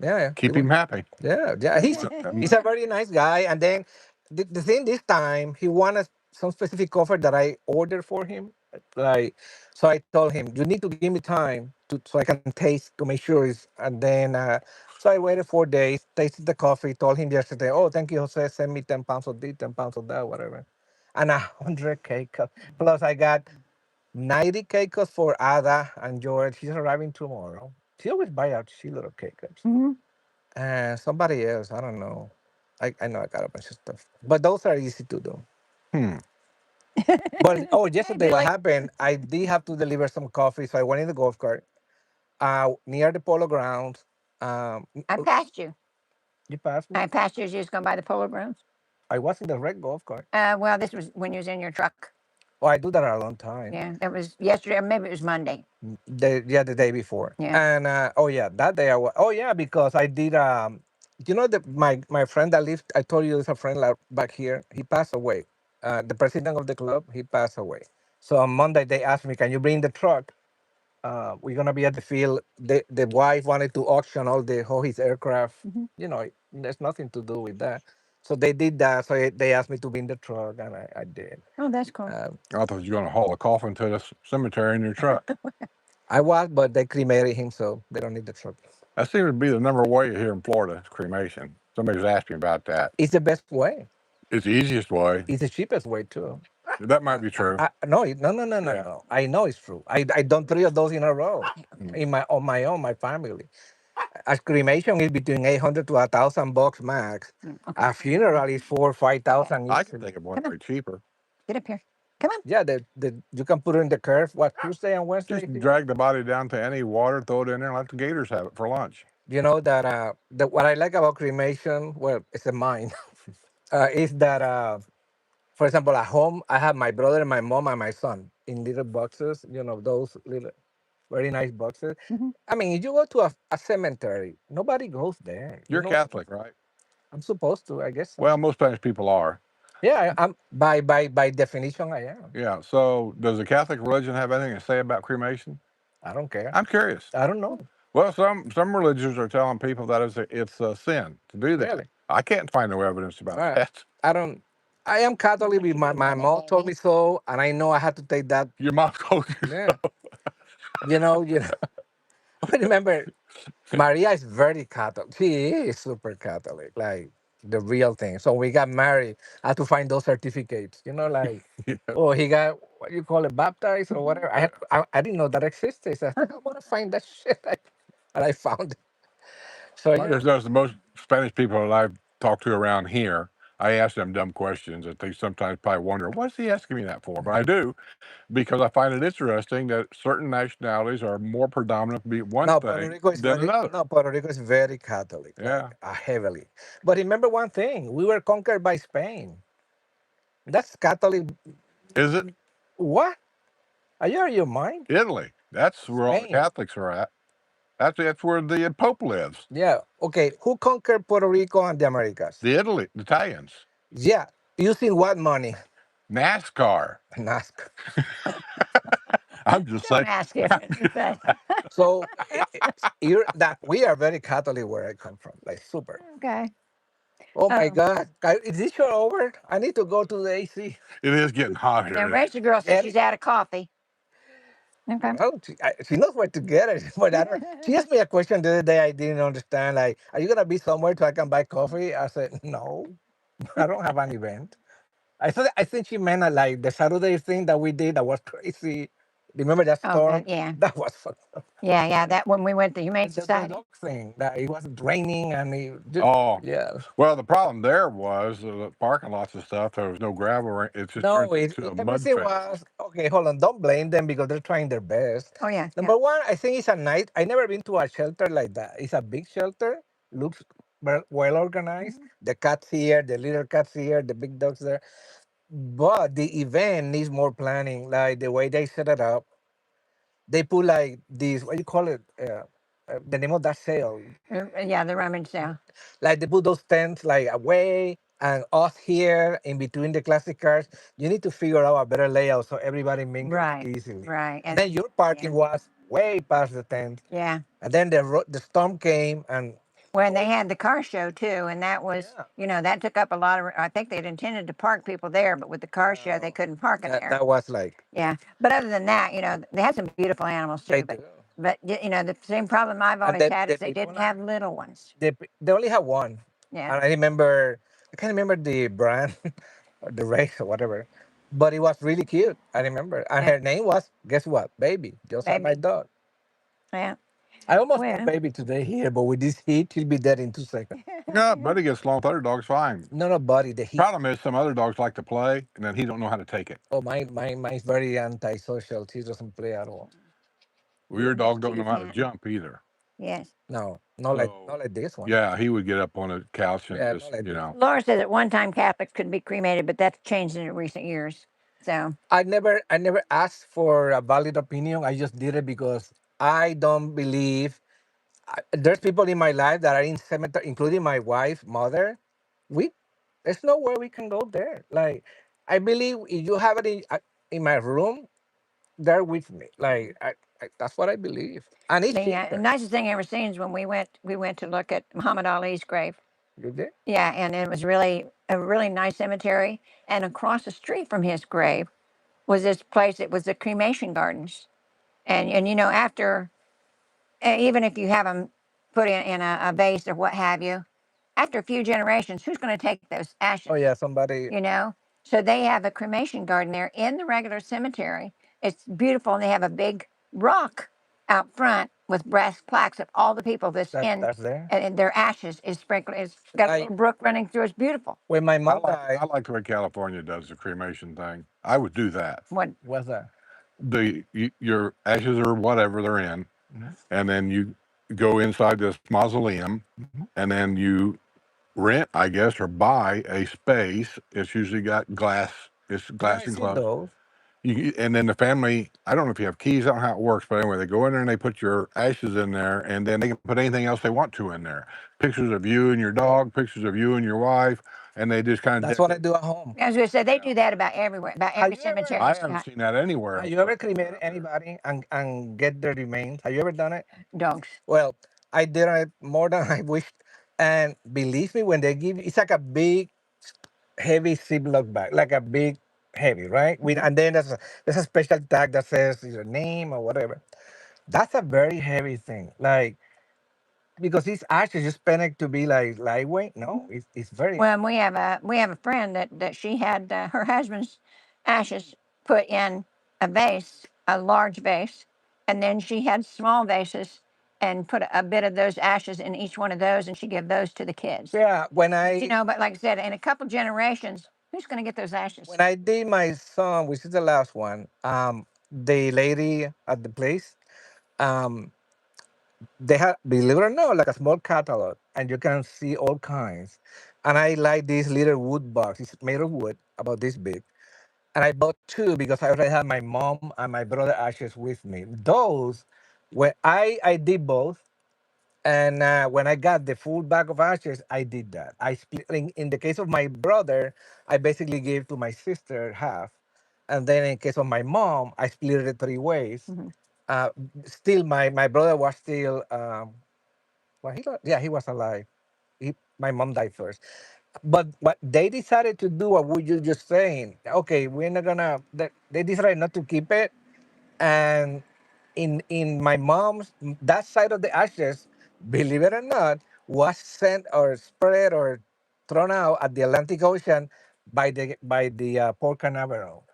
yeah, yeah. keep him happy. Yeah. He's a very nice guy. And then the thing this time he wanted some specific coffee that I ordered for him. Like so I told him you need to give me time to so I can taste to make sure it's and then so I waited 4 days, tasted the coffee, told him yesterday, oh thank you, Jose, send me 10 pounds of this, 10 pounds of that, whatever. And 100 cake plus I got 90 cake for Ada and George. He's arriving tomorrow. She always buy out shitload of cake. Hmm. Somebody else, I don't know. I know I got a bunch of stuff, but those are easy to do. Hmm. But oh, Hey, yesterday what Billy. happened? I did have to deliver some coffee, so I went in the golf cart near the polo grounds. I passed you. You passed me. I passed you as you was going by the polo grounds. I was in the red golf cart. Well, this was when you was in your truck. Oh, I do that a long time. Yeah, that was yesterday, or maybe it was Monday. The day before. Yeah. And oh yeah, that day I was. Oh yeah, because I did. You know my friend that lived. I told you there's a friend back here. He passed away. The president of the club. He passed away. So on Monday they asked me, "Can you bring the truck? We're gonna be at the field." The wife wanted to auction all his aircraft. Hmm. You know, there's nothing to do with that. So they did that. So they asked me to bring the truck, and I did. Oh, that's cool. I thought you were going to haul a coffin to the cemetery in your truck. I was, but they cremated him, so they don't need the truck. That seems to be the number way here in Florida, is cremation. Somebody's asking about that. It's the best way. It's the easiest way. It's the cheapest way too. That might be true. No, no, Yeah. no. I know it's true. I done three of those in a row Mm. in my own, my family. A cremation is between 800 to $1,000 max. Okay. A funeral is 4 or 5,000 I can easily. think of one Come on. way cheaper. Get up here. Come on. Yeah, the you can put it in the curve. What Tuesday and Wednesday? Just drag the body down to any water, throw it in there, and let the gators have it for lunch. You know that what I like about cremation, well, it's a mine, is that for example, at home I have my brother and my mom and my son in little boxes. You know those little very nice boxes. Hmm. I mean, if you go to a cemetery, nobody goes there. You're Catholic, right? I'm supposed to, I guess so. Well, most Spanish people are. Yeah, I'm by definition I am. Yeah. So, does the Catholic religion have anything to say about cremation? I don't care. I'm curious. I don't know. Well, some religions are telling people that it's a sin to do that. Really? I can't find no evidence about Right. that. I don't. I am Catholic. My mom told me so, and I know I had to take that. Your mom told you. Yeah. You know. I remember Maria is very Catholic. She is super Catholic, like the real thing. So we got married. I had to find those certificates. You know, like Yeah. oh, he got what you call it, baptized or whatever. I didn't know that existed. So I want to find that shit, and I found it. So Well, yeah, there's the most Spanish people that I've talked to around here. I ask them dumb questions that they sometimes probably wonder, what's he asking me that for? But I do because I find it interesting that certain nationalities are more predominant to be one No, Puerto thing Rico is than very another. no, Puerto Rico is very Catholic, Yeah. like heavily. But remember one thing: we were conquered by Spain. That's Catholic. Is it What? Are you out of your mind? Italy? That's where all the Spain. Catholics are at. That's where the Pope lives. Yeah. Okay. Who conquered Puerto Rico and the Americas? The Italians. Yeah. Using what money? NASCAR. NASCAR. I'm just Don't saying. ask it. But, So you're that we are very Catholic where I come from, like super. okay. Oh my Oh, God! Is this show over? I need to go to the AC. It is getting hot now here. Rachel girl says Get she's it? out of coffee. Okay. Well, she knows where to get it, but I don't. She asked me a question the other day I didn't understand. Like, are you gonna be somewhere so I can buy coffee? I said no, I don't have an event. I think she meant like the Saturday thing that we did that was crazy. Remember that Oh, storm? yeah. That was fun. Yeah, yeah. That when we went to Humane And the Society. dog thing that it was raining and Oh, yeah. well, the problem there was the parking lots and stuff. There was no gravel. It just turned No, into a mud everything fest. was okay. Hold on, don't blame them because they're trying their best. Oh, yeah, yeah. Number one, I think it's a night. I never been to a shelter like that. It's a big shelter, looks well organized. Mhm. The cats here, the little cats here, the big dogs there. But the event needs more planning. Like the way they set it up, they put like this. What you call it? The name of that sale. Yeah, the rummage sale. Like they put those tents like away and us here in between the classic cars. You need to figure out a better layout so everybody mingles Right, easily. right. And And then your parking yeah, was way past the tent. yeah. And then the storm came and When they oh had the car show too, and that was, yeah, that took up a lot of. I think they'd intended to park people there, but with the car show, they no, couldn't park in that there. that was like Yeah, but other than that, they had some beautiful animals they too. do. But the same problem I've And always had is the they people didn't have little ones. they only have one. Yeah, And I can't remember the brand or the race or whatever. But it was really cute. I remember. And yeah, her name was, guess what? Baby. Just like my baby. dog. Yeah. I almost got Well, baby today here, but with this heat, he'll be dead in 2 seconds. Yeah, Buddy gets along with other dogs fine. No, no, buddy, the heat. Problem is, some other dogs like to play, and then he don't know how to take it. Oh, mine's very antisocial. He doesn't play at all. Well, your yeah, he's dog don't know teeth how to hand. jump either. Yes. No, So, not like this one. yeah, he would get up on a couch and Yeah, not just, like this. Laura says at one time Catholics could be cremated, but that's changed in recent years. So, I never asked for a valid opinion. I just did it because I don't believe there's people in my life that are in cemetery, including my wife, mother. We there's nowhere we can go there. Like I believe if you have it in my room, they're with me. Like that's what I believe, and it's the cheaper. nicest thing I ever seen is when we went to look at Muhammad Ali's grave. You did? Yeah, and it was really a really nice cemetery. And across the street from his grave was this place. It was the cremation gardens. And after even if you have them put in a vase or what have you, after a few generations, who's going to take those Oh ashes? yeah, somebody. You know. So they have a cremation garden there in the regular cemetery. It's beautiful, and they have a big rock out front with brass plaques of all the people that's in, That's there. and their ashes is sprinkled. It's got a Like little brook running through. It's beautiful. when my I mom like died. I like the way California does the cremation thing. I would do that. What? What's that? Your ashes or whatever they're in, Mhm. and then you go inside this mausoleum, Mhm. and then you rent, I guess, or buy a space. It's usually got glass. It's Yeah, glass I and seen glass. those. And then the family, I don't know if you have keys, I don't know how it works, but anyway, they go in there and they put your ashes in there, and then they can put anything else they want to in there. Pictures of you and your dog, pictures of you and your wife, and they just kind That's of. what I do at home. I was going to say they Yeah. do that about everywhere, about Have every you ever cemetery. I haven't seen that anywhere have else you but ever cremated out there. anybody and get their remains? Have you ever done it? Dogs. Well, I did it more than I wished. And believe me, when they give you, it's like a big, heavy Ziploc bag, like a big, heavy, right? With Mhm. and then there's a special tag that says your name or whatever. That's a very heavy thing, like because it's actually just meant to be like lightweight. No, it's very Well, we have a friend that she had her husband's ashes put in a vase, a large vase, and then she had small vases and put a bit of those ashes in each one of those, and she give those to the kids. Yeah, But, but like I said, in a couple generations, who's going to get those ashes? when I did my son, which is the last one, the lady at the place, um, they had, believe it or not, like a small catalog, and you can see all kinds. And I like this little wood box. It's made of wood, about this big. And I bought two because I already had my mom and my brother ashes with me. Those, when I did both, and when I got the full bag of ashes, I did that. I split in the case of my brother, I basically gave to my sister half, and then in case of my mom, I split it three ways. Mhm. Uh, Still, my brother was still well, yeah, he was alive. My mom died first, but what they decided to do, what we you just saying, okay, we're not gonna. They decided not to keep it, and in my mom's that side of the ashes, believe it or not, was sent or spread or thrown out at the Atlantic Ocean by the Port Canaveral.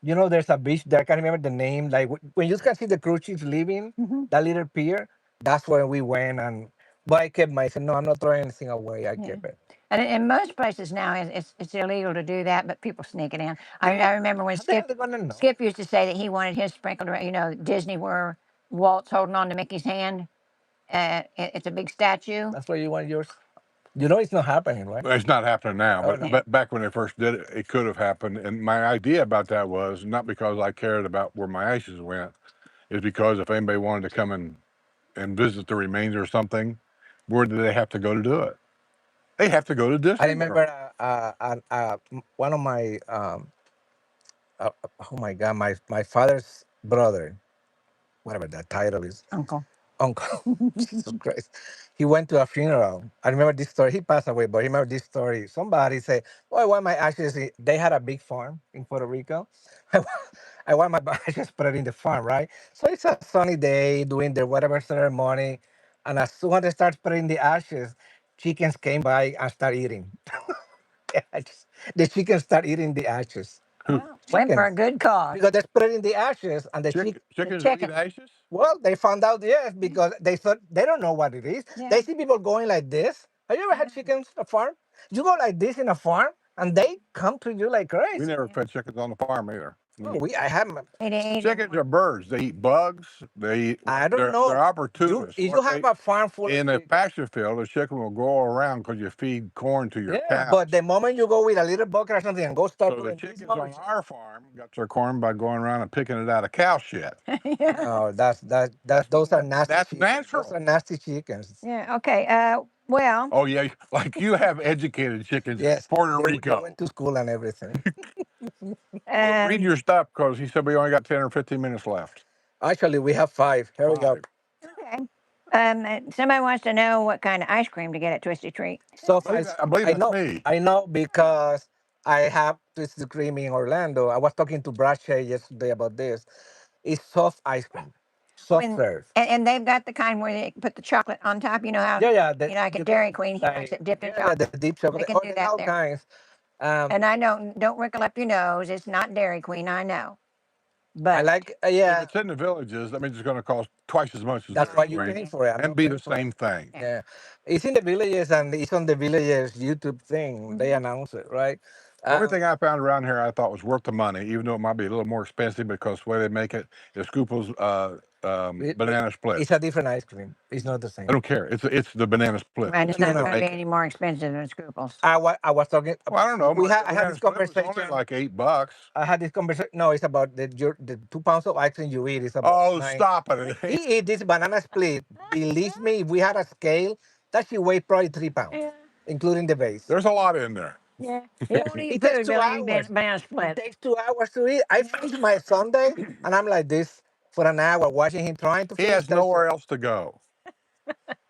You know, there's a beach there. I can't remember the name. Like when you can see the cruise ships leaving Mhm. that little pier, that's where we went. And but I kept my. I said, no, I'm not throwing anything away. I Yeah. kept it. And in most places now, it's illegal to do that, but people sneak it in. I remember when They're gonna know. Skip used to say that he wanted his sprinkled around. Disney where Walt's holding on to Mickey's hand. It's a big statue. That's why you want yours. You know, it's not happening, right? It's not happening now, Oh but no. Yeah. back when they first did it, it could have happened. And my idea about that was not because I cared about where my ashes went, is because if anybody wanted to come and visit the remains or something, where do they have to go to do it? They have to go to I Disney World. remember one of my oh my god, my father's brother, whatever that title is, Uncle. uncle. Jesus Christ. He went to a funeral. I remember this story. He passed away, but I remember this story. Somebody said, "Oh, I want my ashes." They had a big farm in Puerto Rico. I want my ashes spread in the farm, right? So it's a sunny day doing the whatever ceremony, and as soon as they start spreading the ashes, chickens came by and start eating. The chickens start eating the ashes. Who? Well, went for Chickens, a good cause. because they're spreading the ashes, and The Chickens that eat chicken. ashes? well, they found out, yes, because they thought they don't know what it is. Yeah. They see people going like this. Have you ever had chickens at a farm? You go like this in a farm, and they come to you like We crazy. never fed chickens on the farm either. Oh, I haven't. He didn't Chickens are birds. They eat bugs. They eat. I don't They're know. opportunists. If you have a farm full of In a chickens, pasture field, a chicken will go around because you feed corn to your yeah, cows. but the moment you go with a little bucket or something and go start So the doing this chickens on motion, our farm got their corn by going around and picking it out of cow shit. Yeah. no, that That's those are nasty that's chickens. Those natural. are nasty chickens. Yeah. Okay. Well. Oh yeah, like you have educated chickens, Yes, Puerto they Rico. went to school and everything. Read Um. your stuff because he said we only got 10 or 15 minutes left. Actually, we have five. Here we go. 5. Okay. Somebody wants to know what kind of ice cream to get at Twisty Treat. Soft ice. I believe I that's know. me. I know because I have Twisted Cream in Orlando. I was talking to Brad Shea yesterday about this. It's soft ice cream, soft When serve. and they've got the kind where they put the chocolate on top. You know how Yeah, yeah. like You at can Dairy Queen, he likes like it dipped in yeah, the chocolate. deep They chocolate. can Oh, do there's that all there. kinds. And I don't wrinkle up your nose. It's not Dairy Queen. I know, I but like If yeah. it's in the villages, that means it's going to cost twice as much as That's Dairy why you yeah, pay Queen for it. I'm and not be paying the for it. same thing. yeah. Yeah, it's in the villages and it's on the villages YouTube thing. They Mhm. announce it, right? The only Um, thing I found around here I thought was worth the money, even though it might be a little more expensive because the way they make it is Scoople's it, it, banana it's splits. a different ice cream. It's not the I same. don't care. It's the banana splits. And That's it's the No, way not no, they going to no. be make any it. more expensive than Scruples. I was talking. Well, I don't know. I The had this banana split was only conversation. like $8. I had this conversation. No, it's about the 2 pounds of ice cream you eat. It's about Oh, nine. stop it. He ate this banana split. Believe me, if we had a scale, that should weigh probably 3 pounds, Yeah, including the base. There's a lot in there. yeah. He won't eat It takes food, but two he'll eat hours. banana It split. takes 2 hours to eat. I finished my Sunday, and I'm like this for an hour watching him trying to He finish has that shit. nowhere else to go.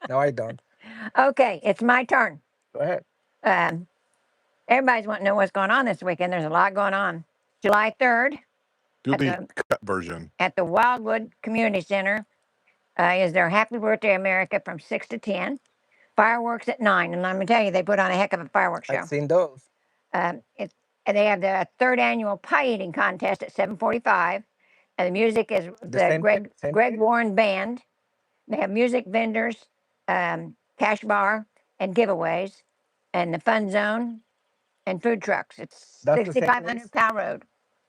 No, I don't. Okay, it's my turn. Go ahead. Um, Everybody's wanting to know what's going on this weekend. There's a lot going on. July 3rd Do at the the cut version. Wildwood Community Center is their Happy Birthday America from 6 to 10. Fireworks at 9. And let me tell you, they put on a heck of a fireworks I've show. seen those. It's and they have the third annual pie eating contest at 7:45. And the music is The the same Greg same Greg place. Warren Band. They have music vendors, cash bar, and giveaways, and the fun zone and food trucks. It's That's the same 6500 place. Powell Road.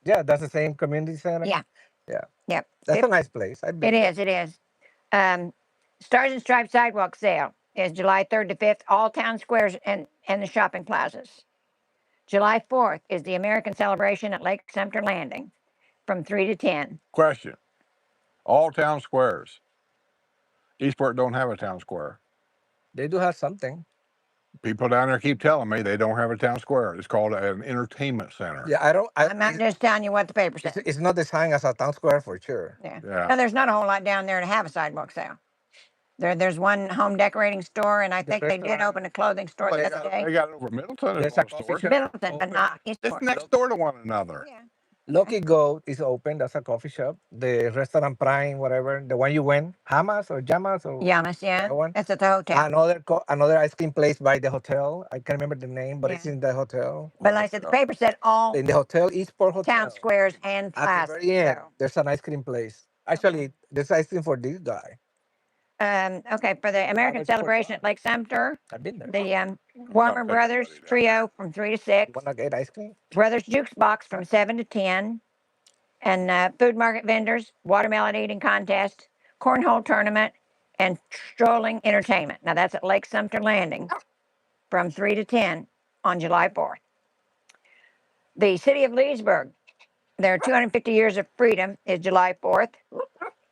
Yeah, that's the same community center. Yeah, Yeah, yep. that's a nice place. I've It been there. is. It is. Stars and Stripes Sidewalk Sale is July 3rd to 5th, all town squares and the shopping plazas. July 4th is the American Celebration at Lake Sumter Landing from 3 to 10. Question: all town squares. Eastport don't have a town square. They do have something. People down there keep telling me they don't have a town square. It's called an entertainment center. Yeah, I don't. I'm not just telling you what the paper said. It's not designed as a town square for sure. Yeah. Yeah. No, there's not a whole lot down there to have a sidewalk sale. There's one home decorating store, and I think they did open a clothing store Well, the other day. they got it over Middleton. There's There's a a coffee store. shop. Middleton, but open. not It's Eastport. next door to one another. Yeah. Lucky Goat is open. That's a coffee shop. The restaurant Prime, whatever, the one you went, Hamas or Yamas or Yamas, yeah. that one. That's at the hotel. Another ice cream place by the hotel. I can't remember the name, but it's Yeah. in the hotel. But like I said, the paper said all In the hotel, Eastport Hotel. town squares and At the plazas. very end, So, there's an ice cream place. Actually, there's ice cream for this guy. okay, for the American Celebration at Lake Sumter, I've been there. the Warmer take Brothers somebody down. Trio from 3 to You 6, wanna get ice cream? Brothers Jukes Box from 7 to 10, and food market vendors, watermelon eating contest, cornhole tournament, and strolling entertainment. Now that's at Lake Sumter Landing from 3 to 10 on July 4th. The city of Leesburg, their 250 years of freedom is July 4th.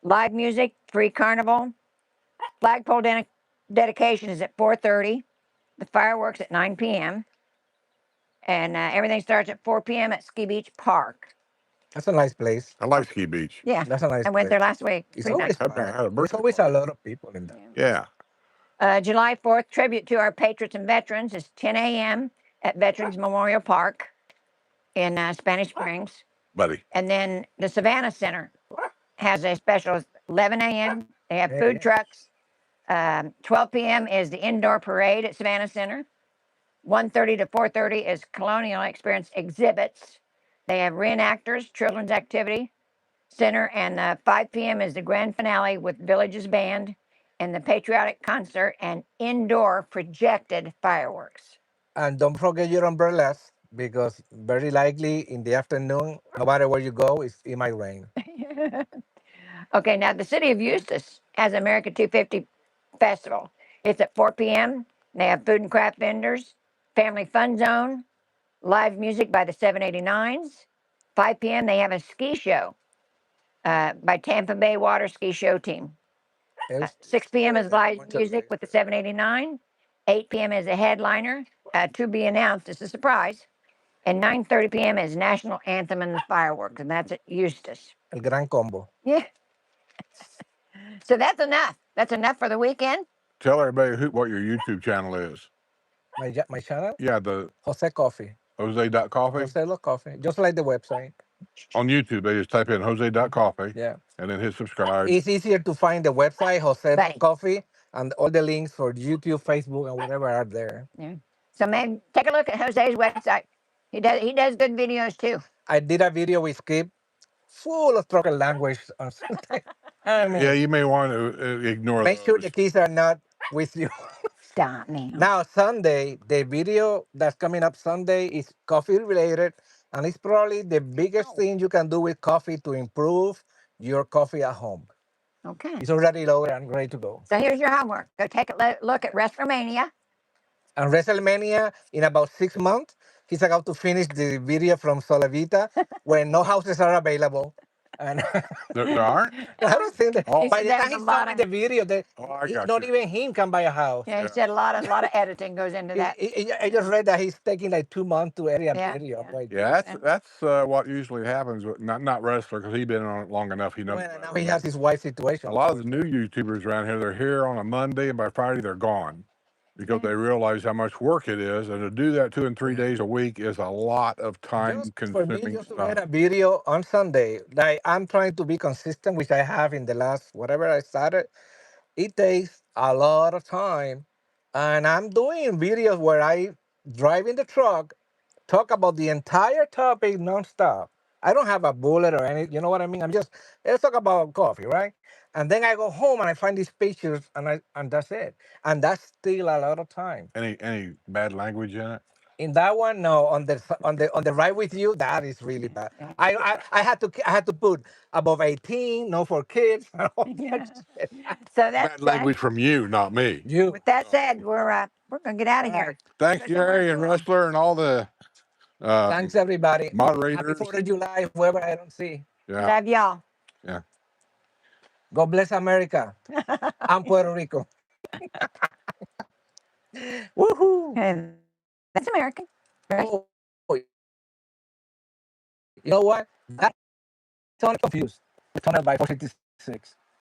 Live music, free carnival, flagpole dedication is at 4:30. The fireworks at 9 p.m. And everything starts at 4 p.m. at Ski Beach Park. That's a nice place. I like Ski Beach. Yeah, That's a nice I went place. there last week. It's Pretty nice. always I had a There's birthday always a party. lot of people in there. Yeah. July 4th, tribute to our patriots and veterans is 10 a.m. at Veterans Memorial Park in Spanish Springs. Buddy. And then the Savannah Center has a special 11 a.m. They have Yeah. food trucks. 12 p.m. is the indoor parade at Savannah Center. 1:30 to 4:30 is Colonial Experience exhibits. They have reenactors, children's activity center, and 5 p.m. is the grand finale with Villages Band and the patriotic concert and indoor projected fireworks. And don't forget your umbrellas because very likely in the afternoon, no matter where you go, it might rain. Okay, now the city of Eustis has America 250 Festival. It's at 4 p.m. They have food and craft vendors, family fun zone, live music by the 789s. 5 p.m. they have a ski show by Tampa Bay Water Ski Show Team. 6 p.m. is live music with the 789. 8 p.m. is a headliner to be announced. It's a surprise. And 9:30 p.m. is national anthem and the fireworks, and that's at Eustis. El Gran Combo. Yeah. So that's enough. That's enough for the weekend. Tell everybody what your YouTube channel is. My channel? Yeah, the Jose Coffee. Jose.coffee. Jose Lo Coffee. Just like the website. On YouTube, they just type in Jose.coffee. Yeah. And then hit subscribe. It's easier to find the website, Jose Right. Coffee, and all the links for YouTube, Facebook, and whatever are there. Yeah. So man, take a look at Jose's website. He does good videos too. I did a video with Skip full of trucker language. I mean, Yeah, you may want to ignore make sure those. the kids are not with you. Stop now. Now, Sunday, the video that's coming up Sunday is coffee related, and it's probably the biggest thing you can do with coffee to improve your coffee at home. Okay. It's already loaded and ready to go. So here's your homework. Go take a look at WrestleMania. And WrestleMania, in about 6 months, he's about to finish the video from Solavita when no houses are available. And There aren't? I don't think that. Oh. By the That time was he's a lot filming of- the video, I got not you. even him can buy a house. Yeah, he said a lot of editing goes into that. I just read that he's taking like 2 months to edit a Yeah, video. yeah. Like, Yeah, that's what usually happens. With not wrestler because he's been on it long enough. He knows. well, about now it. he has his wife situation. A lot of the new YouTubers around here, they're here on a Monday, and by Friday they're gone because they realize how much work it is, and to do that 2 and 3 days a week is a lot of Just for me, time-consuming just to stuff. get a video on Sunday, like I'm trying to be consistent, which I have in the last whatever I started. It takes a lot of time, and I'm doing videos where I drive in the truck, talk about the entire topic nonstop. I don't have a bullet or any. You know what I mean? I'm just let's talk about coffee, right? And then I go home and I find these pictures, and that's it. And that's still a lot of time. Any bad language in it? In that one, no. On the right with you, that is really bad. I had to put above 18, no for kids. And all that Yeah. shit. So that Bad language from you, not me. You. with that said, we're gonna get out All of here. right. Thanks, Go somewhere Jerry and cool. Wrestler and all the uh, Thanks everybody. Happy moderators. 4th of July, whoever I don't see. Yeah, Love y'all. yeah. God bless America and Puerto Rico. Woohoo! And that's American, right? Oh, you know what? That's only confused. The tunnel by 456.